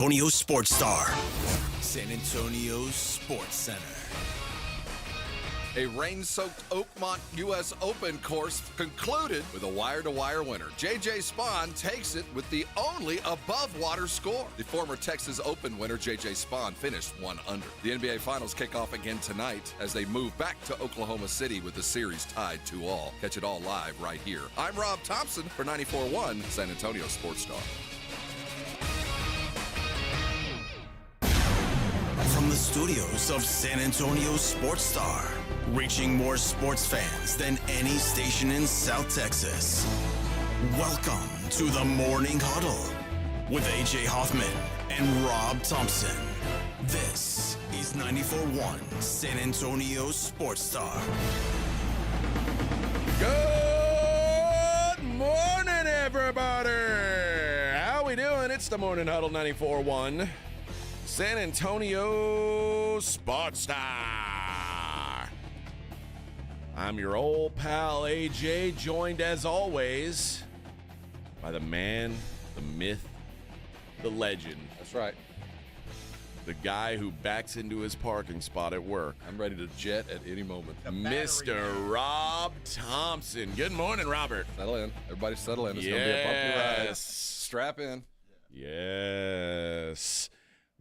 Antonio Sports Star. San Antonio Sports Center. A rain-soaked Oakmont U.S. Open course concluded with a wire-to-wire winner. J.J. Spaun takes it with the only above-water score. The former Texas Open winner, J.J. Spaun, finished 1 under. The NBA Finals kick off again tonight as they move back to Oklahoma City with the series tied 2-2. Catch it all live right here. I'm Rob Thompson for 94.1 San Antonio Sports Star. From the studios of San Antonio Sports Star, reaching more sports fans than any station in South Texas. Welcome to the Morning Huddle with A.J. Hoffman and Rob Thompson. This is 94.1 San Antonio Sports Star. Good morning, everybody. How we doing? It's the Morning Huddle 94.1 San Antonio Sports Star. I'm your old pal AJ, joined as always by the man, the myth, the legend. That's right. The guy who backs into his parking spot at work. I'm ready to jet at any moment. Mr. Rob Thompson. Good morning, Robert. Settle in. Everybody settle in. It's going to be a bumpy ride. Strap in. Yes.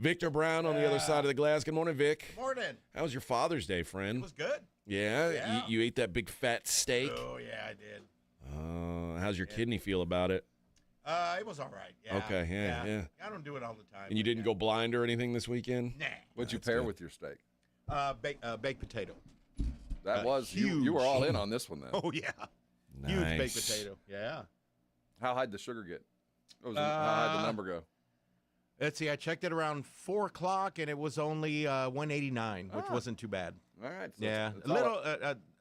Victor Brown on the other side of the glass. Good morning, Vic. Good morning. How was your Father's Day, friend? It was good. Yeah? You ate that big fat steak? Oh, yeah, I did. How's your kidney feel about it? It was all right. Yeah. Okay, yeah. I don't do it all the time. And you didn't go blind or anything this weekend? Nah. What'd you pair with your steak? Baked potato. That was huge. You were all in on this one then. Oh, yeah. Nice. Huge baked potato. Yeah. How high did the sugar get? How high did the number go? Let's see. I checked it around 4 o'clock, and it was only 189, which wasn't too bad. All right. So Yeah. it's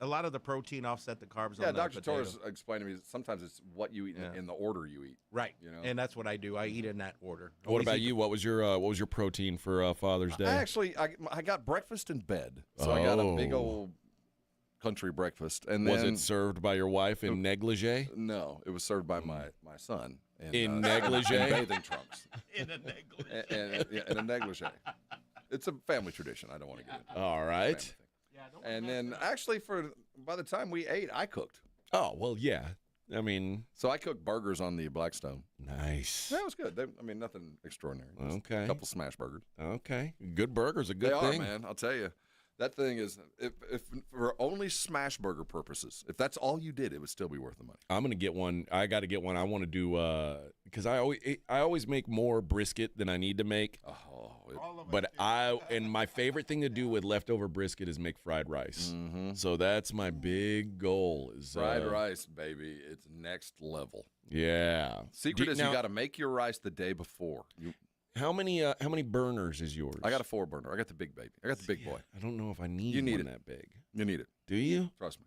A lot of the protein offset the carbs yeah, on the Dr. potato. Torres explained to me that sometimes it's what you eat in the order you eat. Right. You know? And that's what I do. I eat in that order. What about you? What was your protein for Father's Day? I got breakfast in bed. So I got a big old country breakfast. And then, Was it served by your wife in negligee? No, it was served by my son. In negligee? In bathing trunks. In a negligee. In a negligee. It's a family tradition. I don't want to get into it. All right. And then actually by the time we ate, I cooked. Oh, well, yeah. I mean. So I cooked burgers on the Blackstone. Nice. That was good. Nothing extraordinary. Just Okay. A couple smash burgers. Okay. Good burgers, a good They thing. are, man. I'll tell you. That thing is, if for only smash burger purposes, if that's all you did, it would still be worth the money. I'm gonna get one. I got to get one. I want to do because I always make more brisket than I need to make. And my favorite thing to do with leftover brisket is make fried rice. Mm-hmm. So that's my big goal. Is fried rice, baby. It's next level. Yeah. Secret is you got to make your rice the day before. How many burners is yours? I got a 4-burner. I got the big baby. I got the big boy. I don't know if I need one that big. You need it. Do you? Trust me.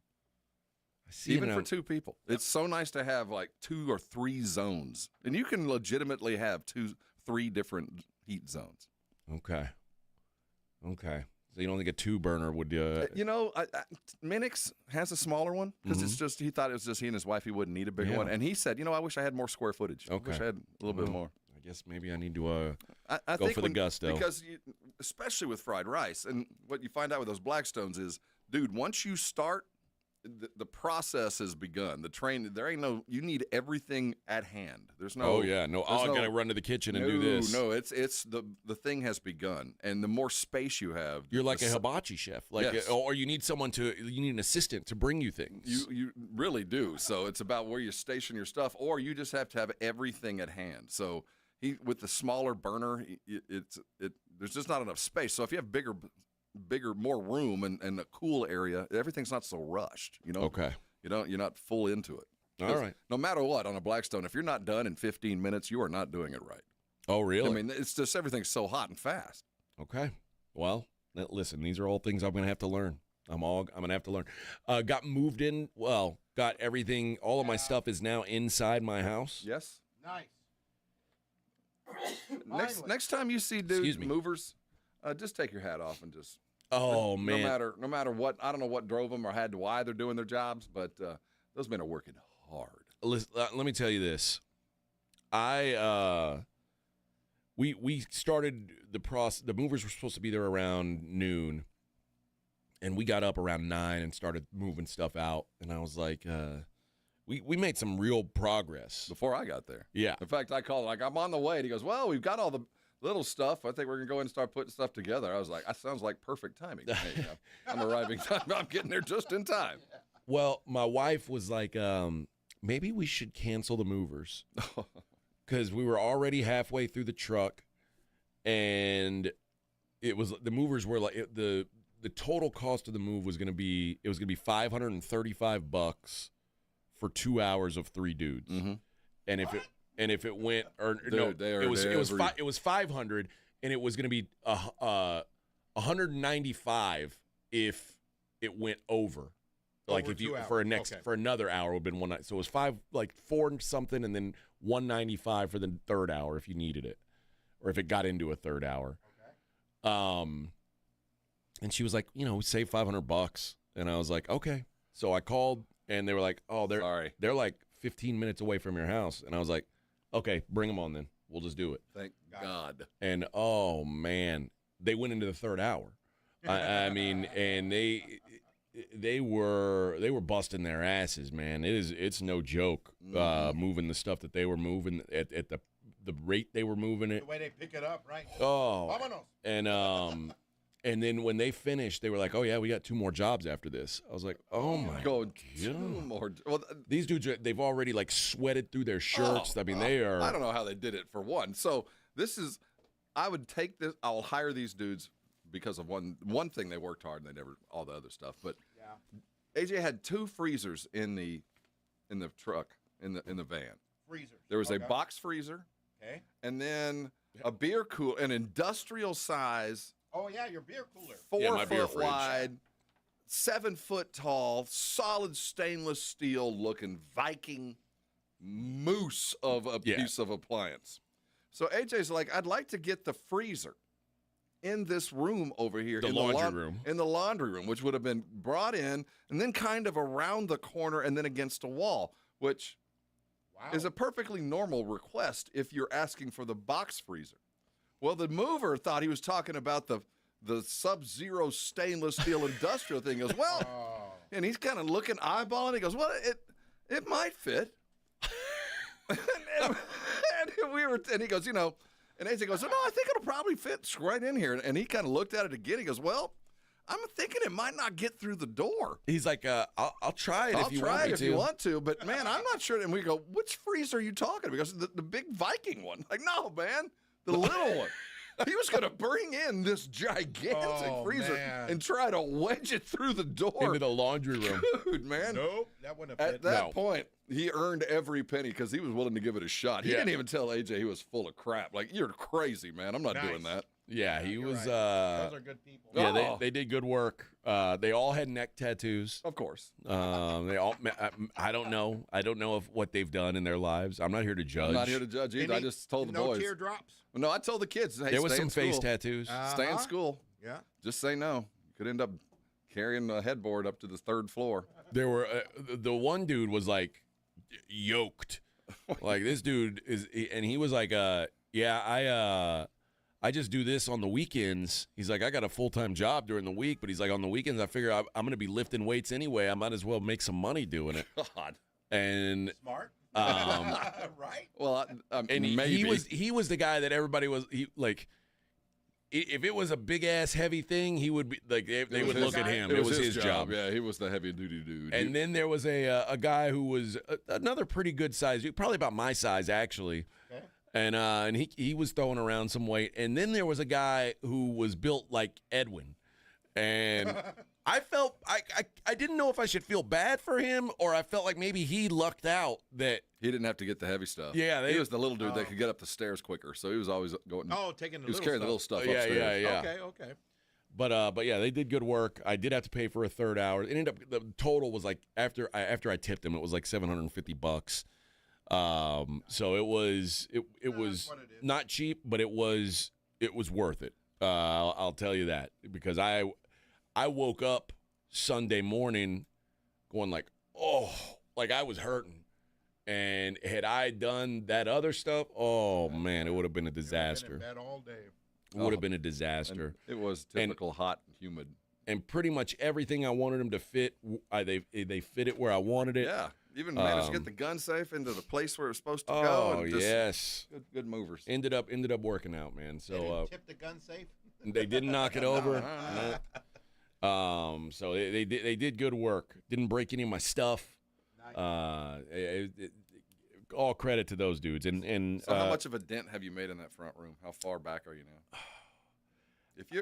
I see Even for 2 people. It's so nice to have like 2 or 3 zones. And you can legitimately have 3 different heat zones. Okay. So you don't think a 2-burner would Minix has a smaller one because it's just, he thought it was just he and his wife. He wouldn't need a bigger one. And he said, I wish I had more square footage. Okay. I wish I had a little bit more. I guess maybe I need to I go think for the gusto. Because especially with fried rice, and what you find out with those Blackstones is, dude, once you start, the process has begun. The train, you need everything at hand. There's no. Oh yeah, no. I gotta run to the kitchen and do this. No, it's the thing has begun, and the more space you have, you're like a hibachi chef, or you need an assistant to bring you things. You really do. So it's about where you station your stuff, or you just have to have everything at hand. So with the smaller burner, there's just not enough space. So if you have bigger, more room and a cool area, everything's not so rushed. Okay. You're not full into it. All right. No matter what, on a Blackstone, if you're not done in 15 minutes, you are not doing it right. Oh, really? I mean, it's just everything's so hot and fast. Okay. Well, listen, these are all things I'm going to have to learn. I'm going to have to learn. Got moved in. Well, got everything. All of my stuff is now inside my house. Yes. Nice. Next time you see movers, just take your hat off and just. Oh man! No matter what, I don't know what drove them or why they're doing their jobs, but those men are working hard. Listen, let me tell you this. we started the process. The movers were supposed to be there around noon, and we got up around 9 and started moving stuff out. And I was like, we made some real progress Before I got there. Yeah. In fact, I called like, I'm on the way. And he goes, well, we've got all the little stuff. I think we're going to go in and start putting stuff together. I was like, that sounds like perfect timing. Hey, I'm arriving time. I'm getting there just in time. Well, my wife was like, maybe we should cancel the movers because we were already halfway through the truck, and the movers were like the total cost of the move was going to be $535 for 2 hours of 3 dudes, and if it went it was 500, and it was going to be 195 if it went over. Like Over if you 2 hours. for another hour would have been one night. So it was 4 something, and then 195 for the third hour if you needed it, or if it got into a third hour. Okay. And she was like, save $500, and I was like, okay. So I called, and they were like, oh, they're like 15 minutes away from your house, and I was like, okay, bring them on then. We'll just do it. Thank God. And oh man, they went into the third hour. I mean, and they were busting their asses, man. It's no joke moving the stuff that they were moving at the rate they were moving it. The way they pick it up, right? Oh, Vámonos. and then when they finished, they were like, "Oh yeah, we got 2 more jobs after this." I was like, "Oh my God, God. 2 more. Well, These dudes, they've already like sweated through their shirts. I mean, they are. I don't know how they did it for one. So I would take this. I'll hire these dudes because of one thing. They worked hard and they never all the other stuff. But AJ had 2 freezers in the truck in the van. Freezers. There was a box freezer, and then a beer cooler, an industrial size. Oh yeah, your beer cooler. 4 beer foot fridge. wide, 7 foot tall, solid stainless steel looking Viking moose of a piece of appliance. So AJ's like, I'd like to get the freezer in this room over here. The laundry room. In the laundry room, which would have been brought in and then kind of around the corner and then against a wall, which is a perfectly normal request if you're asking for the box freezer. Well, the mover thought he was talking about the Sub-Zero stainless steel industrial thing. He goes, well, and he's kind of looking, eyeballing. He goes, well, it might fit. and he goes, and AJ goes, no, I think it'll probably fit right in here. And he kind of looked at it again. He goes, well, I'm thinking it might not get through the door. He's like, I'll try it if you want me to. I'll try it if you want to, but man, I'm not sure. And we go, which freezer are you talking about? Because the big Viking one. Like, no, man. The little one. He was going to bring in this gigantic freezer and try to wedge it through the door. Into the laundry room. Dude, man. Nope, that wouldn't have fit. At that point, he earned every penny because he was willing to give it a shot. He didn't even tell AJ he was full of crap. Like, you're crazy, man. I'm not doing that. Yeah, he was. Right. Those are good people. Yeah, they did good work. They all had neck tattoos. Of course. They all. I don't know. I don't know of what they've done in their lives. I'm not here to judge. I'm not here to judge either. I just told the boys. No teardrops. No, I told the kids. Hey, There was some stay in face school. tattoos. Stay in school. Yeah. Just say no. You could end up carrying a headboard up to the 3rd floor. There were the one dude was like yoked. Like this dude is, and he was like, I just do this on the weekends. He's like, I got a full-time job during the week, but he's like, on the weekends, I figure I'm going to be lifting weights anyway. I might as well make some money doing it. God. And Smart. Right. Well, and maybe. he was the guy that everybody was like. If it was a big ass heavy thing, he would be like they would look at him. It was his job. Yeah, he was the heavy duty dude. And then there was a guy who was another pretty good size, probably about my size actually. Okay. And he was throwing around some weight. And then there was a guy who was built like Edwin. And I felt I didn't know if I should feel bad for him or I felt like maybe he lucked out that he didn't have to get the heavy stuff. Yeah, he was the little dude that could get up the stairs quicker, so he was always going. Oh, taking the he was little carrying stuff. the little stuff Yeah, upstairs. yeah. Okay. But yeah, they did good work. I did have to pay for a third hour. It ended up the total was like after I tipped him, it was like $750. So it was not cheap, but it was worth it. I'll tell you that because I woke up Sunday morning going like, oh, like I was hurting. And had I done that other stuff, oh, man, it would have been a disaster. Been in bed all day. It would have been a disaster. And it was typical hot and humid. And pretty much everything I wanted them to fit, they fit it where I wanted it. Yeah. Even managed to get the gun safe into the place where it was supposed to go. Oh, and just yes. Good movers. Ended up working out, man. So They didn't tip the gun safe? they didn't knock it over. No. So they did good work. Didn't break any of my stuff. Nice. All credit to those dudes. And So how much of a dent have you made in that front room? How far back are you now?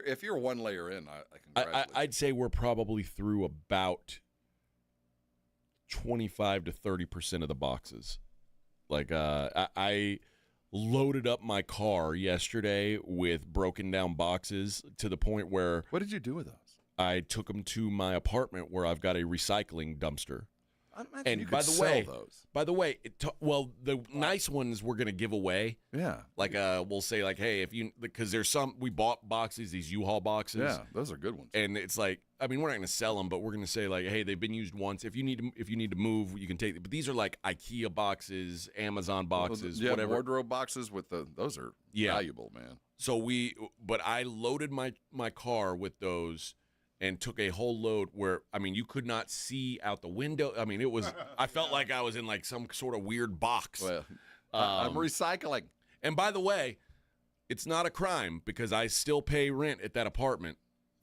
If you're one layer in, I congratulate you. I'd say we're probably through about 25 to 30% of the boxes. Like I loaded up my car yesterday with broken down boxes to the point where What did you do with those? I took them to my apartment where I've got a recycling dumpster. I imagine And you could by the sell way, those. the nice ones we're gonna give away. Yeah. Like we'll say like, hey, because there's some we bought boxes, these U-Haul boxes. Yeah, those are good ones. And it's like, I mean, we're not going to sell them, but we're going to say like, hey, they've been used once. If you need to move, you can take them. But these are like IKEA boxes, Amazon boxes, yeah, whatever. wardrobe boxes with those are valuable, man. So but I loaded my car with those and took a whole load where, I mean, you could not see out the window. I mean, it was, I felt like I was in like some sort of weird box. Well, I'm recycling. And by the way, it's not a crime because I still pay rent at that apartment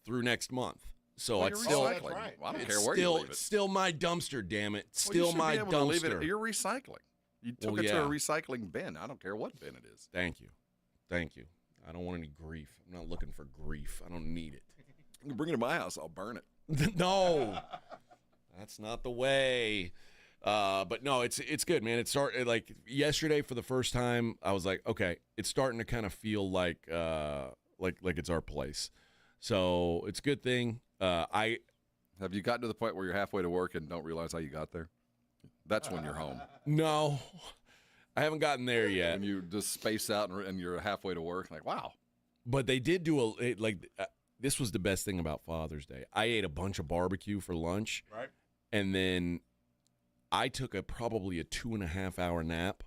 through next month. So Well, it's you're still, recycling. right. Well, I don't it's care where you leave it. still my dumpster, damn it. Well, Still you should my be able to leave dumpster. it. You're recycling. You took Well, it to yeah. a recycling bin. I don't care what bin it is. Thank you. I don't want any grief. I'm not looking for grief. I don't need it. You can bring it to my house. I'll burn it. No, that's not the way. But no, it's good, man. It started like yesterday for the first time. I was like, okay, it's starting to kind of feel like it's our place. So it's a good thing. Have you gotten to the point where you're halfway to work and don't realize how you got there? That's when you're home. No, I haven't gotten there yet. When you just space out and you're halfway to work, like, wow. But they did do this was the best thing about Father's Day. I ate a bunch of barbecue for lunch. Right. And then I took probably a 2.5 hour nap.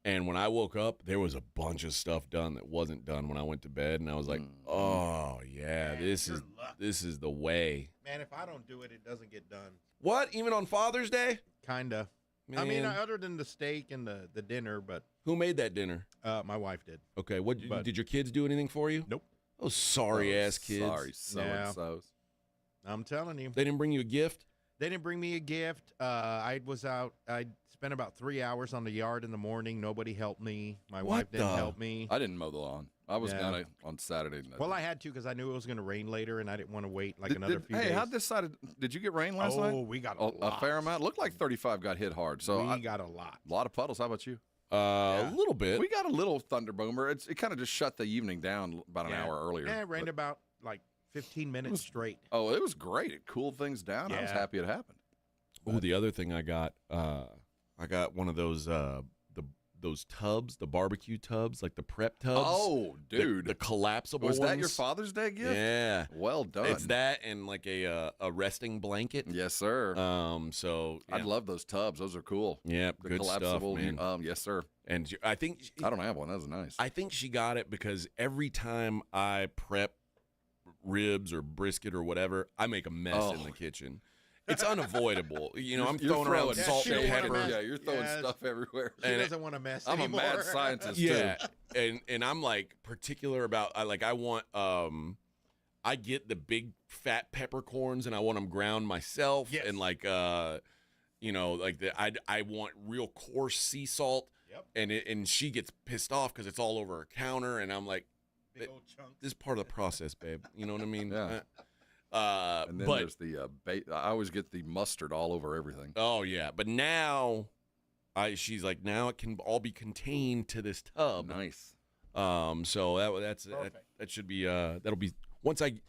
And when I woke up, there was a bunch of stuff done that wasn't done when I went to bed. And I was like, oh, yeah, Man, this you're is the way. Man, if I don't do it, it doesn't get done. What? Even on Father's Day? Kinda. Man, I mean, other than the steak and the dinner, but who made that dinner? my wife did. Okay, But- did your kids do anything for you? Nope. Oh, sorry-ass kids. Sorry, so-and-sos. I'm telling you. They didn't bring you a gift? They didn't bring me a gift. I was out. I spent about 3 hours on the yard in the morning. Nobody helped me. My wife didn't help me. I didn't mow the lawn. I was Yeah. gonna on Saturday. Well, I had to because I knew it was going to rain later, and I didn't want to wait another few days. Hey, how'd this side? Did you get rain last night? Oh, we got a A lot. fair amount. Looked like 35 got hit hard. So We got a lot. a lot of puddles. How about you? A little bit. We got a little thunder boomer. It kind of just shut the evening down about an hour earlier. Yeah, it rained about like 15 minutes straight. Oh, it was great. It cooled things down. I was Yeah. happy it happened. Oh, the other thing I got one of those those tubs, the barbecue tubs, like the prep tubs. Oh, dude. the collapsible Was ones. that your Father's Day gift? Yeah, Well done. it's that and like a resting blanket. Yes, sir. So yeah. I love those tubs. Those are cool. Yeah, The good stuff, collapsible. man. Yes, sir. And I think I don't have one. That was nice. I think she got it because every time I prep ribs or brisket or whatever, I make a mess in the kitchen. It's unavoidable. You know, I'm You're throwing around throwing salt shit and in pepper. there. Yeah, you're throwing Yes. stuff everywhere. She doesn't want to mess I'm anymore. a mad scientist, Yeah, too. and I'm like particular about I want I get the big fat peppercorns and I want them ground myself. Yes. And like you know, like I want real coarse sea salt. Yep. And she gets pissed off because it's all over her counter and I'm like, Big old chunks. this is part of the process, babe. You know what I mean? Yeah. And then but there's the I always get the mustard all over everything. oh yeah, but now she's like now it can all be contained to this tub. Nice. So that should be that'll be once I'm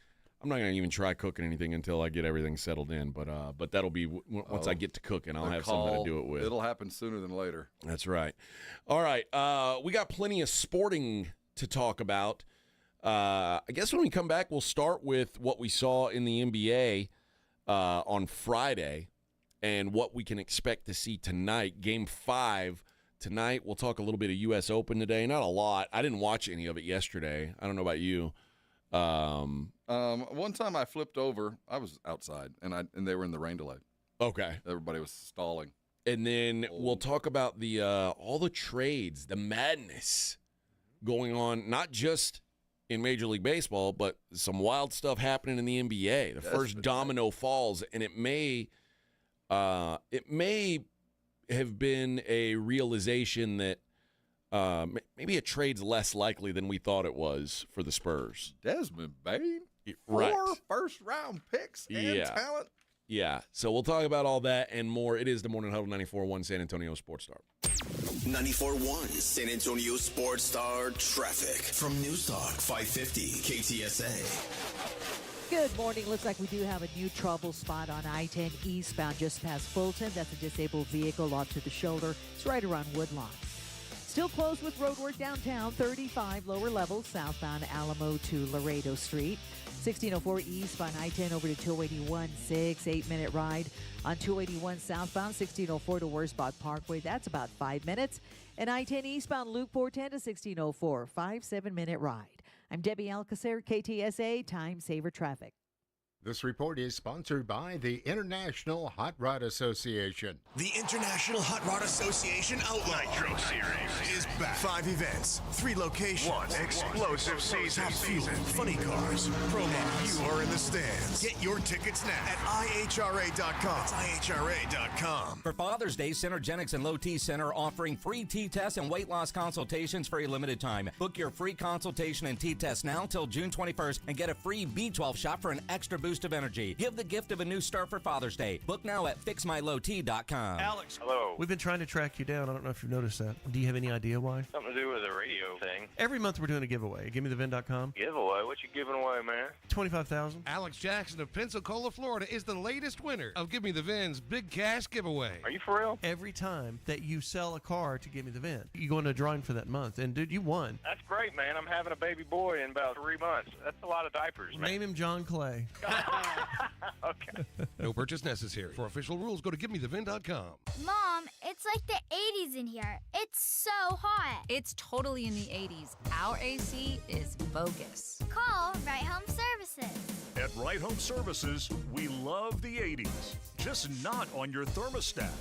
not gonna even try cooking anything until I get everything settled in. But that'll be once I get to cooking, I'll have something to do it with. It'll happen sooner than later. That's right. All right, we got plenty of sporting to talk about. I guess when we come back, we'll start with what we saw in the NBA on Friday. and what we can expect to see tonight. Game 5 tonight. We'll talk a little bit of U.S. Open today. Not a lot. I didn't watch any of it yesterday. I don't know about you. One time I flipped over. I was outside, and they were in the rain delay. Okay. Everybody was stalling. And then we'll talk about the all the trades, the madness going on, not just in Major League Baseball, but some wild stuff happening in the NBA. The first domino falls, and it may have been a realization that maybe a trade's less likely than we thought it was for the Spurs. Desmond Bane, Right. 4 first-round picks and talent. Yeah, so we'll talk about all that and more. It is the Morning Huddle 94.1 San Antonio Sports Star. 94.1 San Antonio Sports Star traffic from News Talk 550 KTSA. Good morning. Looks like we do have a new trouble spot on I-10 eastbound just past Fulton. That's a disabled vehicle off to the shoulder. It's right around Woodlawn. Still closed with road work downtown, 35 lower levels, southbound Alamo to Laredo Street. 1604 eastbound I-10 over to 281, 8-minute ride. On 281 southbound, 1604 to Wurzbach Parkway. That's about 5 minutes. And I-10 eastbound Loop 410 to 1604, 7-minute ride. I'm Debbie Alcacer, KTSA Time Saver Traffic. This report is sponsored by the International Hot Rod Association. The International Hot Rod Association Outlaw Nitro Series is back. 5 events, 3 locations, One explosive season. top fuel, funny cars, promos. You are in the stands. Get your tickets now at IHRA.com. That's IHRA.com. For Father's Day, Centergenics and Low T Center offering free T-tests and weight loss consultations for a limited time. Book your free consultation and T-test now till June 21st and get a free B12 shot for an extra boost of energy. Give the gift of a new start for Father's Day. Book now at fixmylowt.com. Alex. Hello. We've been trying to track you down. I don't know if you've noticed that. Do you have any idea why? Something to do with the radio thing. Every month we're doing a giveaway. GiveMeTheVin.com. Giveaway? What you giving away, man? $25,000. Alex Jackson of Pensacola, Florida is the latest winner of Give Me the Vin's Big Cash Giveaway. Are you for real? Every time that you sell a car to Give Me the Vin, you go into a drawing for that month. And dude, you won. That's great, man. I'm having a baby boy in about 3 months. That's a lot of diapers, man. Name him John Clay. Okay. No purchase necessary. For official rules, go to GiveMeTheVin.com. Mom, it's like the 80s in here. It's so hot. It's totally in the 80s. Our AC is bogus. Call Right Home Services. At Right Home Services, we love the 80s, just not on your thermostat.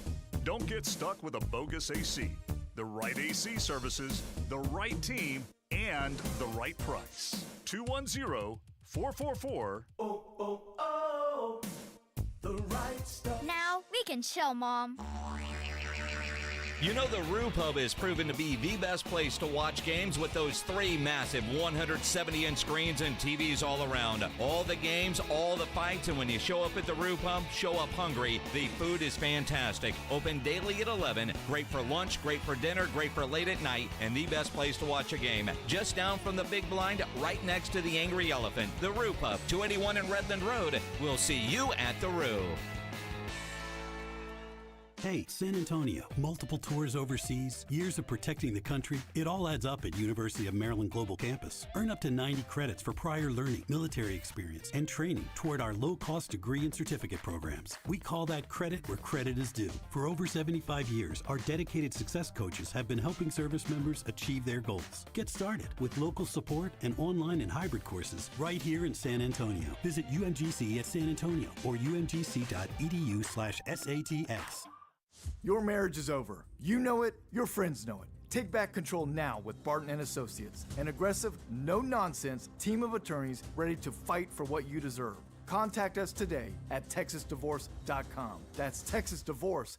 Don't get stuck with a bogus AC. The right AC services, the right team, and the right price. 210-444. The right stuff. Now we can chill, Mom. You know the Roo Pub is proven to be the best place to watch games with those 3 massive 170-inch screens and TVs all around. All the games, all the fights, and when you show up at the Roo Pub, show up hungry. The food is fantastic. Open daily at 11. Great for lunch, great for dinner, great for late at night, and the best place to watch a game. Just down from the big blind, right next to the Angry Elephant. The Roo Pub, 281 in Redland Road. We'll see you at the Roo. Hey, San Antonio. Multiple tours overseas, years of protecting the country. It all adds up at University of Maryland Global Campus. Earn up to 90 credits for prior learning, military experience, and training toward our low-cost degree and certificate programs. We call that credit where credit is due. For over 75 years, our dedicated success coaches have been helping service members achieve their goals. Get started with local support and online and hybrid courses right here in San Antonio. Visit UMGC at San Antonio or umgc.edu/SATX. Your marriage is over. You know it, your friends know it. Take back control now with Barton & Associates, an aggressive, no-nonsense team of attorneys ready to fight for what you deserve. Contact us today at TexasDivorce.com. That's TexasDivorce.com.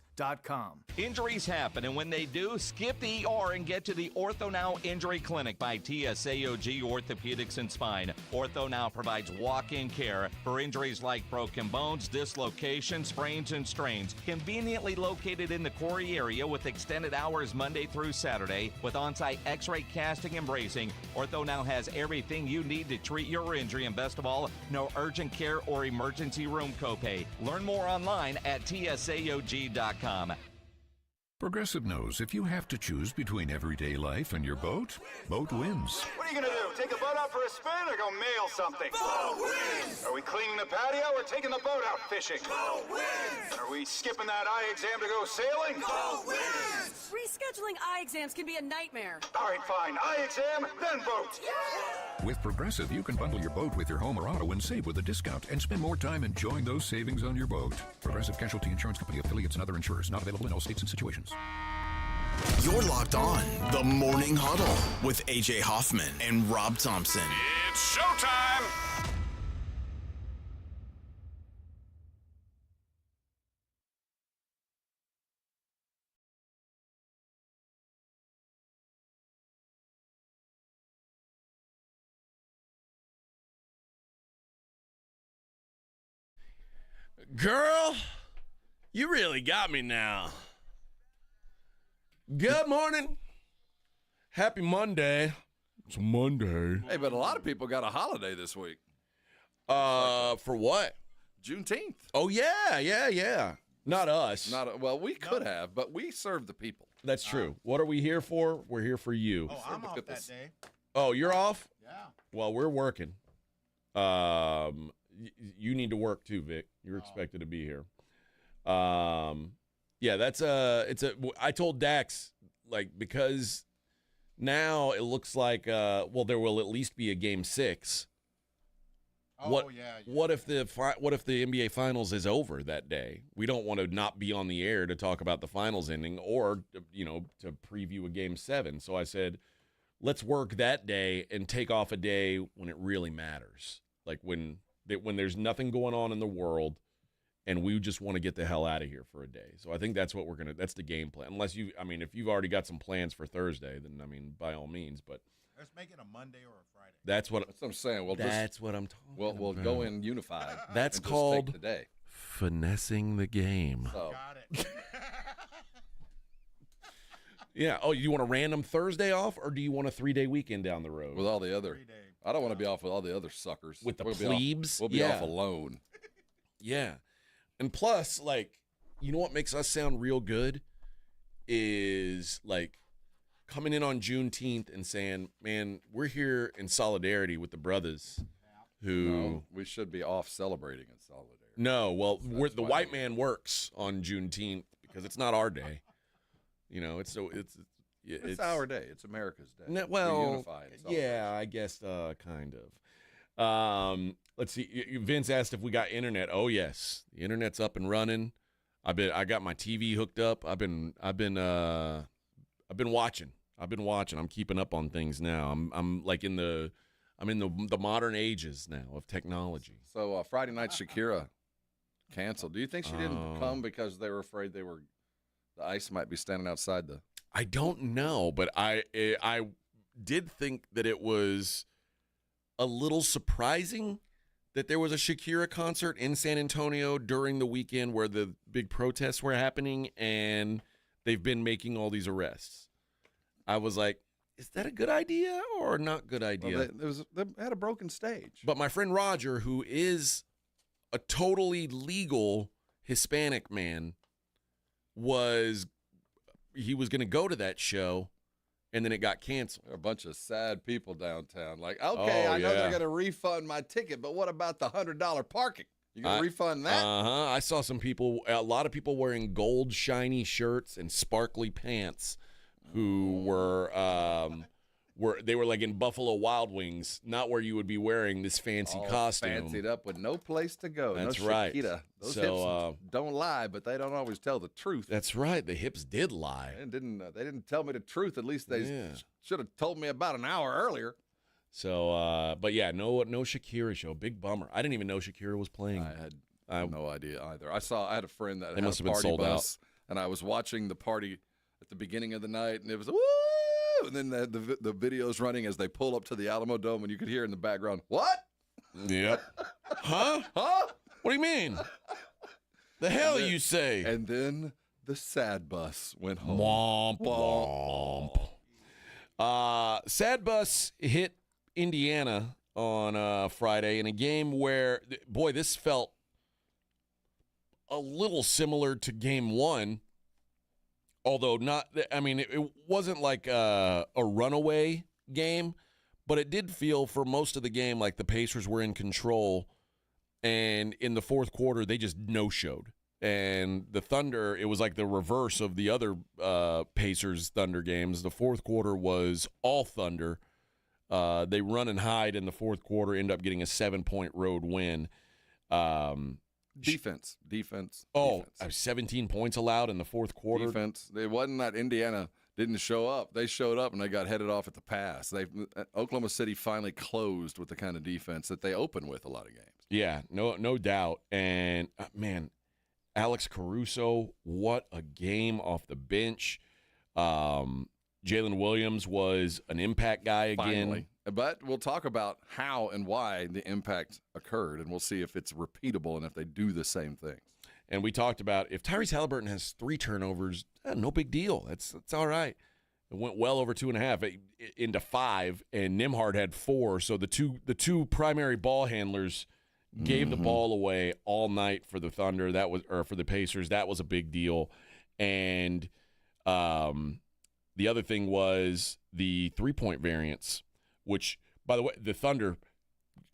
Injuries happen, and when they do, skip the ER and get to the Ortho Now Injury Clinic by TSAOG Orthopedics and Spine. Ortho Now provides walk-in care for injuries like broken bones, dislocations, sprains, and strains. Conveniently located in the Quarry area with extended hours Monday through Saturday with on-site x-ray casting and bracing, Ortho Now has everything you need to treat your injury, and best of all, no urgent care or emergency room copay. Learn more online at TSAOG.com. Progressive knows if you have to choose between everyday life and your boat, boat wins. What are you going to do? Take the boat out for a spin or go mail something? Boat wins! Are we cleaning the patio or taking the boat out fishing? Boat wins! Are we skipping that eye exam to go sailing? Boat wins! Rescheduling eye exams can be a nightmare. All right, fine. Eye exam, then boat. Yeah! With Progressive, you can bundle your boat with your home or auto and save with a discount and spend more time enjoying those savings on your boat. Progressive Casualty Insurance Company, affiliates, and other insurers. Not available in all states and situations. You're locked on the Morning Huddle with AJ Hoffman and Rob Thompson. It's showtime! Girl, you really got me now. Good morning. Happy Monday. It's Monday. Hey, but a lot of people got a holiday this week. For what? Juneteenth. Oh, yeah. Not us. Well, we could have, but we serve the people. That's true. What are we here for? We're here for you. Oh, I'm off that day. Oh, you're off? Yeah. Well, we're working. You need to work too, Vic. You're expected to be here. Yeah, I told Dax, because now it looks like, there will at least be a game 6. What if the NBA Finals is over that day? We don't want to not be on the air to talk about the Finals ending or, to preview a game 7. So I said, let's work that day and take off a day when it really matters. Like when there's nothing going on in the world and we just want to get the hell out of here for a day. So I think that's what that's the game plan. Unless if you've already got some plans for Thursday, then, by all means. But let's make it a Monday or a Friday. That's what I'm saying. That's what I'm talking about. We'll go in unified. That's and called just take the day. Finessing the game. So. Got it. Yeah. Oh, you want a random Thursday off, or do you want a 3-day weekend down the road? With all the other. I don't want to be off with all the other suckers. With the plebes? We'll be off alone. Yeah. And plus, you know what makes us sound real good is, coming in on Juneteenth and saying, man, we're here in solidarity with the brothers who... No, we should be off celebrating in solidarity. No, well, the white man works on Juneteenth because it's not our day. It's our day. It's America's day. Well, we unify in yeah, I guess kind of. Let's see. Vince asked if we got internet. Oh yes, the internet's up and running. I got my TV hooked up. I've been watching. I'm keeping up on things now. I'm in the modern ages now of technology. So Friday night, Shakira canceled. Do you think she didn't come because they were afraid the ice might be standing outside the? I don't know, but I did think that it was a little surprising that there was a Shakira concert in San Antonio during the weekend where the big protests were happening, and they've been making all these arrests. I was like, is that a good idea or not good idea? Well, they had a broken stage. But my friend Roger, who is a totally legal Hispanic man, was going to go to that show, and then it got canceled. There are a bunch of sad people downtown. I know they're going to refund my ticket, but what about the $100 parking? You going to refund that? I saw a lot of people wearing gold shiny shirts and sparkly pants who were in Buffalo Wild Wings, not where you would be wearing this fancy costume. Fancied up with no place to go. That's no right. Shakira. Those hips don't lie, but they don't always tell the truth. That's right. The hips did lie. They didn't tell me the truth. At least they should have told me about an hour earlier. So, but yeah, no Shakira show. Big bummer. I didn't even know Shakira was playing. I had no idea either. I had a friend that must have a been party sold bus, and I was watching the party at the beginning of the night, and it was woo, and then the video's running as they pull up to the Alamo Dome, and you could hear in the background, what? Yep. Huh? What do you mean? The hell you say? And then the sad bus went home. Womp womp. Sad bus hit Indiana on Friday in a game where, boy, this felt a little similar to game 1. Although it wasn't like a runaway game, but it did feel for most of the game like the Pacers were in control, and in the fourth quarter they just no-showed. And the Thunder, it was like the reverse of the other Pacers-Thunder games. The fourth quarter was all Thunder. They run and hide in the fourth quarter, end up getting a 7-point road win. Defense. Oh, 17 points allowed in the fourth quarter. Defense. It wasn't that Indiana didn't show up. They showed up, and they got headed off at the pass. Oklahoma City finally closed with the kind of defense that they open with a lot of games. Yeah, no doubt. And, man, Alex Caruso, what a game off the bench. Jalen Williams was an impact guy again. Finally. But we'll talk about how and why the impact occurred, and we'll see if it's repeatable and if they do the same things. And we talked about if Tyrese Halliburton has 3 turnovers, no big deal. That's all right. It went well over 2.5 into 5, and Nembhard had 4. So the two primary ball handlers gave the ball away all night for the Thunder. For the Pacers. That was a big deal. And the other thing was the 3-point variance, which, by the way, the Thunder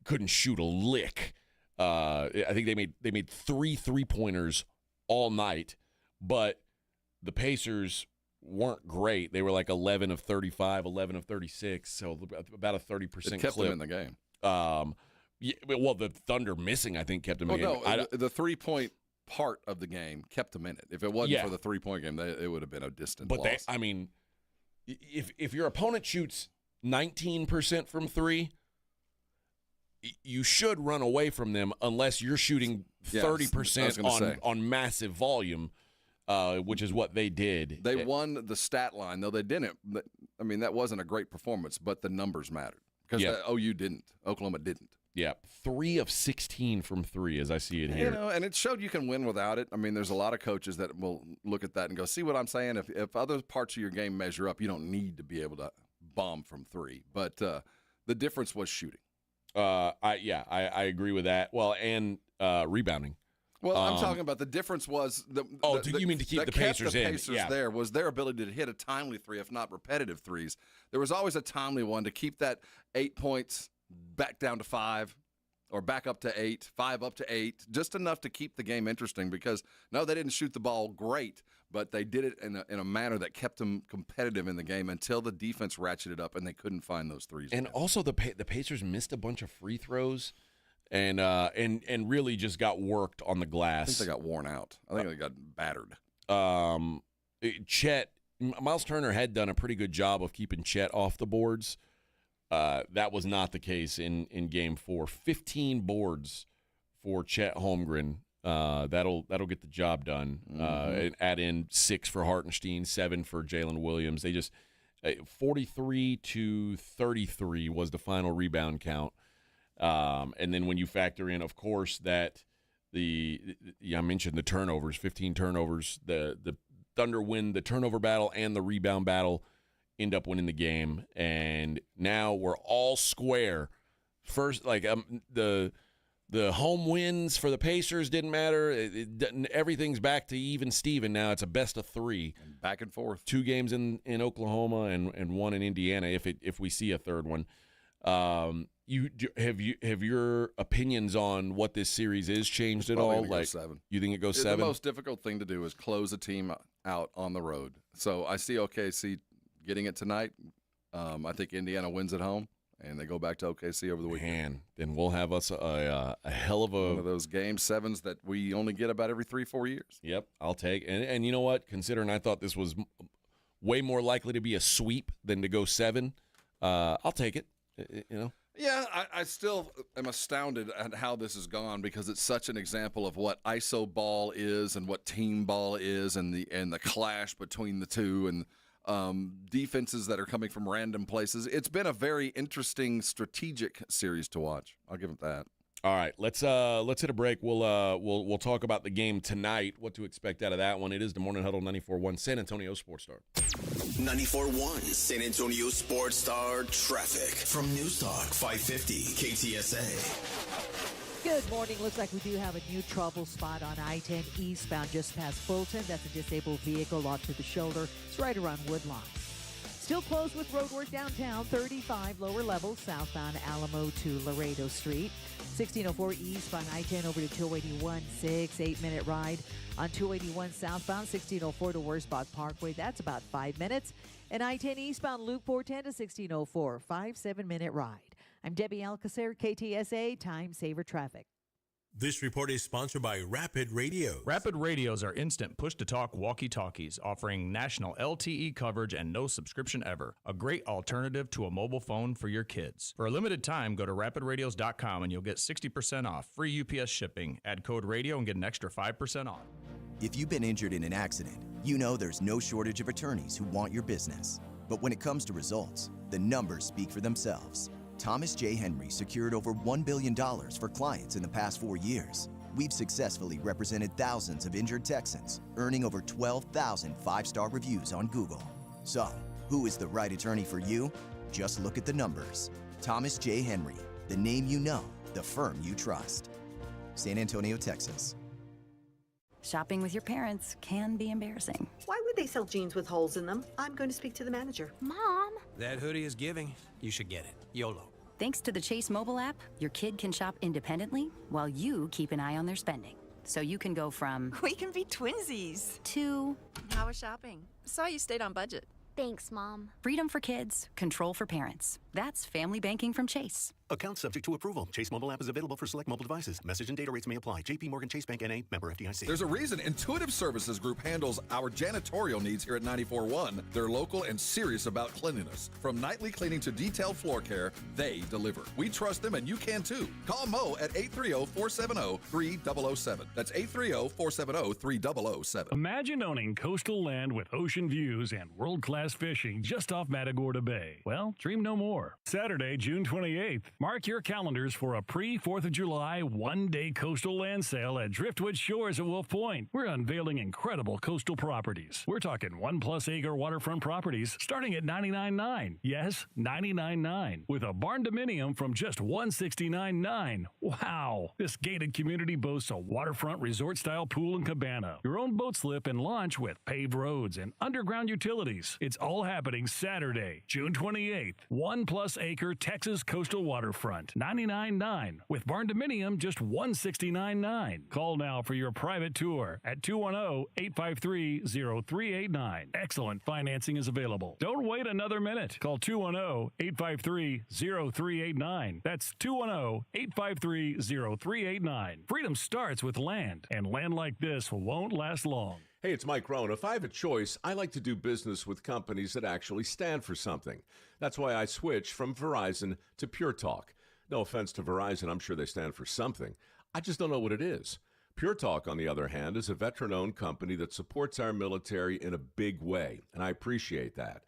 couldn't shoot a lick. I think they made 3 3-pointers all night, but the Pacers weren't great. They were like 11 of 35, 11 of 36, so about a 30% clip. It kept them in the game. Well, the Thunder missing, I think, kept them in the game. No, the 3-point part of the game kept them in it. If it wasn't for the 3-point game, it would have been a distant loss. But if your opponent shoots 19% from 3, you should run away from them unless you're shooting 30% on massive volume, which is what they did. They won the stat line, though they didn't. I mean, that wasn't a great performance, but the numbers mattered because OU didn't. Oklahoma didn't. Yeah, 3 of 16 from 3, as I see it here. And it showed you can win without it. I mean, there's a lot of coaches that will look at that and go, see what I'm saying? If other parts of your game measure up, you don't need to be able to bomb from 3. But the difference was shooting. I agree with that. Well, and rebounding. Well, I'm talking about the difference was you mean to keep the Pacers in? There was their ability to hit a timely 3, if not repetitive 3s. There was always a timely one to keep that 8 points back down to 5, or back up to 8, 5 up to 8, just enough to keep the game interesting. Because no, they didn't shoot the ball great, but they did it in a manner that kept them competitive in the game until the defense ratcheted up and they couldn't find those 3s. And also the Pacers missed a bunch of free throws, and really just got worked on the glass. I think they got worn out. I think they got battered. Miles Turner had done a pretty good job of keeping Chet off the boards. That was not the case in Game 4. 15 boards for Chet Holmgren. That'll get the job done. And add in 6 for Hartenstein, 7 for Jalen Williams. They just 43-33 was the final rebound count. And then when you factor in, of course, that I mentioned the turnovers, 15 turnovers. The Thunder win the turnover battle and the rebound battle, end up winning the game, and now we're all square. First, the home wins for the Pacers didn't matter. Everything's back to even Steven now. It's a best of 3, and back and forth. 2 games in Oklahoma and 1 in Indiana. If we see a third one, have your opinions on what this series is changed at all? Go 7. You think it goes 7? The most difficult thing to do is close a team out on the road. So I see OKC getting it tonight. I think Indiana wins at home, and they go back to OKC over the weekend. Then we'll have us a hell of one of those Game 7s that we only get about every 3-4 years. Yep, I'll take. And you know what? Considering I thought this was way more likely to be a sweep than to go 7, I'll take it. Yeah, I still am astounded at how this has gone, because it's such an example of what ISO ball is and what team ball is, and the clash between the two, and defenses that are coming from random places. It's been a very interesting strategic series to watch. I'll give it that. All right, let's hit a break. We'll talk about the game tonight, what to expect out of that one. It is the Morning Huddle 94.1 San Antonio Sports Star. 94.1 San Antonio Sports Star traffic from News Talk 550 KTSA. Good morning. Looks like we do have a new trouble spot on I-10 eastbound just past Fulton. That's a disabled vehicle onto the shoulder. It's right around Woodlawn. Still closed with road work downtown, 35 lower level southbound Alamo to Laredo Street. 1604 eastbound I-10 over to 281, 8-minute ride. On 281 southbound, 1604 to Wurzbach Parkway. That's about 5 minutes. And I-10 eastbound Loop 410 to 1604, 7-minute ride. I'm Debbie Alcacer, KTSA, Time Saver Traffic. This report is sponsored by Rapid Radio. Rapid Radios are instant push-to-talk walkie-talkies offering national LTE coverage and no subscription ever. A great alternative to a mobile phone for your kids. For a limited time, go to rapidradios.com and you'll get 60% off, free UPS shipping. Add code radio and get an extra 5% off. If you've been injured in an accident, you know there's no shortage of attorneys who want your business. But when it comes to results, the numbers speak for themselves. Thomas J. Henry secured over $1 billion for clients in the past 4 years. We've successfully represented thousands of injured Texans, earning over 12,000 five-star reviews on Google. So, who is the right attorney for you? Just look at the numbers. Thomas J. Henry, the name you know, the firm you trust. San Antonio, Texas. Shopping with your parents can be embarrassing. Why would they sell jeans with holes in them? I'm going to speak to the manager. Mom! That hoodie is giving. You should get it. YOLO. Thanks to the Chase mobile app, your kid can shop independently while you keep an eye on their spending. So you can go from... We can be twinsies. ...to... How was shopping? Saw you stayed on budget. Thanks, Mom. Freedom for kids, control for parents. That's family banking from Chase. Account subject to approval. Chase mobile app is available for select mobile devices. Message and data rates may apply. JP Morgan Chase Bank N.A. member FDIC. There's a reason Intuitive Services Group handles our janitorial needs here at 94.1. They're local and serious about cleanliness. From nightly cleaning to detailed floor care, they deliver. We trust them and you can too. Call Mo at 830-470-3007. That's 830-470-3007. Imagine owning coastal land with ocean views and world-class fishing just off Matagorda Bay. Well, dream no more. Saturday, June 28th. Mark your calendars for a pre-4th of July one-day coastal land sale at Driftwood Shores at Wolf Point. We're unveiling incredible coastal properties. We're talking 1+ acre waterfront properties starting at $99,900. Yes, $99,900. With a barn dominium from just $169,900. Wow! This gated community boasts a waterfront resort-style pool and cabana, your own boat slip and launch with paved roads and underground utilities. It's all happening Saturday, June 28th. 1+ acre Texas coastal waterfront, $99,900. With barn dominium, just $169,900. Call now for your private tour at 210-853-0389. Excellent financing is available. Don't wait another minute. Call 210-853-0389. That's 210-853-0389. Freedom starts with land, and land like this won't last long. Hey, it's Mike Rohn. If I have a choice, I like to do business with companies that actually stand for something. That's why I switched from Verizon to Pure Talk. No offense to Verizon, I'm sure they stand for something. I just don't know what it is. Pure Talk, on the other hand, is a veteran-owned company that supports our military in a big way, and I appreciate that.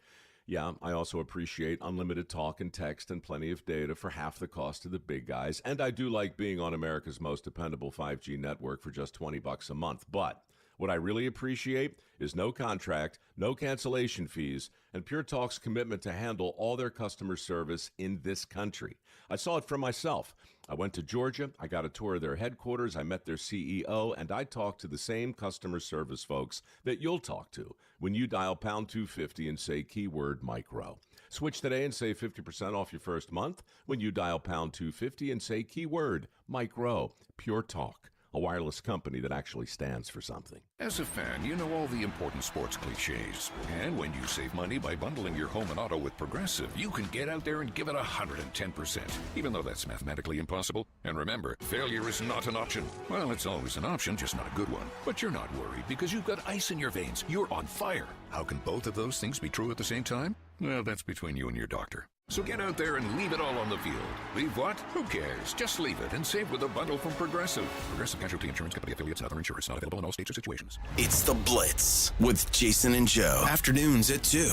Yeah, I also appreciate unlimited talk and text and plenty of data for half the cost of the big guys, and I do like being on America's most dependable 5G network for just $20 a month, but what I really appreciate is no contract, no cancellation fees, and Pure Talk's commitment to handle all their customer service in this country. I saw it for myself. I went to Georgia, I got a tour of their headquarters, I met their CEO, and I talked to the same customer service folks that you'll talk to when you dial pound 250 and say keyword micro. Switch today and save 50% off your first month when you dial pound 250 and say keyword micro. Pure Talk, a wireless company that actually stands for something. As a fan, you know all the important sports cliches. And when you save money by bundling your home and auto with Progressive, you can get out there and give it 110%, even though that's mathematically impossible. And remember, failure is not an option. Well, it's always an option, just not a good one. But you're not worried because you've got ice in your veins. You're on fire. How can both of those things be true at the same time? Well, that's between you and your doctor. So get out there and leave it all on the field. Leave what? Who cares? Just leave it and save with a bundle from Progressive. Progressive Casualty Insurance Company affiliates and other insurers. Not available in all states or situations. It's The Blitz with Jason and Joe. Afternoons at 2.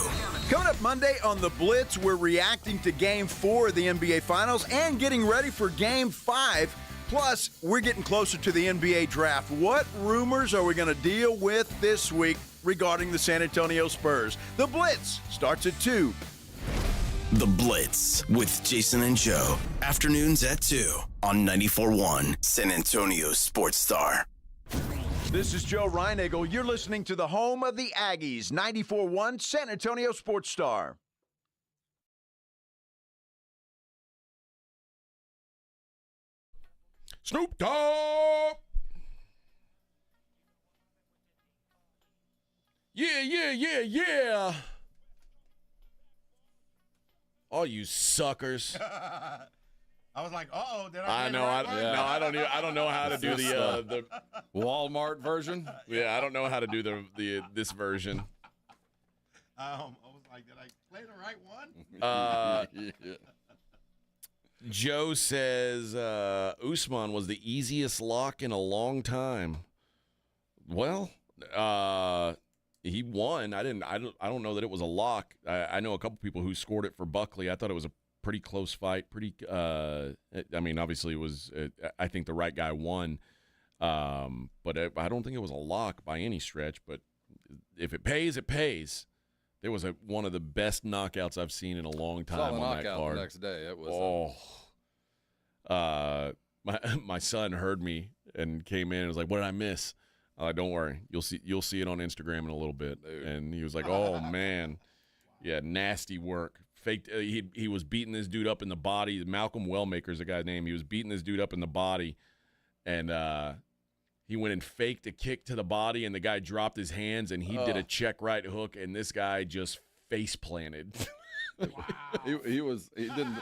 Coming up Monday on The Blitz, we're reacting to Game 4 of the NBA Finals and getting ready for Game 5. Plus, we're getting closer to the NBA draft. What rumors are we going to deal with this week regarding the San Antonio Spurs? The Blitz starts at 2. The Blitz with Jason and Joe. Afternoons at 2 on 94.1 San Antonio Sports Star. This is Joe Reinagel. You're listening to the home of the Aggies, 94.1 San Antonio Sports Star. Snoop Dogg! Yeah. All you suckers. I was like, uh-oh, did I know. I don't know how to do the Walmart version. Yeah, I don't know how to do the this version. I was like, did I play the right one? Joe says Usman was the easiest lock in a long time. Well, he won. I don't know that it was a lock. I know a couple people who scored it for Buckley. I thought it was a pretty close fight. Obviously it was. I think the right guy won, but I don't think it was a lock by any stretch. But if it pays, it pays. It was one of the best knockouts I've seen in a long time on that card. The next day, it was. My son heard me and came in and was like, "What did I miss?" Don't worry, you'll see it on Instagram in a little bit. Dude. And he was like, "Oh man, yeah, nasty work." Faked. He was beating this dude up in the body. Malcolm Wellmaker's the guy's name. He was beating this dude up in the body, and he went and faked a kick to the body, and the guy dropped his hands, and he did a check right hook, and this guy just face planted. Wow. He didn't.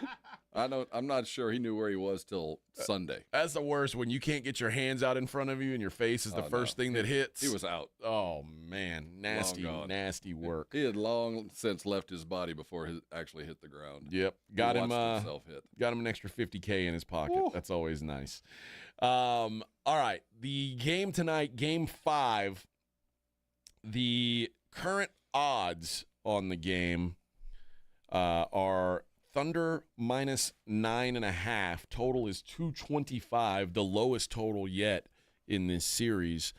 I'm not sure he knew where he was till Sunday. That's the worst, when you can't get your hands out in front of you and your face is the first thing that hits. He was out. Oh man, nasty work. He had long since left his body before he actually hit the ground. Yep, got him an extra $50K in his pocket. Ooh. That's always nice. All right, the game tonight, Game 5. The current odds on the game are Thunder minus 9.5. Total is 225, the lowest total yet in this series.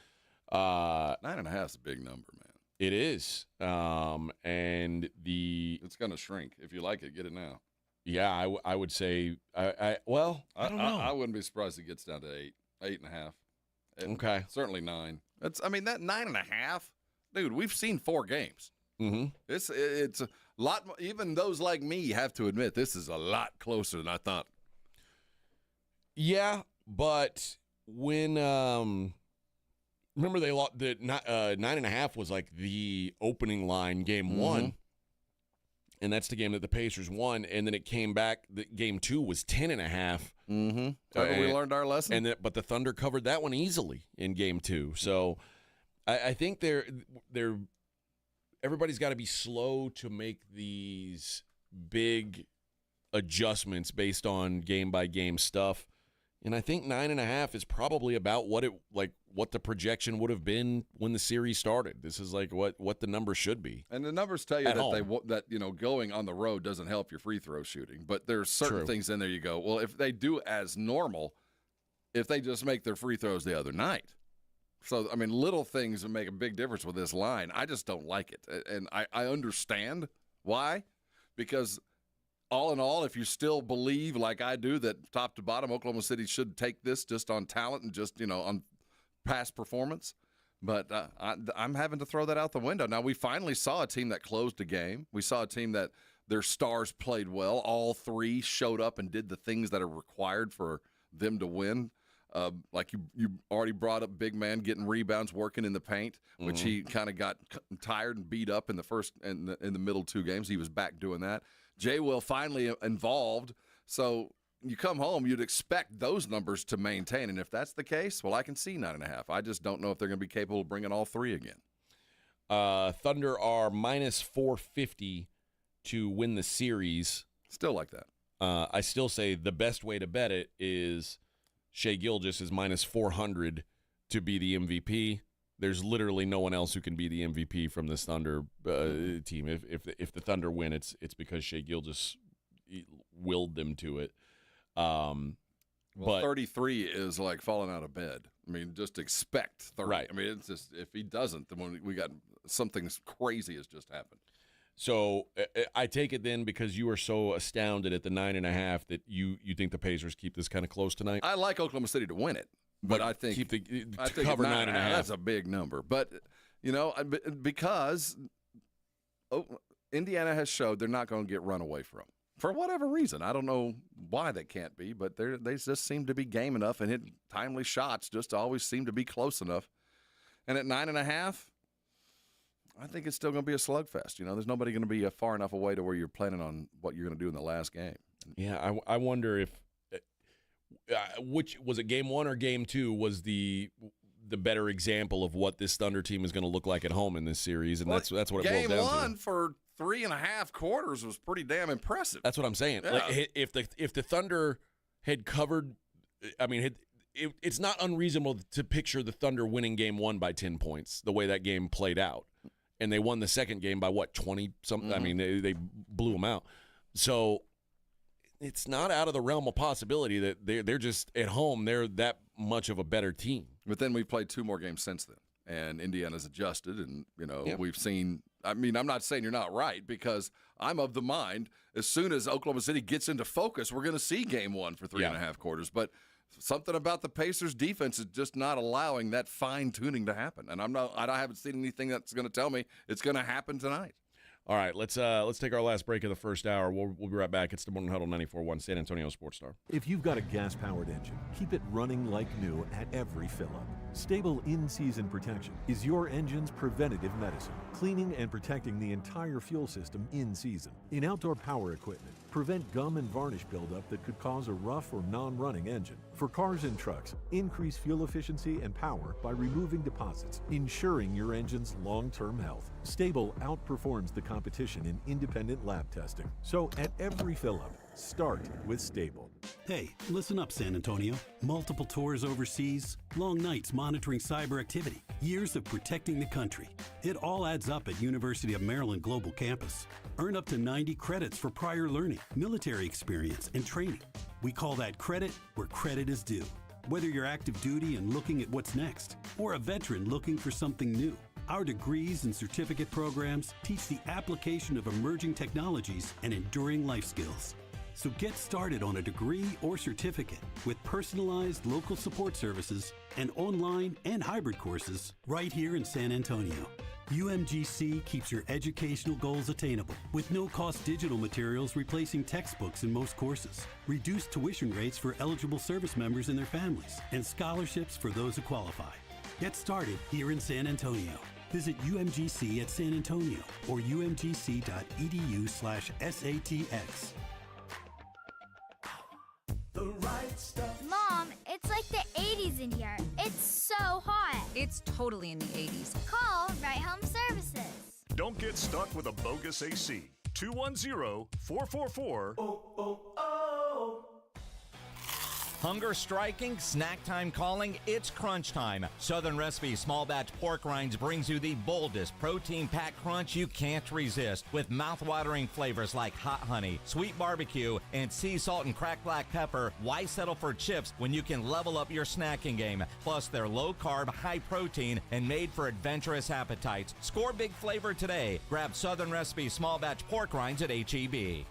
9.5 is a big number, man. It is. And it's going to shrink. If you like it, get it now. Yeah, I would say. I don't know. I wouldn't be surprised if it gets down to 8.5. Okay, certainly 9. That 9.5, dude. We've seen 4 games. Mm-hmm. It's a lot. Even those like me have to admit this is a lot closer than I thought. Yeah, but when remember they lost the 9.5 was like the opening line Game 1, and that's the game that the Pacers won, and then it came back. The Game 2 was 10.5. Mm-hmm. We learned our lesson. But the Thunder covered that one easily in Game 2. So I think they're everybody's got to be slow to make these big adjustments based on game-by-game stuff. And I think 9.5 is probably about what the projection would have been when the series started. This is like what the number should be. And the numbers tell you that going on the road doesn't help your free throw shooting. But there's certain things in there you go, well, if they do as normal, if they just make their free throws the other night. So, little things that make a big difference with this line. I just don't like it. And I understand why. Because all in all, if you still believe, like I do, that top to bottom, Oklahoma City should take this just on talent and just, on past performance. But I'm having to throw that out the window. Now, we finally saw a team that closed a game. We saw a team that their stars played well. All 3 showed up and did the things that are required for them to win. Like you already brought up, big man getting rebounds, working in the paint, which he kind of got tired and beat up in the first and in the middle 2 games. He was back doing that. Jay Will finally involved. So you come home, you'd expect those numbers to maintain, and if that's the case, well, I can see 9.5. I just don't know if they're going to be capable of bringing all 3 again. Thunder are minus 450 to win the series. Still like that. I still say the best way to bet it is Shai Gilgeous is minus 400 to be the MVP. There's literally no one else who can be the MVP from this Thunder team. If the Thunder win, it's because Shai Gilgeous willed them to it. But 33 is like falling out of bed. Just expect 30. Right. It's just if he doesn't, then we got something crazy has just happened. So I take it then because you are so astounded at the 9.5 that you think the Pacers keep this kind of close tonight. I like Oklahoma City to win it, but I think cover 9.5. That's a big number. But because Indiana has showed they're not going to get run away from for whatever reason. I don't know why they can't be, but they just seem to be game enough and hit timely shots. Just always seem to be close enough. And at 9.5. I think it's still going to be a slugfest. There's nobody going to be far enough away to where you're planning on what you're going to do in the last game. Yeah, I wonder if which was it, game 1 or game 2 was the better example of what this Thunder team is going to look like at home in this series, and that's what it boils down to. Game 1 for 3.5 quarters was pretty damn impressive. That's what I'm saying. Yeah. Like, if the Thunder had covered, it's not unreasonable to picture the Thunder winning game 1 by 10 points, the way that game played out. And they won the second game by, 20-something? I mean, they blew them out. So it's not out of the realm of possibility that they're just at home. They're that much of a better team. But then we've played 2 more games since then, and Indiana's adjusted. And, we've seen – I'm not saying you're not right, because I'm of the mind as soon as Oklahoma City gets into focus, we're going to see game 1 for 3.5 quarters. But – something about the Pacers' defense is just not allowing that fine-tuning to happen. And I haven't seen anything that's going to tell me it's going to happen tonight. All right, let's take our last break of the first hour. We'll be right back. It's the Morning Huddle 94.1 San Antonio Sports Star. If you've got a gas-powered engine, keep it running like new at every fill-up. Stable in-season protection is your engine's preventative medicine, cleaning and protecting the entire fuel system in season. In outdoor power equipment, prevent gum and varnish buildup that could cause a rough or non-running engine. For cars and trucks, increase fuel efficiency and power by removing deposits, ensuring your engine's long-term health. Stable outperforms the competition in independent lab testing. So at every fill-up, start with Stable. Hey, listen up, San Antonio. Multiple tours overseas, long nights monitoring cyber activity, years of protecting the country. It all adds up at University of Maryland Global Campus. Earn up to 90 credits for prior learning, military experience, and training. We call that credit where credit is due. Whether you're active duty and looking at what's next, or a veteran looking for something new, our degrees and certificate programs teach the application of emerging technologies and enduring life skills. So get started on a degree or certificate with personalized local support services and online and hybrid courses right here in San Antonio. UMGC keeps your educational goals attainable with no-cost digital materials replacing textbooks in most courses, reduced tuition rates for eligible service members and their families, and scholarships for those who qualify. Get started here in San Antonio. Visit UMGC at San Antonio or umgc.edu/SATX. The right stuff. Mom, it's like the 80s in here. It's so hot. It's totally in the 80s. Call Right Home Services. Don't get stuck with a bogus AC. 210-444. Hunger striking, snack time calling, it's crunch time. Southern Recipe Small Batch Pork Rinds brings you the boldest protein-packed crunch you can't resist, with mouth-watering flavors like hot honey, sweet barbecue, and sea salt and cracked black pepper. Why settle for chips when you can level up your snacking game? Plus, they're low-carb, high-protein, and made for adventurous appetites. Score big flavor today. Grab Southern Recipe Small Batch Pork Rinds at H-E-B.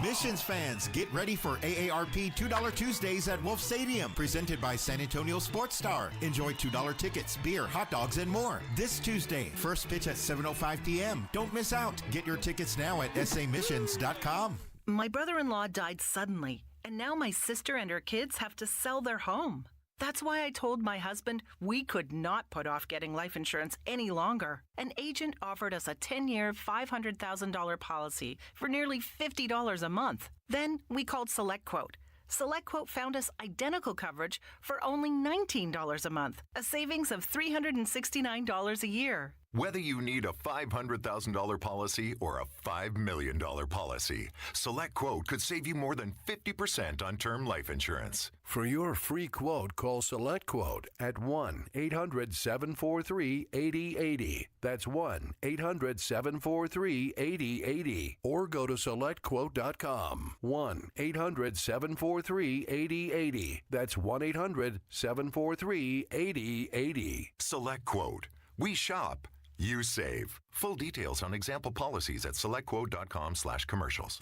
Missions fans, get ready for AARP $2 Tuesdays at Wolf Stadium, presented by San Antonio Sports Star. Enjoy $2 tickets, beer, hot dogs, and more. This Tuesday, first pitch at 7:05 p.m. Don't miss out. Get your tickets now at samissions.com. My brother-in-law died suddenly, and now my sister and her kids have to sell their home. That's why I told my husband we could not put off getting life insurance any longer. An agent offered us a 10-year, $500,000 policy for nearly $50 a month. Then we called SelectQuote. SelectQuote found us identical coverage for only $19 a month, a savings of $369 a year. Whether you need a $500,000 policy or a $5 million policy, SelectQuote could save you more than 50% on term life insurance. For your free quote, call SelectQuote at 1-800-743-8080. That's 1-800-743-8080. Or go to SelectQuote.com. 1-800-743-8080. That's 1-800-743-8080. SelectQuote. We shop. You save. Full details on example policies at selectquote.com/commercials.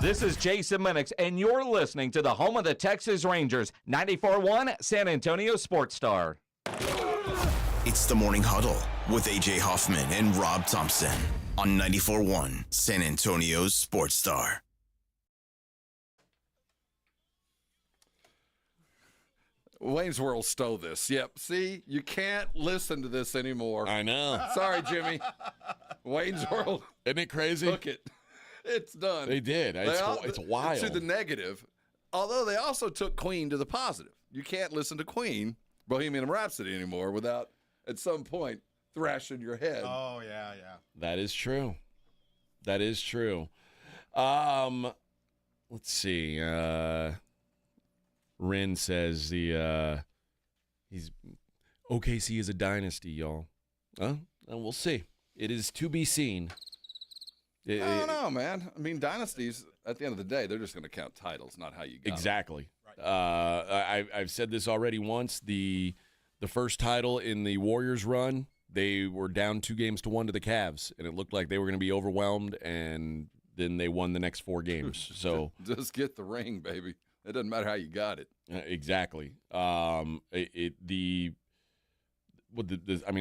This is Jason Minix, and you're listening to the home of the Texas Rangers, 94.1 San Antonio Sports Star. It's the Morning Huddle with A.J. Hoffman and Rob Thompson on 94.1 San Antonio's Sports Star. Wayne's World stole this. Yep. See, you can't listen to this anymore. I know. Sorry, Jimmy. Wayne's World. Isn't it crazy? Took it. It's done. They did. It's wild. To the negative. Although they also took Queen to the positive. You can't listen to Queen, Bohemian Rhapsody anymore without, at some point, thrashing your head. Oh, yeah. That is true. That is true. Let's see. Ren says he's OKC is a dynasty, y'all. And we'll see. It is to be seen. I don't know, man. I mean, dynasties, at the end of the day, they're just going to count titles, not how you got Exactly. Right. I've said this already once. The first title in the Warriors run, they were down 2-1 to the Cavs, and it looked like they were going to be overwhelmed, and then they won the next 4 games. So just get the ring, baby. It doesn't matter how you got it. Exactly. The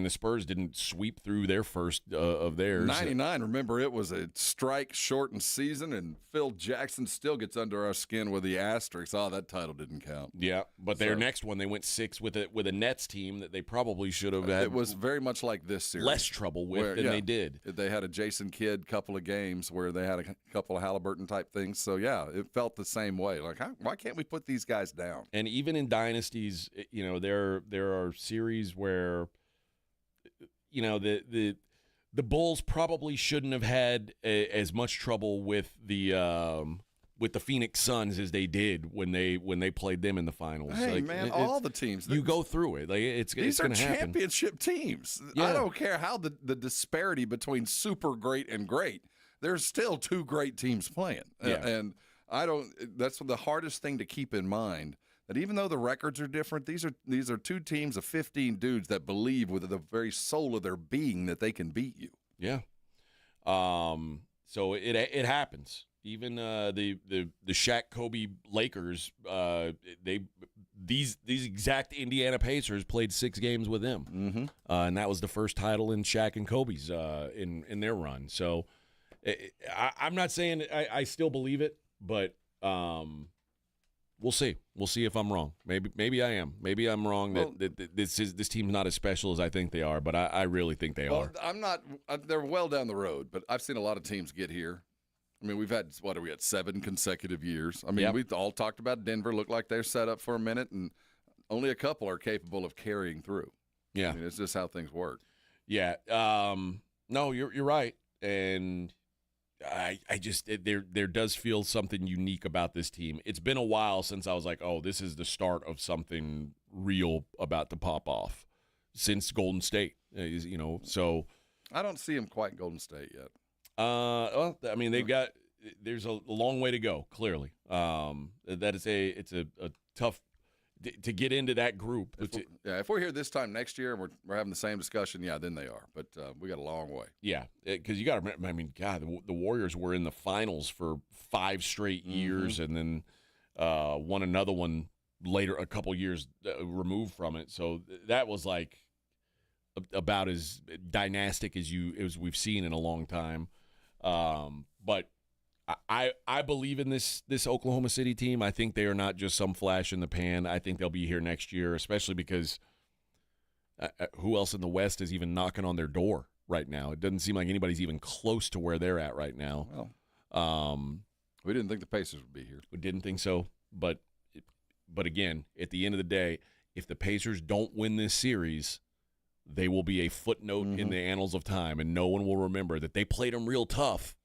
Spurs didn't sweep through their first of theirs. 99, remember, it was a strike-shortened season, and Phil Jackson still gets under our skin with the asterisk. Oh, that title didn't count. Yeah, but their next one, they went 6 with a Nets team that they probably should have had. It was very much like this series. Less trouble with than they did. They had a Jason Kidd couple of games where they had a couple of Halliburton-type things. So, yeah, it felt the same way. Like, why can't we put these guys down? And even in dynasties, there are series where the Bulls probably shouldn't have had as much trouble with the Phoenix Suns as they did when they played them in the finals. Hey, man, all the teams. You go through it. Like these are happen. Championship teams. Yeah. I don't care how the disparity between super great and great. There's still 2 great teams playing. Yeah. And that's the hardest thing to keep in mind. That even though the records are different, these are 2 teams of 15 dudes that believe with the very soul of their being that they can beat you. Yeah. So it happens. Even the Shaq Kobe Lakers, these exact Indiana Pacers played 6 games with them, and that was the first title in Shaq and Kobe's in their run. So I'm not saying I still believe it, but. We'll see. We'll see if I'm wrong. Maybe I am. Maybe I'm wrong that this team's not as special as I think they are, but I really think they are. I'm not. They're well down the road, but I've seen a lot of teams get here. I mean, we've had 7 consecutive years. I mean, we've all talked about Denver. Looked like they're set up for a minute, and only a couple are capable of carrying through. Yeah, I mean, it's just how things work. Yeah. No, you're right, and. I just there does feel something unique about this team. It's been a while since I was like, oh, this is the start of something real about to pop off since Golden State. So I don't see them quite Golden State yet. Well, I mean, there's a long way to go. Clearly, it's a tough to get into that group. If we're here this time next year and we're having the same discussion, then they are. But we got a long way. Yeah, because you got to remember, I mean, God, the Warriors were in the finals for 5 straight years and then won another one later, a couple years removed from it. So that was like about as dynastic as we've seen in a long time. But I believe in this Oklahoma City team. I think they are not just some flash in the pan. I think they'll be here next year, especially because who else in the West is even knocking on their door right now? It doesn't seem like anybody's even close to where they're at right now. Well, we didn't think the Pacers would be here. We didn't think so. But again, at the end of the day, if the Pacers don't win this series, they will be a footnote in the annals of time, and no one will remember that they played them real tough.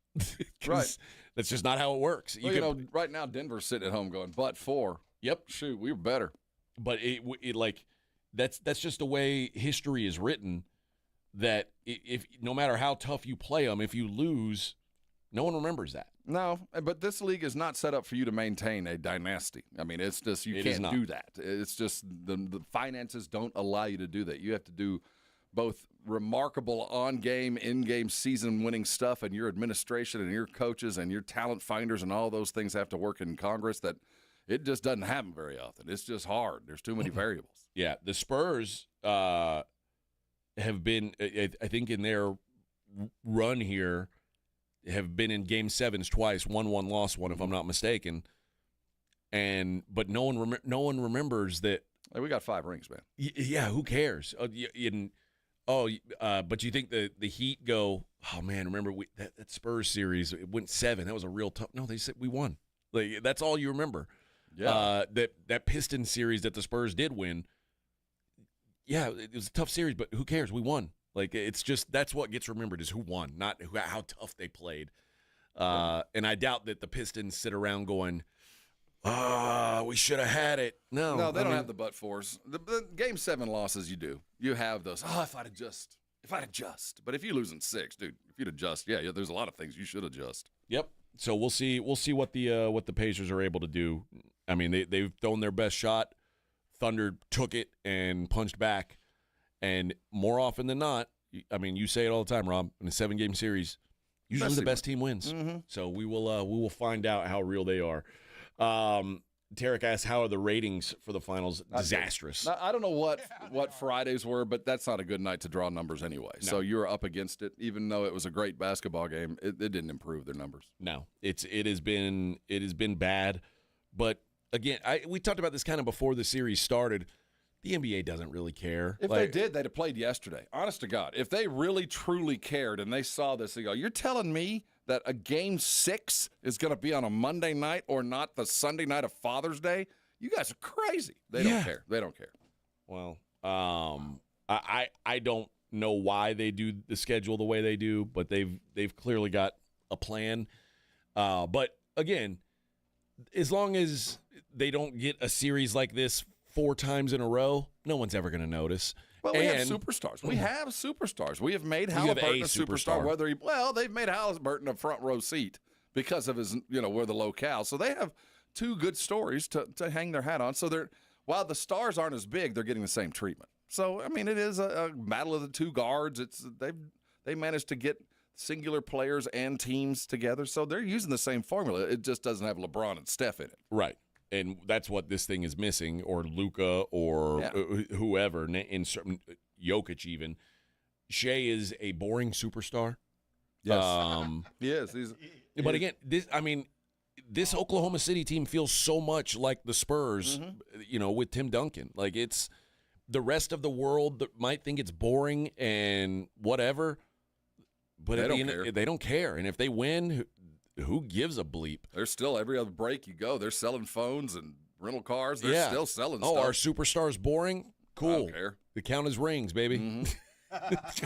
Right. That's just not how it works. Well, right now Denver's sitting at home going, but 4. Yep. Shoot, we were better. But that's just the way history is written. That if no matter how tough you play them, if you lose, no one remembers that. No, but this league is not set up for you to maintain a dynasty. I mean, it's just you can't do that. It's just the finances don't allow you to do that. You have to do both remarkable on-game, in-game, season-winning stuff, and your administration and your coaches and your talent finders and all those things have to work in Congress, that it just doesn't happen very often. It's just hard. There's too many variables. Yeah, the Spurs have been, I think, in their run here, have been in Game 7s twice, won one, lost one, if I'm not mistaken. But no one remembers that. Hey, we got 5 rings, man. Yeah, who cares? But you think the Heat go, oh man, remember that Spurs series? It went 7. That was a real tough. No, they said we won. Like, that's all you remember. Yeah. That Pistons series that the Spurs did win. Yeah, it was a tough series, but who cares? We won. Like, it's just, that's what gets remembered, is who won, not how tough they played. And I doubt that the Pistons sit around going, we should have had it. No, they don't have the but-fors. The Game 7 losses, you do. You have those, if I'd adjust. But if you lose in 6, dude, if you'd adjust, yeah, there's a lot of things you should adjust. Yep. So we'll see what the Pacers are able to do. I mean, they've thrown their best shot. Thunder took it and punched back. And more often than not, I mean, you say it all the time, Rob, in a 7-game series, usually the best team wins. Mm-hmm. So we will find out how real they are. Tarek asked, how are the ratings for the finals? Disastrous. Now, I don't know what Fridays were, but that's not a good night to draw numbers anyway. No. So you're up against it, even though it was a great basketball game. It didn't improve their numbers. No, it has been bad. But again, we talked about this kind of before the series started. The NBA doesn't really care. If they did, they'd have played yesterday. Honest to God, if they really truly cared and they saw this, they go, "You're telling me that a Game 6 is going to be on a Monday night or not the Sunday night of Father's Day? You guys are crazy." They don't care. They don't care. Well, I don't know why they do the schedule the way they do, but they've clearly got a plan. But again, as long as they don't get a series like this 4 times in a row, no one's ever going to notice. Well, we have superstars. We have superstars. We have made Halliburton a superstar. They've made Halliburton a front row seat because of his, we're the locale. So they have 2 good stories to hang their hat on. So while the stars aren't as big, they're getting the same treatment. So I mean, it is a battle of the 2 guards. They managed to get singular players and teams together. So they're using the same formula. It just doesn't have LeBron and Steph in it. Right. And that's what this thing is missing, or Luka, or whoever, in certain, Jokic even. Shea is a boring superstar. Yes, he is. But again, this Oklahoma City team feels so much like the Spurs, with Tim Duncan. Like, it's the rest of the world that might think it's boring and whatever, but they don't care. And if they win, who gives a bleep? There's still, every other break you go, they're selling phones and rental cars. They're still selling stuff. Our superstar's boring? Cool. I don't care. The count is rings, baby. Mm-hmm.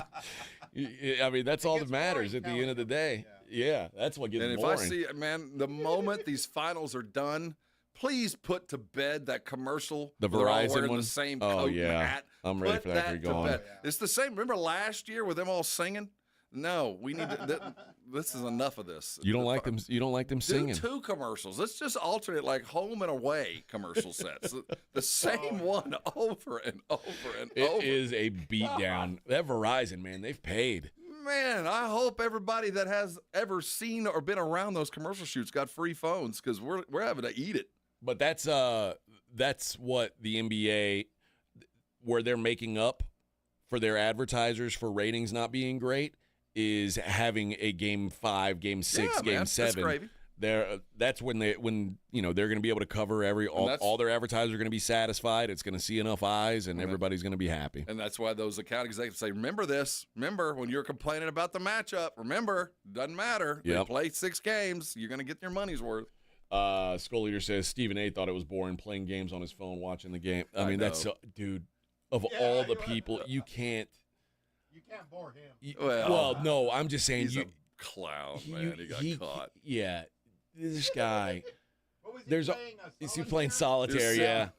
I mean, that's all that matters at the end of the day. Yeah, that's what gets boring. And if I see, man, the moment these finals are done, please put to bed that commercial. The Verizon wearing one? the same Oh, coat yeah. and hat. I'm ready for that to be gone. It's the same. Remember last year with them all singing? No, we need to. This is enough of this. You don't like them. You don't like them singing. Do 2 commercials. Let's just alternate, like home and away commercial sets. The same one over and over and over. It is a beatdown. That Verizon, man, they've paid. Man, I hope everybody that has ever seen or been around those commercial shoots got free phones, because we're having to eat it. But that's what the NBA, where they're making up for their advertisers for ratings not being great, is having a Game 5, Game 6, Game 7. That's when they're going to be able to cover all their advertisers are going to be satisfied. It's going to see enough eyes, and everybody's going to be happy. And that's why those account executives say, remember this. Remember when you're complaining about the matchup. Remember, doesn't matter. They play 6 games. You're going to get your money's worth. Skull Eater says Stephen A. thought it was boring playing games on his phone, watching the game. I mean, that's dude. Of all the people, you can't bore him. Well, no, I'm just saying he's a clown, man. He got caught. Yeah, this guy. Is he playing solitaire? Yeah.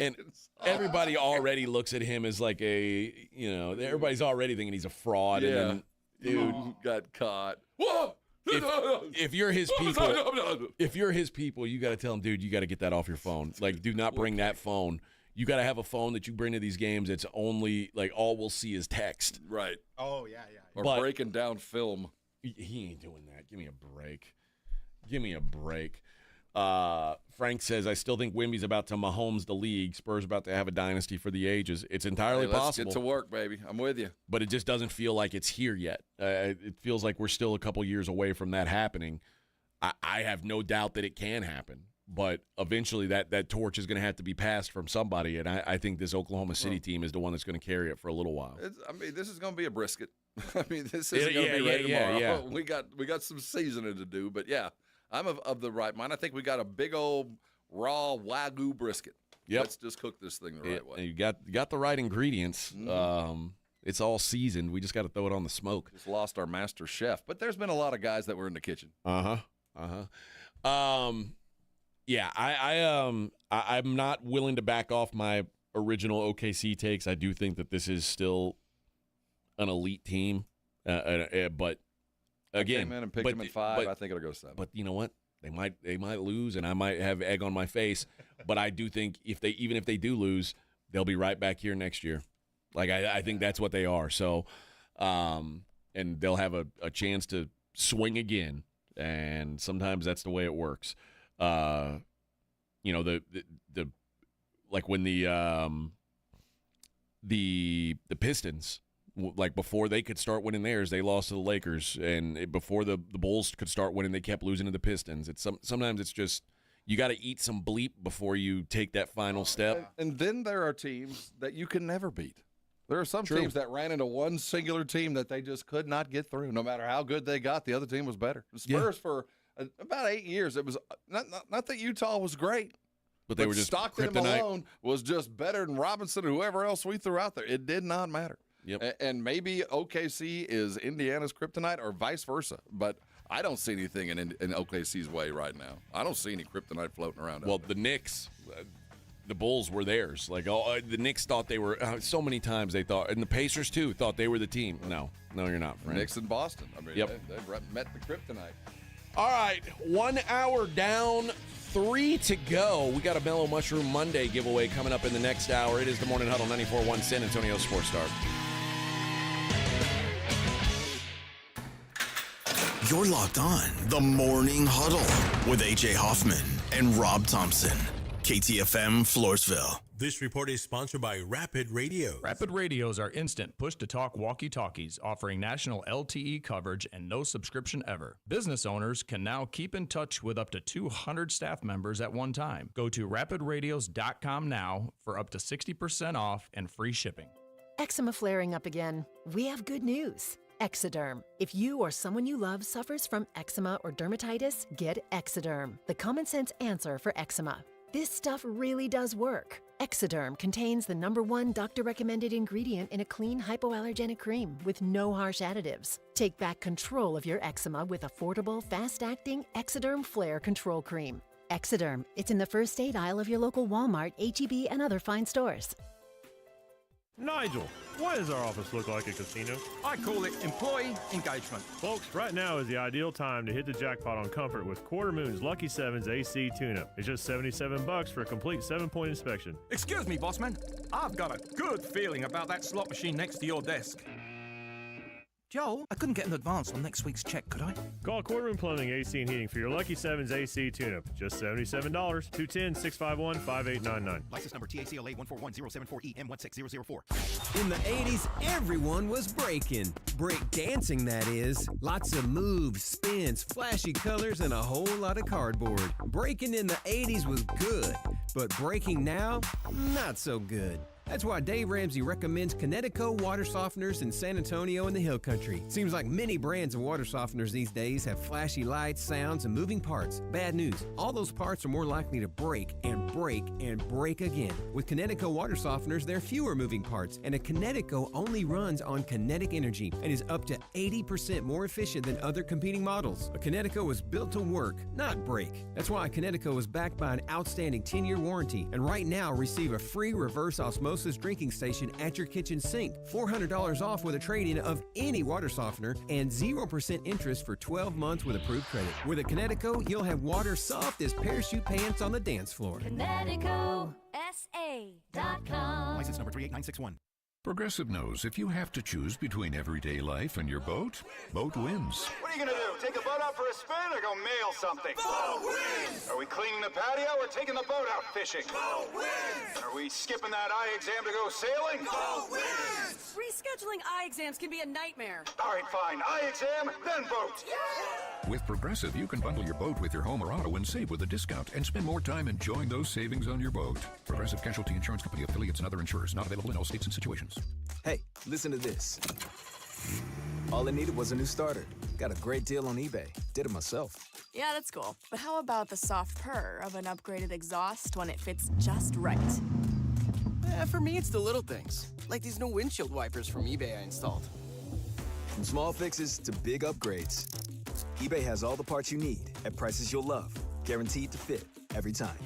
And everybody already looks at him as like everybody's already thinking he's a fraud. Yeah. And then, dude got caught. Whoa! If you're his people, you got to tell him, dude, you got to get that off your phone. Like, do not bring that phone. you got to have a phone that you bring to these games. It's only like all we'll see is text. Right. Oh, yeah. Or breaking down film. He ain't doing that. Give me a break. Frank says, I still think Wemby's about to Mahomes the league. Spurs about to have a dynasty for the ages. It's entirely possible. Let's get to work, baby. I'm with you. But it just doesn't feel like it's here yet. It feels like we're still a couple years away from that happening. I have no doubt that it can happen. But eventually that torch is going to have to be passed from somebody, and I think this Oklahoma City team is the one that's going to carry it for a little while. This is going to be a brisket. This isn't going to be ready tomorrow. Yeah. We got some seasoning to do, but yeah, I'm of the right mind. I think we got a big old raw Wagyu brisket. Yep. Let's just cook this thing the right way. You got the right ingredients. Mm-hmm. It's all seasoned. We just got to throw it on the smoke. Just lost our master chef, but there's been a lot of guys that were in the kitchen. Yeah, I'm not willing to back off my original OKC takes. I do think that this is still an elite team, but again, I came in and picked them at 5. I think it'll go 7. But you know what? They might lose, and I might have egg on my face. But I do think even if they do lose, they'll be right back here next year. Like I think that's what they are. So, and they'll have a chance to swing again. And sometimes that's the way it works. The like when the Pistons, like before they could start winning theirs, they lost to the Lakers, and before the Bulls could start winning, they kept losing to the Pistons. Sometimes it's just you got to eat some bleep before you take that final step. And then there are teams that you can never beat. There are some teams that ran into one singular team that they just could not get through. No matter how good they got, the other team was better. The Spurs for about 8 years, it was not that Utah was great, but they were just Stockton and Malone was just better than Robinson and whoever else we threw out there. It did not matter. Yep. And maybe OKC is Indiana's kryptonite or vice versa, but I don't see anything in OKC's way right now. I don't see any kryptonite floating around. Well, the Knicks, the Bulls were theirs. Like the Knicks thought they were. So many times they thought, and the Pacers too thought they were the team. No, you're not, friend. Knicks in Boston. I mean, they've met the kryptonite. All right, 1 hour down, 3 to go. We got a Mellow Mushroom Monday giveaway coming up in the next hour. It is the Morning Huddle 94.1 San Antonio Sports Star. You're locked on the Morning Huddle with AJ Hoffman and Rob Thompson. KTFM Floresville. This report is sponsored by Rapid Radios. Rapid Radios are instant push-to-talk walkie-talkies offering national LTE coverage and no subscription ever. Business owners can now keep in touch with up to 200 staff members at one time. Go to rapidradios.com now for up to 60% off and free shipping. Eczema flaring up again? We have good news. Exoderm. If you or someone you love suffers from eczema or dermatitis, get Exoderm, the common sense answer for eczema. This stuff really does work. Exoderm contains the #1 doctor-recommended ingredient in a clean hypoallergenic cream with no harsh additives. Take back control of your eczema with affordable, fast-acting Exoderm Flare Control Cream. Exoderm. It's in the first aid aisle of your local Walmart, H-E-B, and other fine stores. Nigel, why does our office look like a casino? I call it employee engagement. Folks, right now is the ideal time to hit the jackpot on comfort with Quarter Moon's Lucky 7's AC tune-up. It's just $77 for a complete 7-point inspection. Excuse me, bossman. I've got a good feeling about that slot machine next to your desk. Joel, I couldn't get an advance on next week's check, could I? Call Quarter Moon Plumbing, AC and Heating for your Lucky 7's AC tune-up. Just $77. 210-651-5899. License number TACLA 141074EM16004. In the 80s, everyone was breaking. Break dancing, that is. Lots of moves, spins, flashy colors, and a whole lot of cardboard. Breaking in the 80s was good, but breaking now, not so good. That's why Dave Ramsey recommends Kinetico water softeners in San Antonio and the Hill Country. Seems like many brands of water softeners these days have flashy lights, sounds, and moving parts. Bad news, all those parts are more likely to break and break and break again. With Kinetico water softeners, there are fewer moving parts, and a Kinetico only runs on kinetic energy and is up to 80% more efficient than other competing models. A Kinetico was built to work, not break. That's why a Kinetico is backed by an outstanding 10-year warranty, and right now receive a free reverse osmosis drinking station at your kitchen sink, $400 off with a trade-in of any water softener, and 0% interest for 12 months with approved credit. With a Kinetico, you'll have water soft as parachute pants on the dance floor. Kinetico, USA.com. License number 38961. Progressive knows if you have to choose between everyday life and your boat, boat wins. What are you going to do? Take the boat out for a spin or go mail something? Boat wins! Are we cleaning the patio or taking the boat out fishing? Boat wins! Are we skipping that eye exam to go sailing? Boat wins! Rescheduling eye exams can be a nightmare. All right, fine. Eye exam, then boat. Yeah! With Progressive, you can bundle your boat with your home or auto and save with a discount and spend more time enjoying those savings on your boat. Progressive Casualty Insurance Company, affiliates, and other insurers. Not available in all states and situations. Hey, listen to this. All it needed was a new starter. Got a great deal on eBay. Did it myself. Yeah, that's cool. But how about the soft purr of an upgraded exhaust when it fits just right? For me, it's the little things. Like these new windshield wipers from eBay I installed. From small fixes to big upgrades, eBay has all the parts you need at prices you'll love. Guaranteed to fit every time.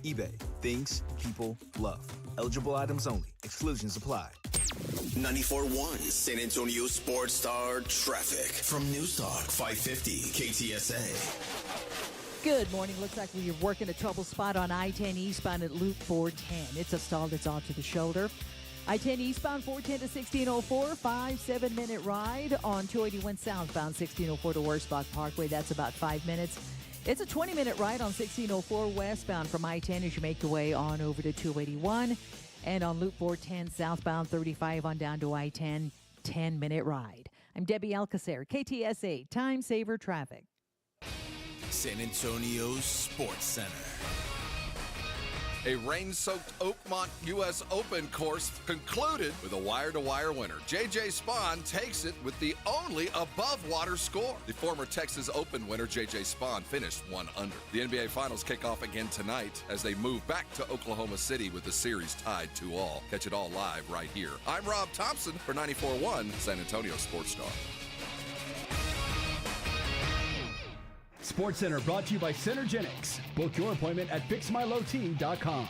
eBay. Things people love. Eligible items only. Exclusions apply. 94.1 San Antonio Sports Star Traffic from News Talk 550 KTSA. Good morning. Looks like we're working a trouble spot on I-10 eastbound at Loop 410. It's a stall that's off to the shoulder. I-10 eastbound 410 to 1604, 5-7-minute ride on 281 southbound 1604 to Wurzbach Parkway. That's about 5 minutes. It's a 20-minute ride on 1604 westbound from I-10 as you make your way on over to 281. And on Loop 410 southbound 35 on down to I-10, 10-minute ride. I'm Debbie Alcacer, KTSA Time Saver Traffic. San Antonio Sports Center. A rain-soaked Oakmont U.S. Open course concluded with a wire-to-wire winner. J.J. Spahn takes it with the only above-water score. The former Texas Open winner, J.J. Spahn, finished 1 under. The NBA Finals kick off again tonight as they move back to Oklahoma City with the series tied 2-2. Catch it all live right here. I'm Rob Thompson for 94.1 San Antonio Sports Star. SportsCenter brought to you by Centergenics. Book your appointment at fixmylowteam.com.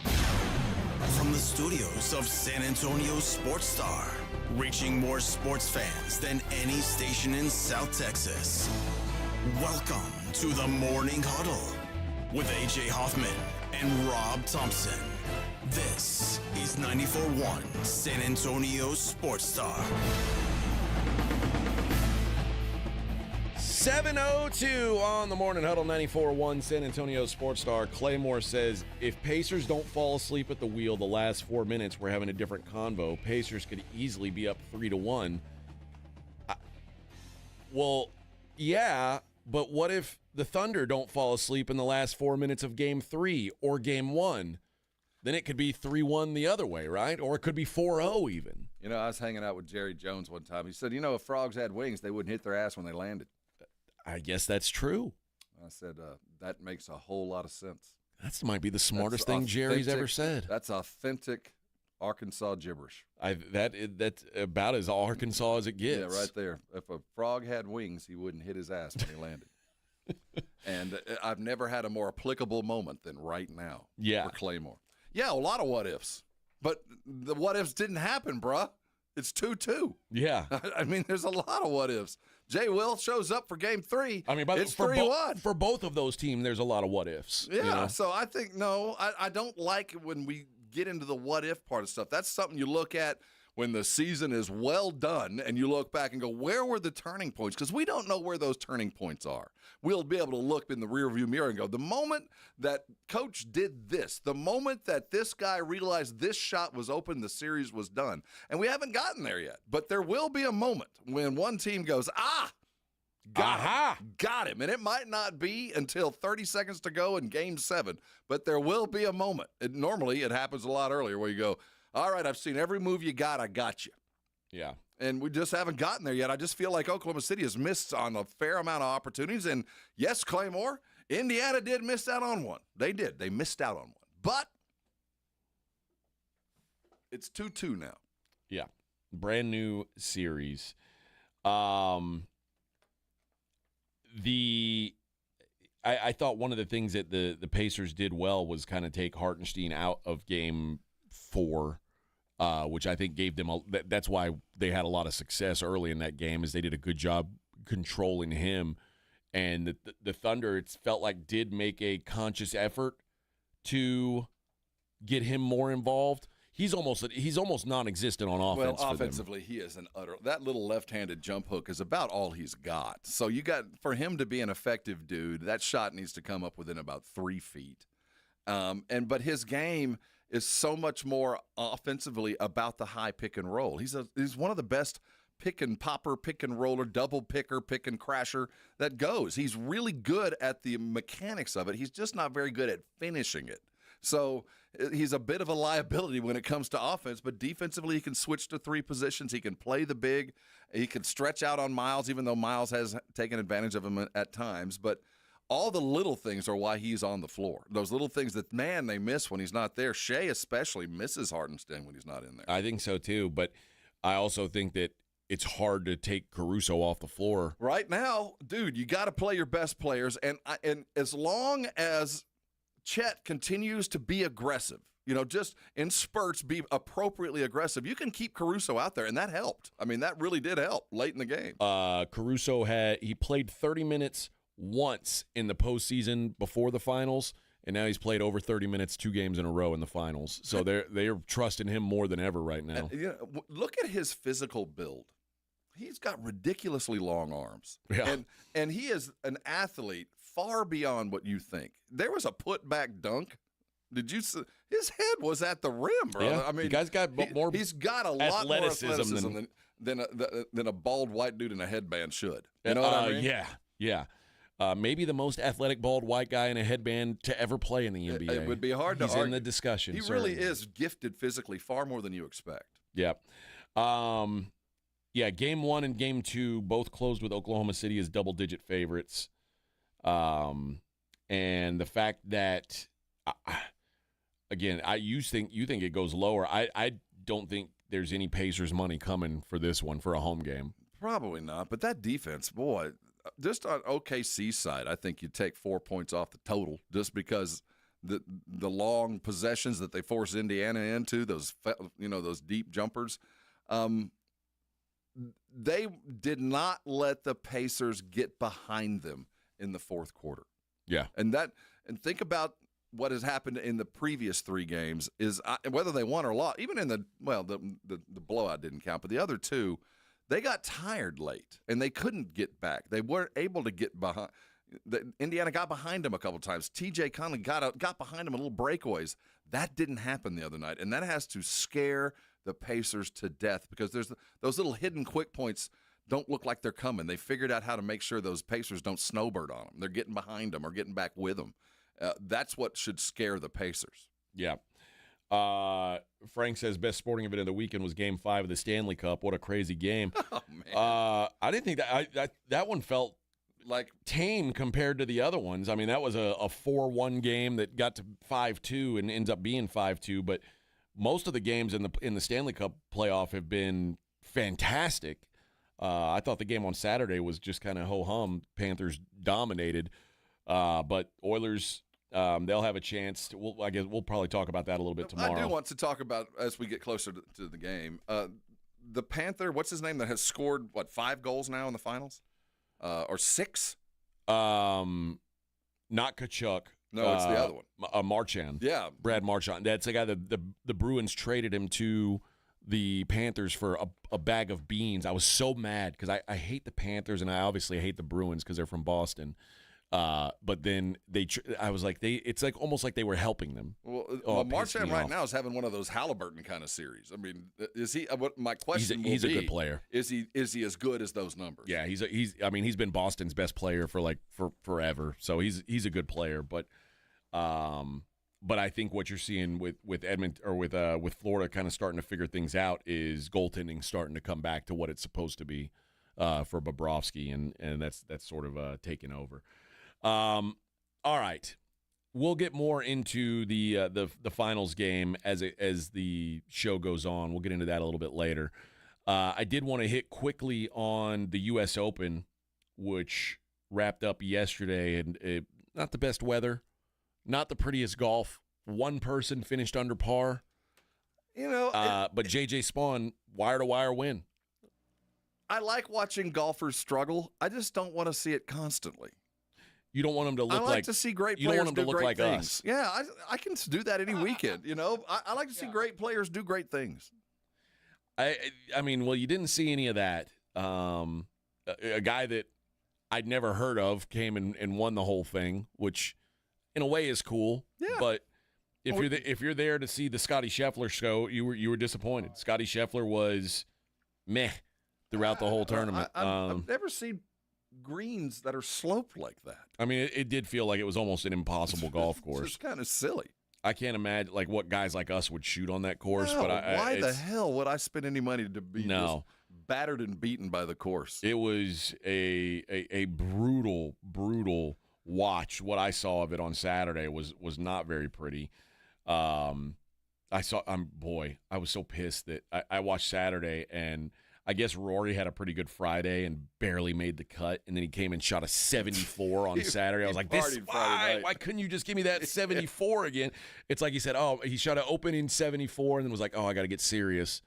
From the studios of San Antonio Sports Star, reaching more sports fans than any station in South Texas. Welcome to the Morning Huddle with AJ Hoffman and Rob Thompson. This is 94.1 San Antonio Sports Star. 7:02 on the Morning Huddle, 94.1 San Antonio Sports Star. Claymore says, if Pacers don't fall asleep at the wheel the last 4 minutes, we're having a different convo. Pacers could easily be up 3-1. Well, yeah, but what if the Thunder don't fall asleep in the last 4 minutes of Game 3 or Game 1? Then it could be 3-1 the other way, right? Or it could be 4-0 even. You know, I was hanging out with Jerry Jones one time. He said, if frogs had wings, they wouldn't hit their ass when they landed. I guess that's true. I said, that makes a whole lot of sense. That might be the smartest thing Jerry's ever said. That's authentic Arkansas gibberish. That's about as Arkansas as it gets. Yeah, right there. If a frog had wings, he wouldn't hit his ass when he landed. And I've never had a more applicable moment than right now for Claymore. Yeah, a lot of what-ifs. But the what-ifs didn't happen, bruh. It's 2-2. Yeah. I mean, there's a lot of what-ifs. Jay Will shows up for Game 3. I mean, it's 3-1. For both of those teams, there's a lot of what-ifs. Yeah, so I think, I don't like when we get into the what-if part of stuff. That's something you look at when the season is well done and you look back and go, where were the turning points? Because we don't know where those turning points are. We'll be able to look in the rearview mirror and go, the moment that coach did this, the moment that this guy realized this shot was open, the series was done. And we haven't gotten there yet. But there will be a moment when one team goes, got him. And it might not be until 30 seconds to go in Game 7, but there will be a moment. Normally it happens a lot earlier where you go, all right, I've seen every move you got. I got you. Yeah. And we just haven't gotten there yet. I just feel like Oklahoma City has missed on a fair amount of opportunities. And yes, Claymore, Indiana did miss out on one. They did. They missed out on one. But it's 2-2 now. Yeah. Brand new series. I thought one of the things that the Pacers did well was kind of take Hartenstein out of Game 4. Which I think gave them that's why they had a lot of success early in that game, is they did a good job controlling him. And the Thunder, it felt like, did make a conscious effort to get him more involved. He's almost non-existent on offense. Well, offensively, he is that little left-handed jump hook is about all he's got. So for him to be an effective dude, that shot needs to come up within about 3 feet. But his game is so much more offensively about the high pick and roll. He's one of the best pick and popper, pick and roller, double picker, pick and crasher that goes. He's really good at the mechanics of it. He's just not very good at finishing it. So he's a bit of a liability when it comes to offense, but defensively he can switch to 3 positions. He can play the big. He can stretch out on Miles, even though Miles has taken advantage of him at times. But all the little things are why he's on the floor. Those little things that, man, they miss when he's not there. Shea especially misses Hartenstein when he's not in there. I think so too, but I also think that it's hard to take Caruso off the floor. Right now, dude, you got to play your best players. And as long as Chet continues to be aggressive, just in spurts, be appropriately aggressive, you can keep Caruso out there, and that helped. I mean, that really did help late in the game. Caruso he played 30 minutes once in the postseason before the finals, and now he's played over 30 minutes 2 games in a row in the finals. So they're trusting him more than ever right now. Look at his physical build. He's got ridiculously long arms. Yeah. And he is an athlete far beyond what you think. There was a putback dunk. Did you see? His head was at the rim, bro. Yeah. I mean, the guy's got more. He's got a lot more athleticism than a bald white dude in a headband should. You know what I mean? Yeah. Maybe the most athletic bald white guy in a headband to ever play in the NBA. It would be hard to argue. He's in the discussion. He really is gifted physically far more than you expect. Yeah. Game 1 and Game 2 both closed with Oklahoma City as double-digit favorites. And the fact that, again, you think it goes lower. I don't think there's any Pacers money coming for this one for a home game. Probably not. But that defense, boy, just on OKC's side, I think you take 4 points off the total just because the long possessions that they force Indiana into, those deep jumpers. They did not let the Pacers get behind them in the fourth quarter. Yeah. And think about what has happened in the previous 3 games is whether they won or lost. Even in the blowout didn't count, but the other 2, they got tired late and they couldn't get back. They weren't able to get behind. Indiana got behind them a couple times. TJ Conley got behind them in little breakaways. That didn't happen the other night, and that has to scare the Pacers to death because there's those little hidden quick points don't look like they're coming. They figured out how to make sure those Pacers don't snowbird on them. They're getting behind them or getting back with them. That's what should scare the Pacers. Yeah. Frank says best sporting event of the weekend was Game 5 of the Stanley Cup. What a crazy game. Oh, man. I didn't think that one felt like tame compared to the other ones. I mean, that was a 4-1 game that got to 5-2 and ends up being 5-2, but most of the games in the Stanley Cup playoff have been fantastic. I thought the game on Saturday was just kind of ho-hum. Panthers dominated, but Oilers, they'll have a chance. I guess we'll probably talk about that a little bit tomorrow. I do want to talk about, as we get closer to the game, the Panther, what's his name, that has scored, 5 goals now in the finals? Or 6? Not Kachuk. No, it's the other one. Marchand. Yeah. Brad Marchand. That's the guy that the Bruins traded him to the Panthers for a bag of beans. I was so mad because I hate the Panthers, and I obviously hate the Bruins because they're from Boston. But then I was like, it's like almost like they were helping them. Well, Marchand right now is having one of those Halliburton kind of series. I mean, is he? My question he's a good player. Is he as good as those numbers? Yeah, he's been Boston's best player for forever. So he's a good player, but I think what you're seeing with Edmonton or with Florida kind of starting to figure things out is goaltending starting to come back to what it's supposed to be for Bobrovsky, and that's sort of taken over. All right, we'll get more into the finals game as the show goes on. We'll get into that a little bit later. I did want to hit quickly on the U.S. Open, which wrapped up yesterday, and not the best weather, not the prettiest golf. One person finished under par. But J.J. Spawn, wire-to-wire win. I like watching golfers struggle. I just don't want to see it constantly. You don't want them to look I like to see great you don't players want them to do look great like things. us. Yeah, I can do that any weekend. You know, I like to see great players do great things. I mean, well, you didn't see any of that. A guy that I'd never heard of came and won the whole thing, which in a way is cool. Yeah. But if you're there to see the Scotty Scheffler show, you were disappointed. Scotty Scheffler was meh throughout the whole tournament. I've never seen greens that are sloped like that. I mean, it did feel like it was almost an impossible golf course. It's kind of silly. I can't imagine like what guys like us would shoot on that course. No, But why the hell would I spend any money to be No. just battered and beaten by the course? It was a brutal watch. What I saw of it on Saturday was not very pretty. I was so pissed that I watched Saturday, and I guess Rory had a pretty good Friday and barely made the cut, and then he came and shot a 74 on Saturday. I was like, why couldn't you just give me that 74 again? It's like he said, he shot an opening 74 and then was like, I got to get serious.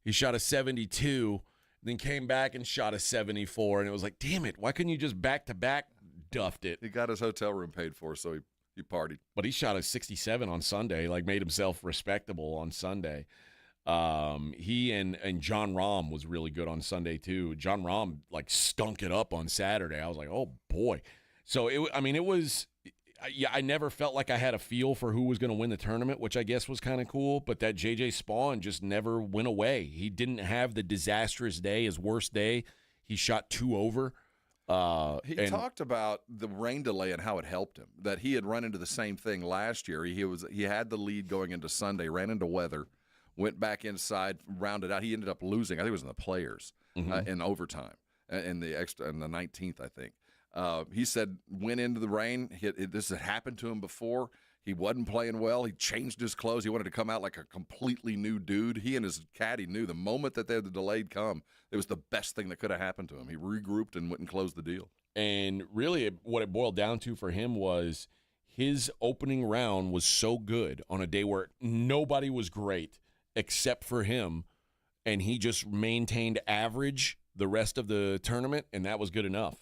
He shot a 72, then came back and shot a 74, and it was like, damn it, why couldn't you just back-to-back duffed it? He got his hotel room paid for, so he partied. But he shot a 67 on Sunday, like made himself respectable on Sunday. He and John Rahm was really good on Sunday too. John Rahm like stunk it up on Saturday. I was like, oh boy. So I never felt like I had a feel for who was going to win the tournament, which I guess was kind of cool. But that JJ Spawn just never went away. He didn't have the disastrous day, his worst day. He shot 2 over. He talked about the rain delay and how it helped him. That he had run into the same thing last year. He had the lead going into Sunday, ran into weather. Went back inside, rounded out. He ended up losing. I think it was in the players in overtime in the 19th, I think. He said went into the rain. This had happened to him before. He wasn't playing well. He changed his clothes. He wanted to come out like a completely new dude. He and his caddy knew the moment that the delayed come, it was the best thing that could have happened to him. He regrouped and went and closed the deal. And really what it boiled down to for him was his opening round was so good on a day where nobody was great except for him, and he just maintained average the rest of the tournament, and that was good enough.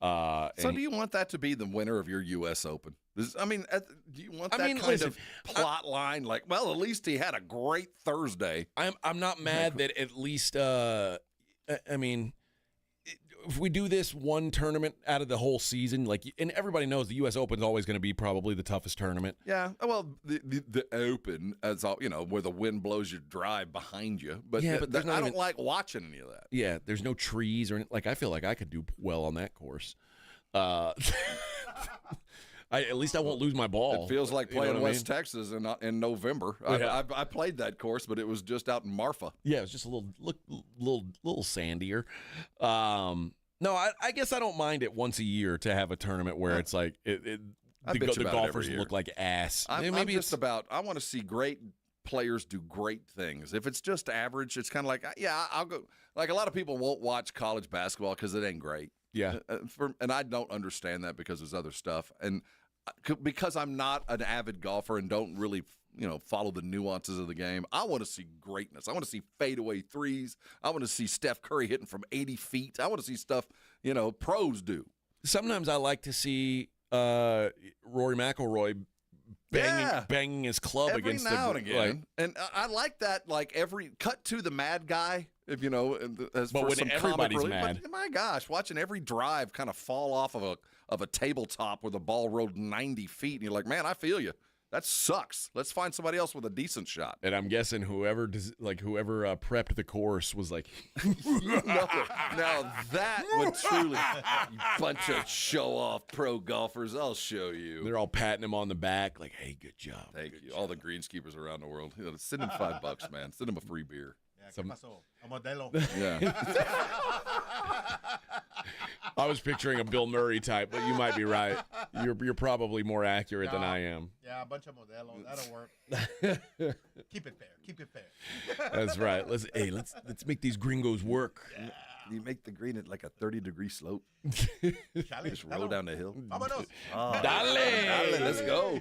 So do you want that to be the winner of your U.S. Open? Do you want that kind of plot line? Like, well, at least he had a great Thursday. I'm not mad that at least, if we do this one tournament out of the whole season, and everybody knows the U.S. Open is always going to be probably the toughest tournament. Yeah, well, the Open, as all, where the wind blows your drive behind you. But, I don't like watching any of that. Yeah, there's no trees or I feel like I could do well on that course. At least I won't lose my ball. It feels like playing West Texas in November. Yeah. I played that course, but it was just out in Marfa. Yeah, it was just a little sandier. No, I guess I don't mind it once a year to have a tournament where it's like the golfers look like ass. I want to see great players do great things. If it's just average, it's kind of like, I'll go. Like a lot of people won't watch college basketball because it ain't great. Yeah. And I don't understand that because there's other stuff. And because I'm not an avid golfer and don't really, follow the nuances of the game, I want to see greatness. I want to see fadeaway threes. I want to see Steph Curry hitting from 80 feet. I want to see stuff, pros do. Sometimes I like to see Rory McIlroy banging his club every against now and again. And I like that, like every cut to the mad guy, if as but for when some everybody's comic relief. mad. But my gosh, watching every drive kind of fall off of a tabletop where the ball rolled 90 feet, and you're like, man, I feel you. That sucks. Let's find somebody else with a decent shot. And I'm guessing whoever prepped the course was like, now that would truly, you bunch of show-off pro golfers, I'll show you. They're all patting him on the back like, hey, good job. Thank you. All the greenskeepers around the world. Send him $5, man. Send him a free beer. ¿Qué pasó? A modelo. Yeah. I was picturing a Bill Murray type, but you might be right. You're probably more accurate than I am. Yeah, a bunch of modelos. That'll work. Keep it fair. Keep it fair. That's right. Let's make these gringos work. Yeah. You make the green at like a 30-degree slope. Just roll down the hill. Vámonos. Dale, let's go.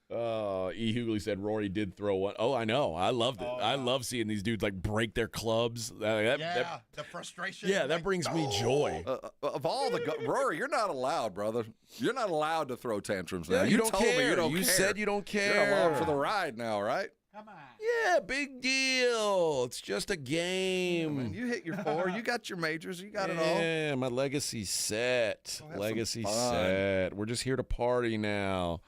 E. Hughley said Rory did throw one. Oh, I know. I loved it. I love seeing these dudes like break their clubs. The frustration. Yeah, that brings me joy. Of all the Rory, you're not allowed, brother. You're not allowed to throw tantrums now. Yeah, you don't told me care. you don't You care. said you don't care. You're along for the ride now, right? Yeah, big deal. It's just a game. Man, you hit your 4. You got your majors. You got it all. Yeah, my legacy's set. Have Legacy some fun. set. We're just here to party now.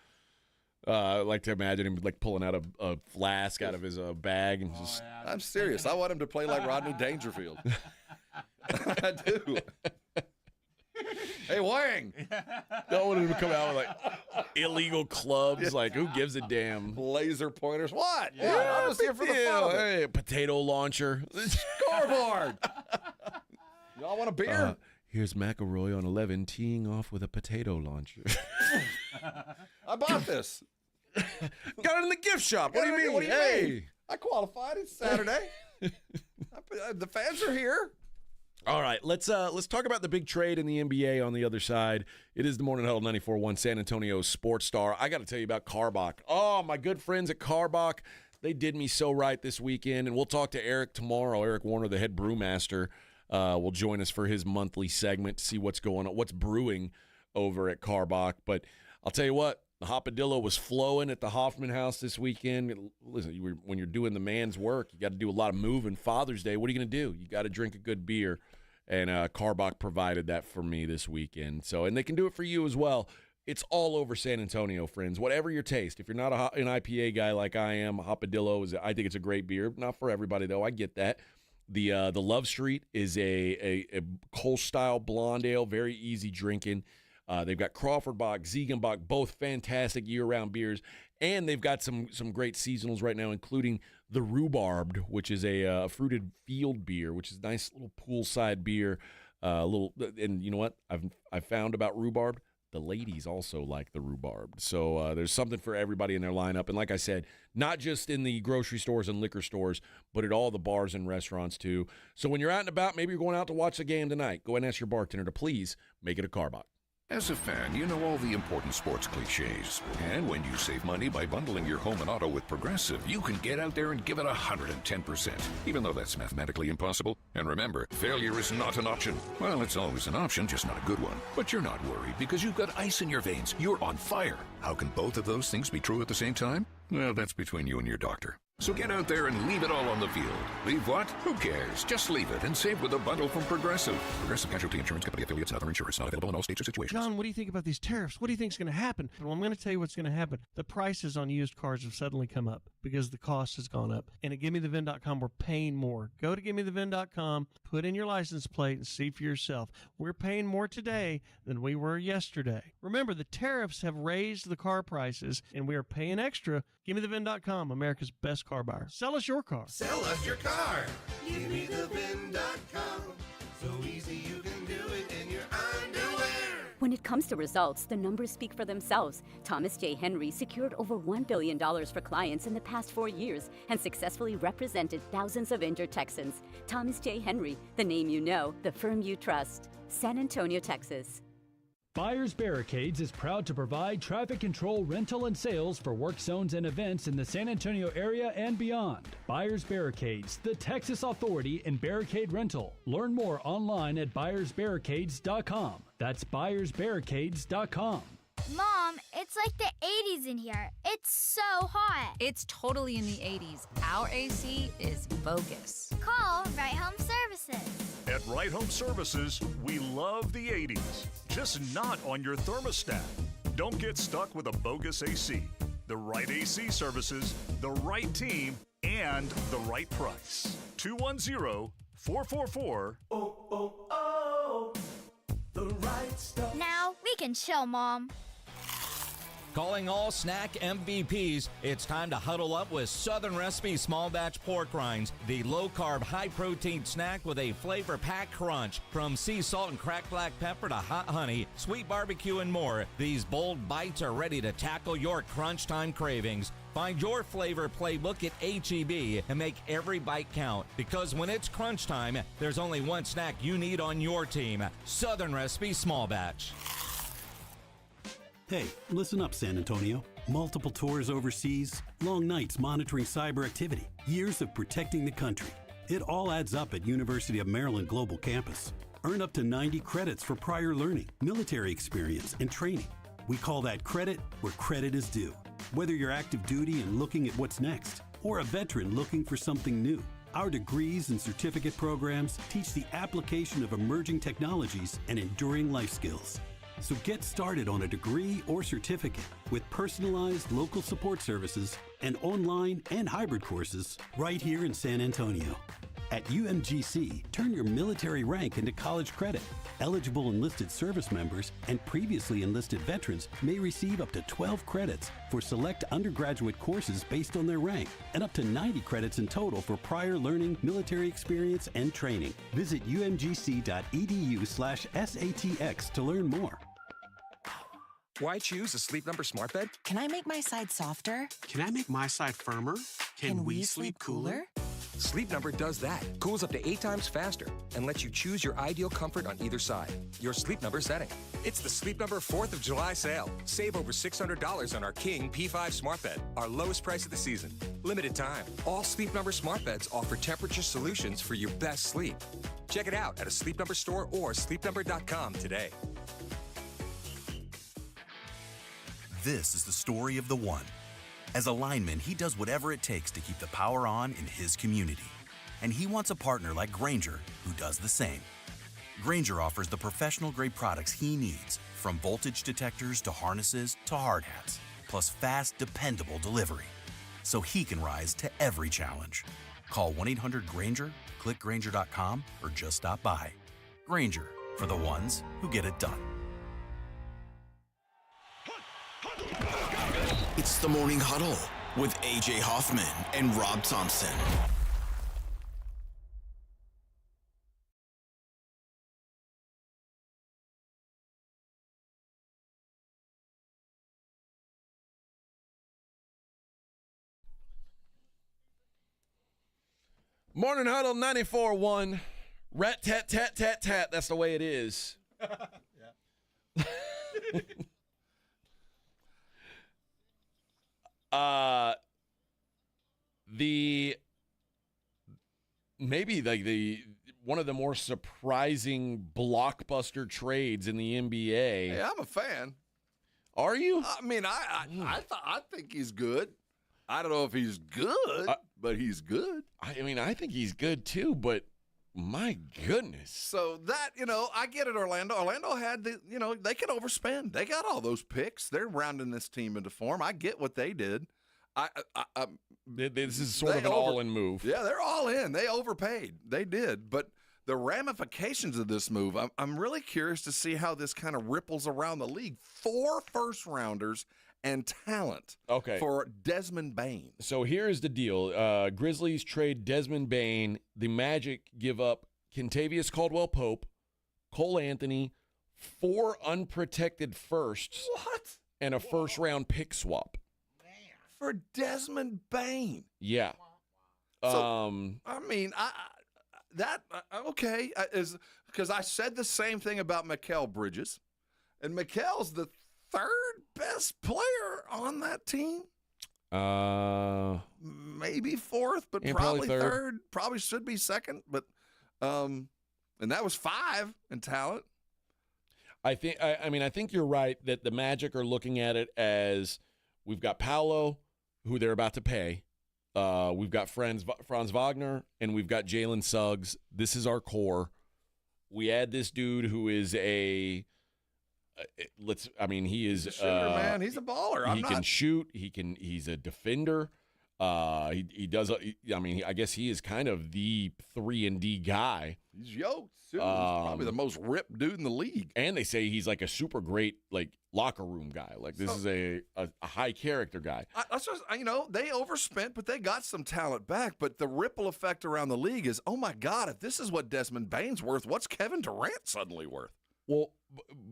I like to imagine him like pulling out a flask out of his bag and just. I'm serious. I want him to play like Rodney Dangerfield. I do. Hey, Wang. Don't want him to come out with like illegal clubs. Like, who gives a damn? Laser pointers. What? Yeah, What? I'm just here for the fun of it. Hey, potato launcher. Scoreboard. Y'all want a beer? Here's McElroy on 11 teeing off with a potato launcher. I bought this. Got it in the gift shop. What do you mean? Hey, I qualified. It's Saturday. The fans are here. All right, let's talk about the big trade in the NBA on the other side. It is the Morning Huddle 94.1 San Antonio Sports Star. I got to tell you about Carbach. Oh, my good friends at Carbach, they did me so right this weekend, and we'll talk to Eric tomorrow. Eric Warner, the head brewmaster, will join us for his monthly segment to see what's going on, what's brewing over at Carbach. But I'll tell you what, the Hopadillo was flowing at the Hoffman House this weekend. Listen, when you're doing the man's work, you got to do a lot of moving. Father's Day, what are you going to do? You got to drink a good beer. And Carbach provided that for me this weekend. So, and they can do it for you as well. It's all over San Antonio, friends. Whatever your taste. If you're not an IPA guy like I am, Hopadillo I think it's a great beer. Not for everybody though. I get that. The Love Street is a Kolsch-style blonde ale, very easy drinking. They've got Crawford Bock, Ziegenbock, both fantastic year-round beers. And they've got some great seasonals right now, including the Rhubarbed, which is a fruited field beer, which is a nice little poolside beer. And you know what I've found about Rhubarb? The ladies also like the Rhubarb. So there's something for everybody in their lineup. And like I said, not just in the grocery stores and liquor stores, but at all the bars and restaurants too. So when you're out and about, maybe you're going out to watch the game tonight, go ahead and ask your bartender to please make it a Carbach. As a fan, you know all the important sports cliches. And when you save money by bundling your home and auto with Progressive, you can get out there and give it 110%, even though that's mathematically impossible. And remember, failure is not an option. Well, it's always an option, just not a good one. But you're not worried because you've got ice in your veins. You're on fire. How can both of those things be true at the same time? Well, that's between you and your doctor. So get out there and leave it all on the field. Leave what? Who cares? Just leave it and save with a bundle from Progressive. Progressive Casualty Insurance Company affiliates and other insurers. Not available in all states or situations. John, what do you think about these tariffs? What do you think is going to happen? Well, I'm going to tell you what's going to happen. The prices on used cars have suddenly come up because the cost has gone up. And at GimmeTheVin.com, we're paying more. Go to GimmeTheVin.com, put in your license plate, and see for yourself. We're paying more today than we were yesterday. Remember, the tariffs have raised the car prices, and we are paying extra. GimmeTheVin.com, America's best car buyer. Sell us your car. Sell us your car. GimmeTheVin.com. So easy you can do it in your underwear. When it comes to results, the numbers speak for themselves. Thomas J. Henry secured over $1 billion for clients in the past 4 years and successfully represented thousands of injured Texans. Thomas J. Henry, the name you know, the firm you trust. San Antonio, Texas. Buyers Barricades is proud to provide traffic control, rental, and sales for work zones and events in the San Antonio area and beyond. Buyers Barricades, the Texas authority in barricade rental. Learn more online at buyersbarricades.com. That's buyersbarricades.com. Mom, it's like the 80s in here. It's so hot. It's totally in the 80s. Our AC is bogus. Call Right Home Services. At Right Home Services, we love the 80s, just not on your thermostat. Don't get stuck with a bogus AC. The right AC services, the right team, and the right price. 210-444. The right stuff. Now we can chill, Mom. Calling all snack MVPs, it's time to huddle up with Southern Recipe Small Batch Pork Rinds, the low-carb, high-protein snack with a flavor-packed crunch. From sea salt and cracked black pepper to hot honey, sweet barbecue, and more, these bold bites are ready to tackle your crunch time cravings. Find your flavor playbook at H-E-B and make every bite count. Because when it's crunch time, there's only one snack you need on your team. Southern Recipe Small Batch. Hey, listen up, San Antonio. Multiple tours overseas, long nights monitoring cyber activity, years of protecting the country. It all adds up at University of Maryland Global Campus. Earn up to 90 credits for prior learning, military experience, and training. We call that credit where credit is due. Whether you're active duty and looking at what's next, or a veteran looking for something new, our degrees and certificate programs teach the application of emerging technologies and enduring life skills. So get started on a degree or certificate with personalized local support services and online and hybrid courses right here in San Antonio. At UMGC, turn your military rank into college credit. Eligible enlisted service members and previously enlisted veterans may receive up to 12 credits for select undergraduate courses based on their rank, and up to 90 credits in total for prior learning, military experience, and training. Visit umgc.edu/SATX to learn more. Why choose a Sleep Number smart bed? Can I make my side softer? Can I make my side firmer? Can we sleep cooler? Sleep Number does that. Cools up to 8 times faster and lets you choose your ideal comfort on either side. Your Sleep Number setting. It's the Sleep Number 4th of July sale. Save over $600 on our King P5 smart bed, our lowest price of the season. Limited time. All Sleep Number smart beds offer temperature solutions for your best sleep. Check it out at a Sleep Number store or sleepnumber.com today. This is the story of the one. As a lineman, he does whatever it takes to keep the power on in his community. And he wants a partner like Grainger who does the same. Grainger offers the professional-grade products he needs, from voltage detectors to harnesses to hard hats, plus fast, dependable delivery, so he can rise to every challenge. Call 1-800-GRAINGER, click Grainger.com, or just stop by. Grainger, for the ones who get it done. It's the Morning Huddle with AJ Hoffman and Rob Thompson. Morning Huddle 94.1. Rat tat tat tat tat. That's the way it is. Yeah. One of the more surprising blockbuster trades in the NBA. Hey, I'm a fan. Are you? I mean, I think he's good. I don't know if he's good, but he's good. I mean, I think he's good too, but my goodness. So that, I get it, Orlando. Orlando had they could overspend. They got all those picks. They're rounding this team into form. I get what they did. This is sort of an all-in move. Yeah, they're all in. They overpaid. They did. But the ramifications of this move, I'm really curious to see how this kind of ripples around the league. 4 first-rounders and talent for Desmond Bane. So here's the deal. Grizzlies trade Desmond Bane. The Magic give up Kentavious Caldwell-Pope, Cole Anthony, 4 unprotected firsts, and a first-round pick swap. For Desmond Bane. Yeah. So, I mean, okay. Because I said the same thing about Mikal Bridges. And Mikal's the 3rd best player on that team. Maybe 4th, but probably 3rd. Probably should be 2nd. But, and that was 5 in talent. I think you're right that the Magic are looking at it as we've got Paolo, who they're about to pay. We've got Franz Wagner, and we've got Jalen Suggs. This is our core. We add this dude who is he is a shooter, man. He's a baller. He can shoot. He's a defender. He does. I guess he is kind of the 3-and-D guy. He's yoked too. He's probably the most ripped dude in the league. And they say he's like a super great locker room guy. This is a high character guy. They overspent, but they got some talent back. But the ripple effect around the league is, oh my God, if this is what Desmond Bane's worth, what's Kevin Durant suddenly worth? Well,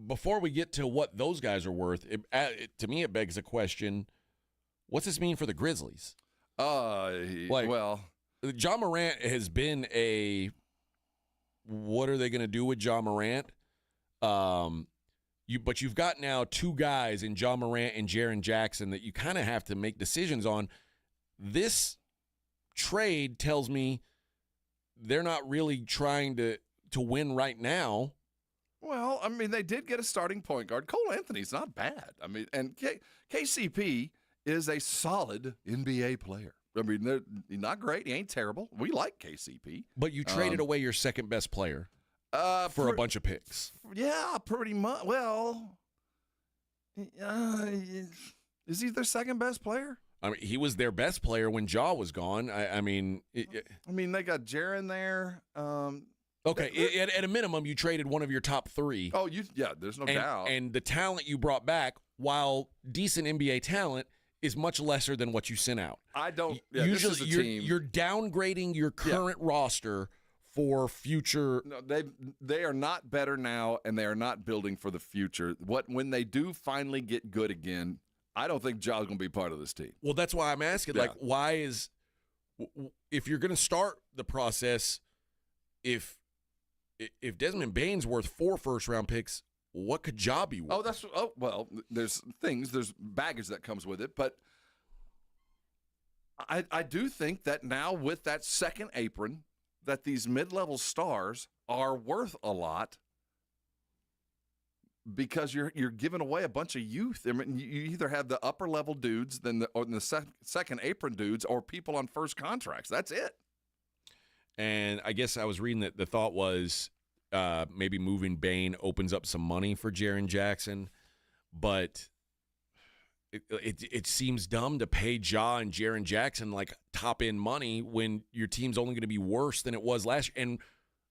before we get to what those guys are worth, to me it begs the question: what's this mean for the Grizzlies? Ja Morant has been a. What are they going to do with Ja Morant? But you've got now two guys in Ja Morant and Jaren Jackson that you kind of have to make decisions on. This trade tells me they're not really trying to win right now. Well, I mean, they did get a starting point guard. Cole Anthony's not bad. I mean, and KCP is a solid NBA player. I mean, they're not great. He ain't terrible. We like KCP. But you traded away your second best player for a bunch of picks. Yeah, pretty much. Well, is he their second best player? I mean, he was their best player when Ja was gone. I mean, they got Jaren there. Okay, at a minimum, you traded one of your top three. Oh, there's no doubt. And the talent you brought back, while decent NBA talent, is much lesser than what you sent out. I don't. Usually, this is a team. You're downgrading your current roster for future. No, they are not better now, and they are not building for the future. when they do finally get good again, I don't think Ja's going to be part of this team. Well, that's why I'm asking. Yeah. Like, why is if you're going to start the process, if Desmond Bane's worth 4 first-round picks, what could Ja be worth? There's baggage that comes with it, but I do think that now with that second apron, that these mid-level stars are worth a lot because you're giving away a bunch of youth. I mean, you either have the upper-level dudes, or the second apron dudes, or people on first contracts. That's it. And I guess I was reading that the thought was maybe moving Bane opens up some money for Jaren Jackson, but it seems dumb to pay Ja and Jaren Jackson like top-end money when your team's only going to be worse than it was last year. And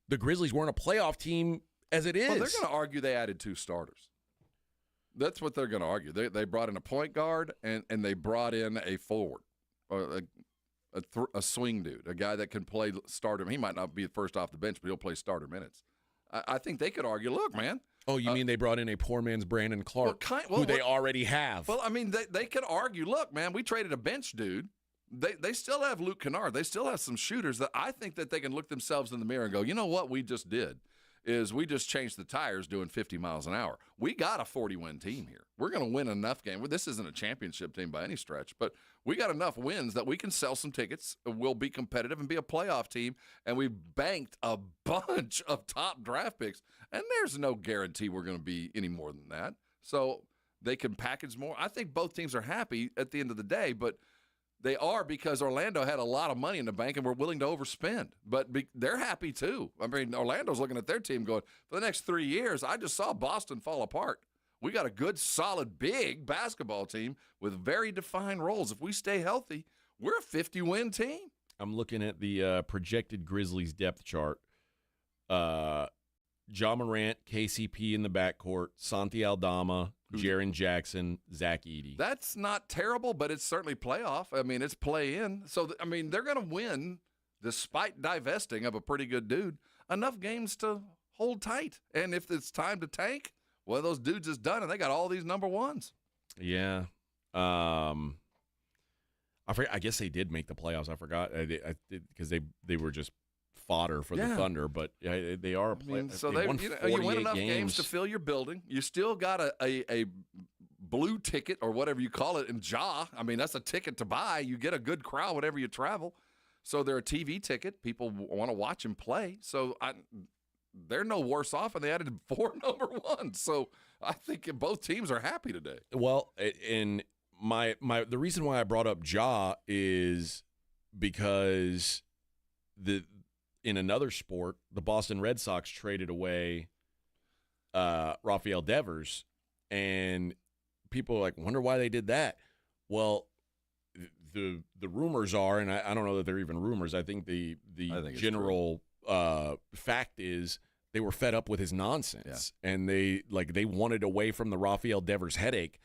the Grizzlies weren't a playoff team as it is. Well, they're going to argue they added 2 starters. That's what they're going to argue. They brought in a point guard and they brought in a forward, a swing dude, a guy that can play starter. He might not be first off the bench, but he'll play starter minutes. I think they could argue, look, man. Oh, you mean they brought in a poor man's Brandon Clark, who they already have? Well, I mean, they could argue, look, man, we traded a bench dude. They still have Luke Kennard. They still have some shooters that I think that they can look themselves in the mirror and go, you know what we just did is we just changed the tires doing 50 miles an hour. We got a 40-win team here. We're going to win enough games. This isn't a championship team by any stretch, but we got enough wins that we can sell some tickets. We'll be competitive and be a playoff team, and we banked a bunch of top draft picks, and there's no guarantee we're going to be any more than that. So they can package more. I think both teams are happy at the end of the day, but they are because Orlando had a lot of money in the bank and were willing to overspend. But they're happy too. I mean, Orlando's looking at their team going, for the next 3 years, I just saw Boston fall apart. We got a good, solid, big basketball team with very defined roles. If we stay healthy, we're a 50-win team. I'm looking at the projected Grizzlies depth chart. Ja Morant, KCP in the backcourt, Santi Aldama, Jaren Jackson, Zach Edey. That's not terrible, but it's certainly playoff. I mean, it's play-in. So, I mean, they're going to win, despite divesting of a pretty good dude, enough games to hold tight. And if it's time to tank, well, those dudes is done, and they got all these number ones. Yeah. I guess they did make the playoffs. I forgot because they were just fodder for the Thunder, but they are a player. So you win enough games to fill your building. You still got a blue ticket or whatever you call it in Ja. I mean, that's a ticket to buy. You get a good crowd whenever you travel. So they're a TV ticket. People want to watch them play. So they're no worse off, and they added 4 number ones. So I think both teams are happy today. Well, and the reason why I brought up Ja is because in another sport, the Boston Red Sox traded away Rafael Devers, and people are like, wonder why they did that. Well, the rumors are, and I don't know that they're even rumors. I think the general fact is they were fed up with his nonsense, and they wanted away from the Rafael Devers headache.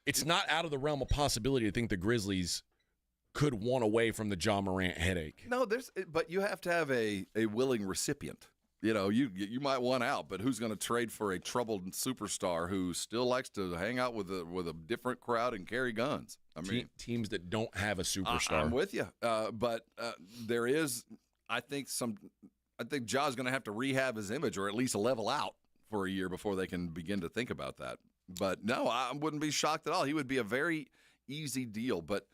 It's not out of the realm of possibility to think the Grizzlies could want away from the Ja Morant headache. No, but you have to have a willing recipient. You know, you might want out, but who's going to trade for a troubled superstar who still likes to hang out with a different crowd and carry guns? I mean, teams that don't have a superstar. I'm with you, but there is, I think Ja's going to have to rehab his image or at least level out for a year before they can begin to think about that. But no, I wouldn't be shocked at all. He would be a very easy deal. But,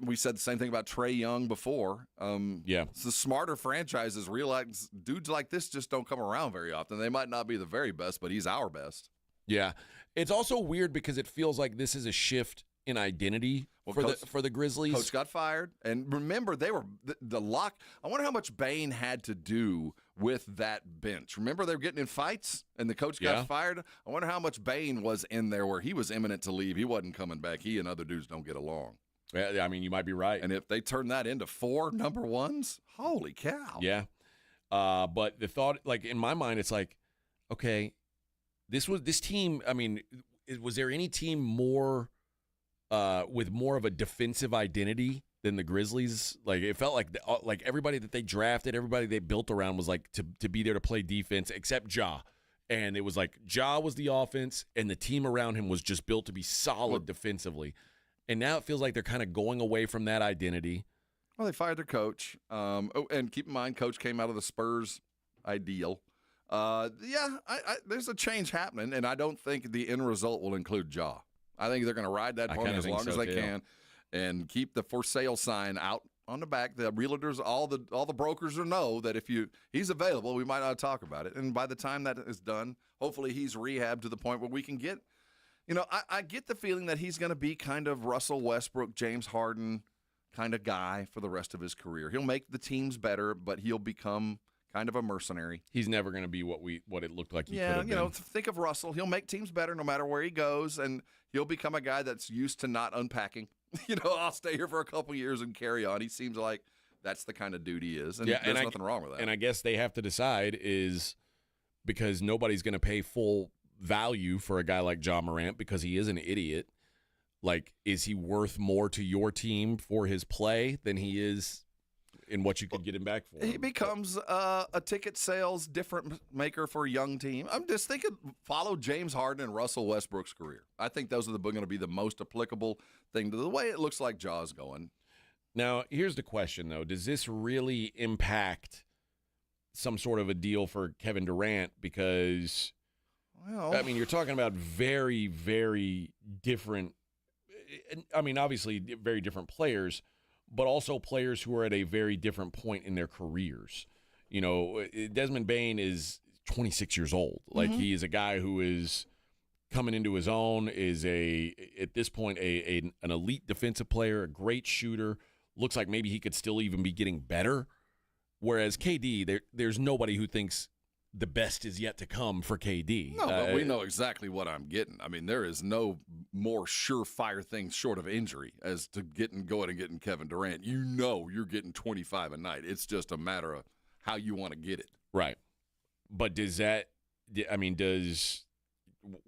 we said the same thing about Trae Young before. It's the smarter franchises realize dudes like this just don't come around very often. They might not be the very best, but he's our best. Yeah. It's also weird because it feels like this is a shift in identity for the Grizzlies. Coach got fired. And remember, they were the lock. I wonder how much Bane had to do with that bench. Remember, they were getting in fights and the coach got fired? I wonder how much Bane was in there where he was imminent to leave. He wasn't coming back. He and other dudes don't get along. Yeah, I mean, you might be right. And if they turn that into 4 number ones, holy cow. Yeah. But the thought, like, in my mind, it's like, okay, this team, I mean, was there any team more with more of a defensive identity than the Grizzlies? Like, it felt like everybody that they drafted, everybody they built around was like to be there to play defense, except Ja. And it was like Ja was the offense, and the team around him was just built to be solid defensively. And now it feels like they're kind of going away from that identity. Well, they fired their coach. And keep in mind, coach came out of the Spurs ideal. There's a change happening, and I don't think the end result will include Ja. I think they're going to ride that pony as long as they can and keep the for sale sign out on the back. The realtors, all the brokers will know that if he's available, we might not talk about it. And by the time that is done, hopefully he's rehabbed to the point where we can get – I get the feeling that he's going to be kind of Russell Westbrook, James Harden kind of guy for the rest of his career. He'll make the teams better, but he'll become kind of a mercenary. He's never going to be what it looked like he could have been. Think of Russell. He'll make teams better no matter where he goes, and he'll become a guy that's used to not unpacking. I'll stay here for a couple years and carry on. He seems like that's the kind of dude he is, and there's nothing wrong with that. And I guess they have to decide is because nobody's going to pay full value for a guy like Ja Morant because he is an idiot. Like, is he worth more to your team for his play than he is in what you could get him back for? He becomes a ticket sales difference maker for a young team. I'm just thinking, follow James Harden and Russell Westbrook's career. I think those are going to be the most applicable thing to the way it looks like Ja's going. Now, here's the question, though. Does this really impact some sort of a deal for Kevin Durant? Because I mean, you're talking about very, very different – I mean, obviously very different players, but also players who are at a very different point in their careers. Desmond Bane is 26 years old. Like, he is a guy who is coming into his own, is at this point an elite defensive player, a great shooter. Looks like maybe he could still even be getting better. Whereas KD, there's nobody who thinks – the best is yet to come for KD. No, but we know exactly what I'm getting. I mean, there is no more surefire thing short of injury as to going and getting Kevin Durant. You're getting 25 a night. It's just a matter of how you want to get it. Right. But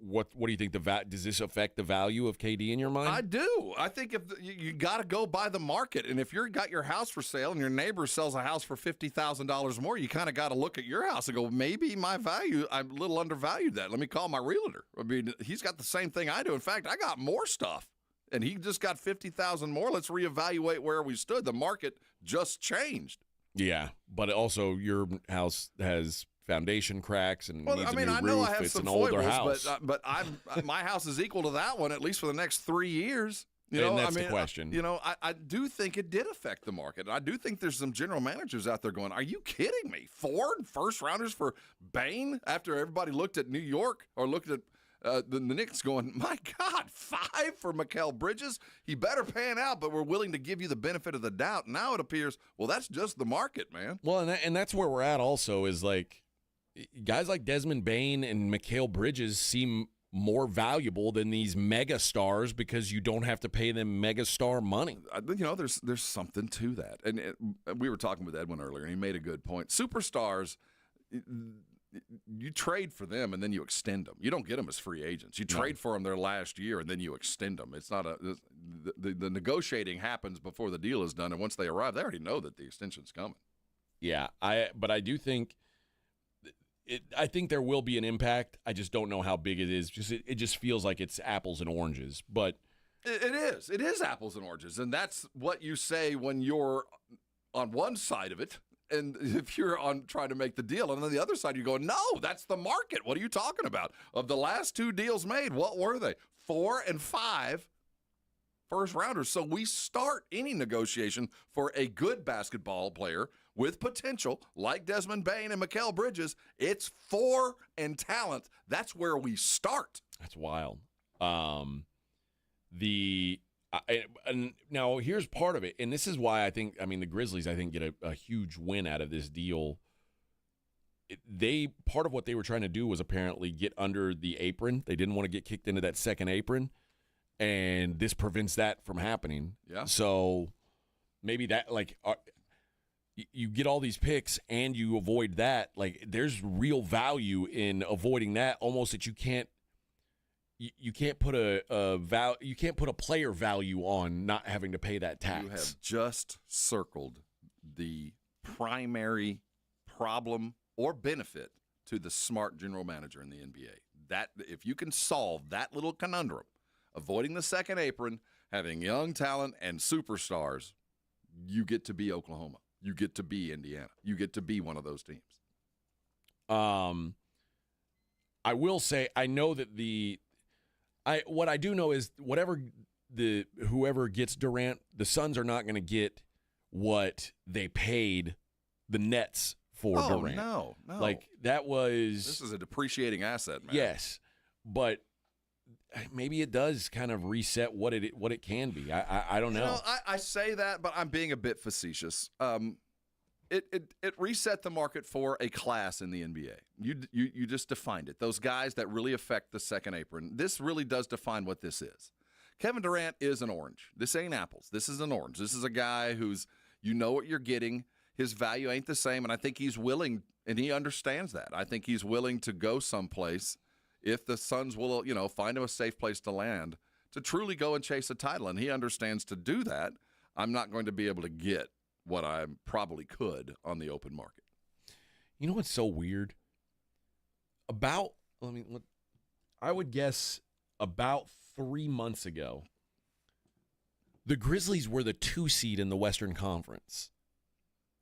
what do you think does this affect the value of KD in your mind? I do. I think if you got to go by the market, and if you've got your house for sale and your neighbor sells a house for $50,000 more, you kind of got to look at your house and go, maybe my value, I'm a little undervalued that. Let me call my realtor. I mean, he's got the same thing I do. In fact, I got more stuff, and he just got $50,000 more. Let's reevaluate where we stood. The market just changed. Yeah, but also your house has foundation cracks and needs a new I roof. know I have it's some an older foibles, house. but my house is equal to that one at least for the next 3 years. And that's the question. I do think it did affect the market. I do think there's some general managers out there going, "Are you kidding me? 4 first rounders for Bane?" After everybody looked at New York or looked at the Knicks, going, "My God, 5 for Mikal Bridges? He better pan out." But we're willing to give you the benefit of the doubt. Now it appears, well, that's just the market, man. Well, and that's where we're at. Also, is like guys like Desmond Bane and Mikal Bridges seem more valuable than these mega stars because you don't have to pay them mega star money. There's something to that. And we were talking with Edwin earlier, and he made a good point. Superstars, you trade for them, and then you extend them. You don't get them as free agents. You trade for them their last year, and then you extend them. It's not the negotiating happens before the deal is done, and once they arrive, they already know that the extension's coming. Yeah, but I do think I think there will be an impact. I just don't know how big it is. It just feels like it's apples and oranges. But it is. It is apples and oranges, and that's what you say when you're on one side of it, And if you're on trying to make the deal, and on the other side, you go, no, that's the market. What are you talking about? Of the last 2 deals made, what were they? 4 and 5 first rounders. So we start any negotiation for a good basketball player with potential, like Desmond Bane and Mikal Bridges. It's 4 and talent. That's where we start. That's wild. And now here's part of it, and this is why the Grizzlies get a huge win out of this deal. Part of what they were trying to do was apparently get under the apron. They didn't want to get kicked into that second apron, and this prevents that from happening. Yeah. So maybe that you get all these picks and you avoid that. Like, there's real value in avoiding that, almost that you can't put a player value on not having to pay that tax. You have just circled the primary problem or benefit to the smart general manager in the NBA. That if you can solve that little conundrum, avoiding the second apron, having young talent and superstars, you get to be Oklahoma. You get to be Indiana. You get to be one of those teams. I will say, I know that what I do know is whoever gets Durant, the Suns are not going to get what they paid the Nets for Durant. No. Like, this is a depreciating asset, man. Yes, but maybe it does kind of reset what it can be. I don't know. I say that, but I'm being a bit facetious. It reset the market for a class in the NBA. You just defined it. Those guys that really affect the second apron. This really does define what this is. Kevin Durant is an orange. This ain't apples. This is an orange. This is a guy who's, you know what you're getting. His value ain't the same, and I think he's willing, and he understands that. I think he's willing to go someplace if the Suns will, find him a safe place to land to truly go and chase a title, and he understands to do that. I'm not going to be able to get what I probably could on the open market. You know what's so weird? I would guess about 3 months ago, the Grizzlies were the 2 seed in the Western Conference.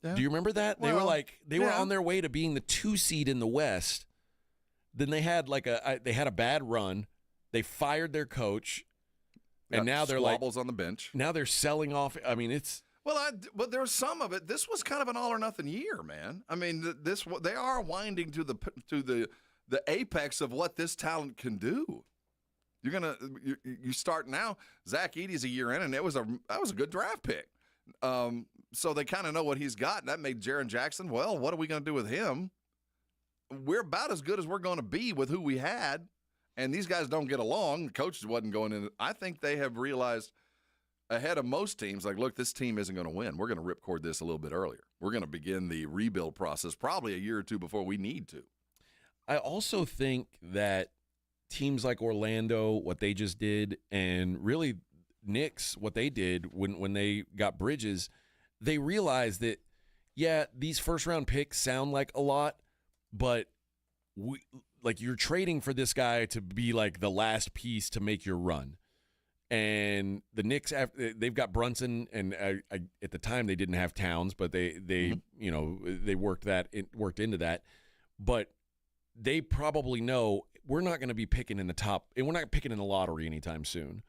Yeah. Do you remember that? They were on their way to being the 2 seed in the West. Then they had a bad run. They fired their coach, and now they're squabbles on the bench. Now they're selling off. I mean, it's. But there's some of it. This was kind of an all or nothing year, man. I mean, they are winding to the apex of what this talent can do. You start now. Zach Edey's a year in, and that was a good draft pick. So they kind of know what he's got, and that made Jaren Jackson. Well, what are we going to do with him? We're about as good as we're going to be with who we had, and these guys don't get along. The coach wasn't going in. I think they have realized ahead of most teams, like, look, this team isn't going to win. We're going to ripcord this a little bit earlier. We're going to begin the rebuild process probably a year or two before we need to. I also think that teams like Orlando, what they just did, and really Knicks, what they did when they got Bridges, they realized that, yeah, these first-round picks sound like a lot, but you're trading for this guy to be like the last piece to make your run. And the Knicks, they've got Brunson, and at the time they didn't have Towns, but they worked into that. But they probably know we're not going to be picking in the top, and we're not picking in the lottery anytime soon.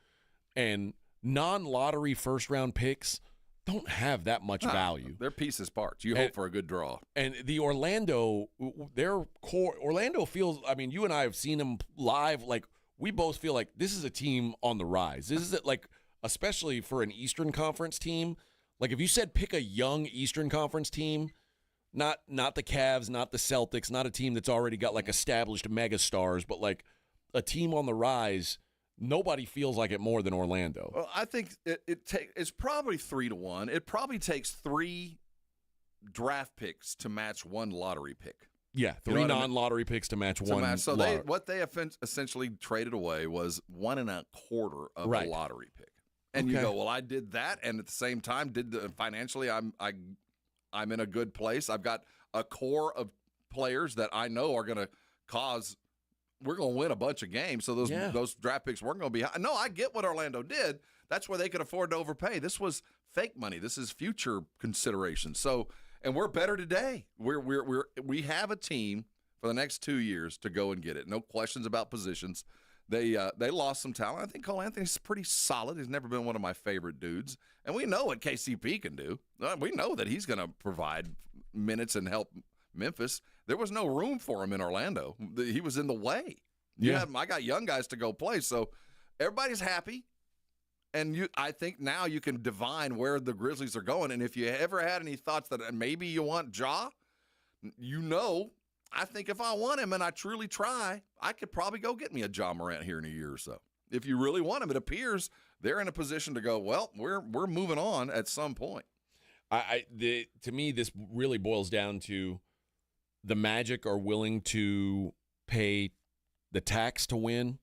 And non-lottery first-round picks don't have that much value. They're pieces parts. You hope for a good draw. And the Orlando, their core, Orlando feels, I mean, you and I have seen them live, like, we both feel like this is a team on the rise. This is especially for an Eastern Conference team. Like, if you said pick a young Eastern Conference team, not the Cavs, not the Celtics, not a team that's already got established megastars, but a team on the rise, nobody feels like it more than Orlando. Well, I think it's probably 3-1. It probably takes 3 draft picks to match 1 lottery pick. Yeah, 3 non-lottery picks to match one. So what they essentially traded away was 1.25 of a lottery pick. And you go, well, I did that, and at the same time, financially, I'm in a good place. I've got a core of players that I know are going to cause. We're going to win a bunch of games, so those draft picks weren't going to be high. No, I get what Orlando did. That's where they could afford to overpay. This was fake money. This is future consideration. So And we're better today. We have a team for the next 2 years to go and get it. No questions about positions. They lost some talent. I think Cole Anthony's pretty solid. He's never been one of my favorite dudes. And we know what KCP can do. We know that he's going to provide minutes and help Memphis. There was no room for him in Orlando. He was in the way. I got young guys to go play. So everybody's happy. And I think now you can divine where the Grizzlies are going. And if you ever had any thoughts that maybe you want Ja, I think if I want him and I truly try, I could probably go get me a Ja Morant here in a year or so. If you really want him, it appears they're in a position to go, well, we're moving on at some point. To me, this really boils down to the Magic are willing to pay the tax to win.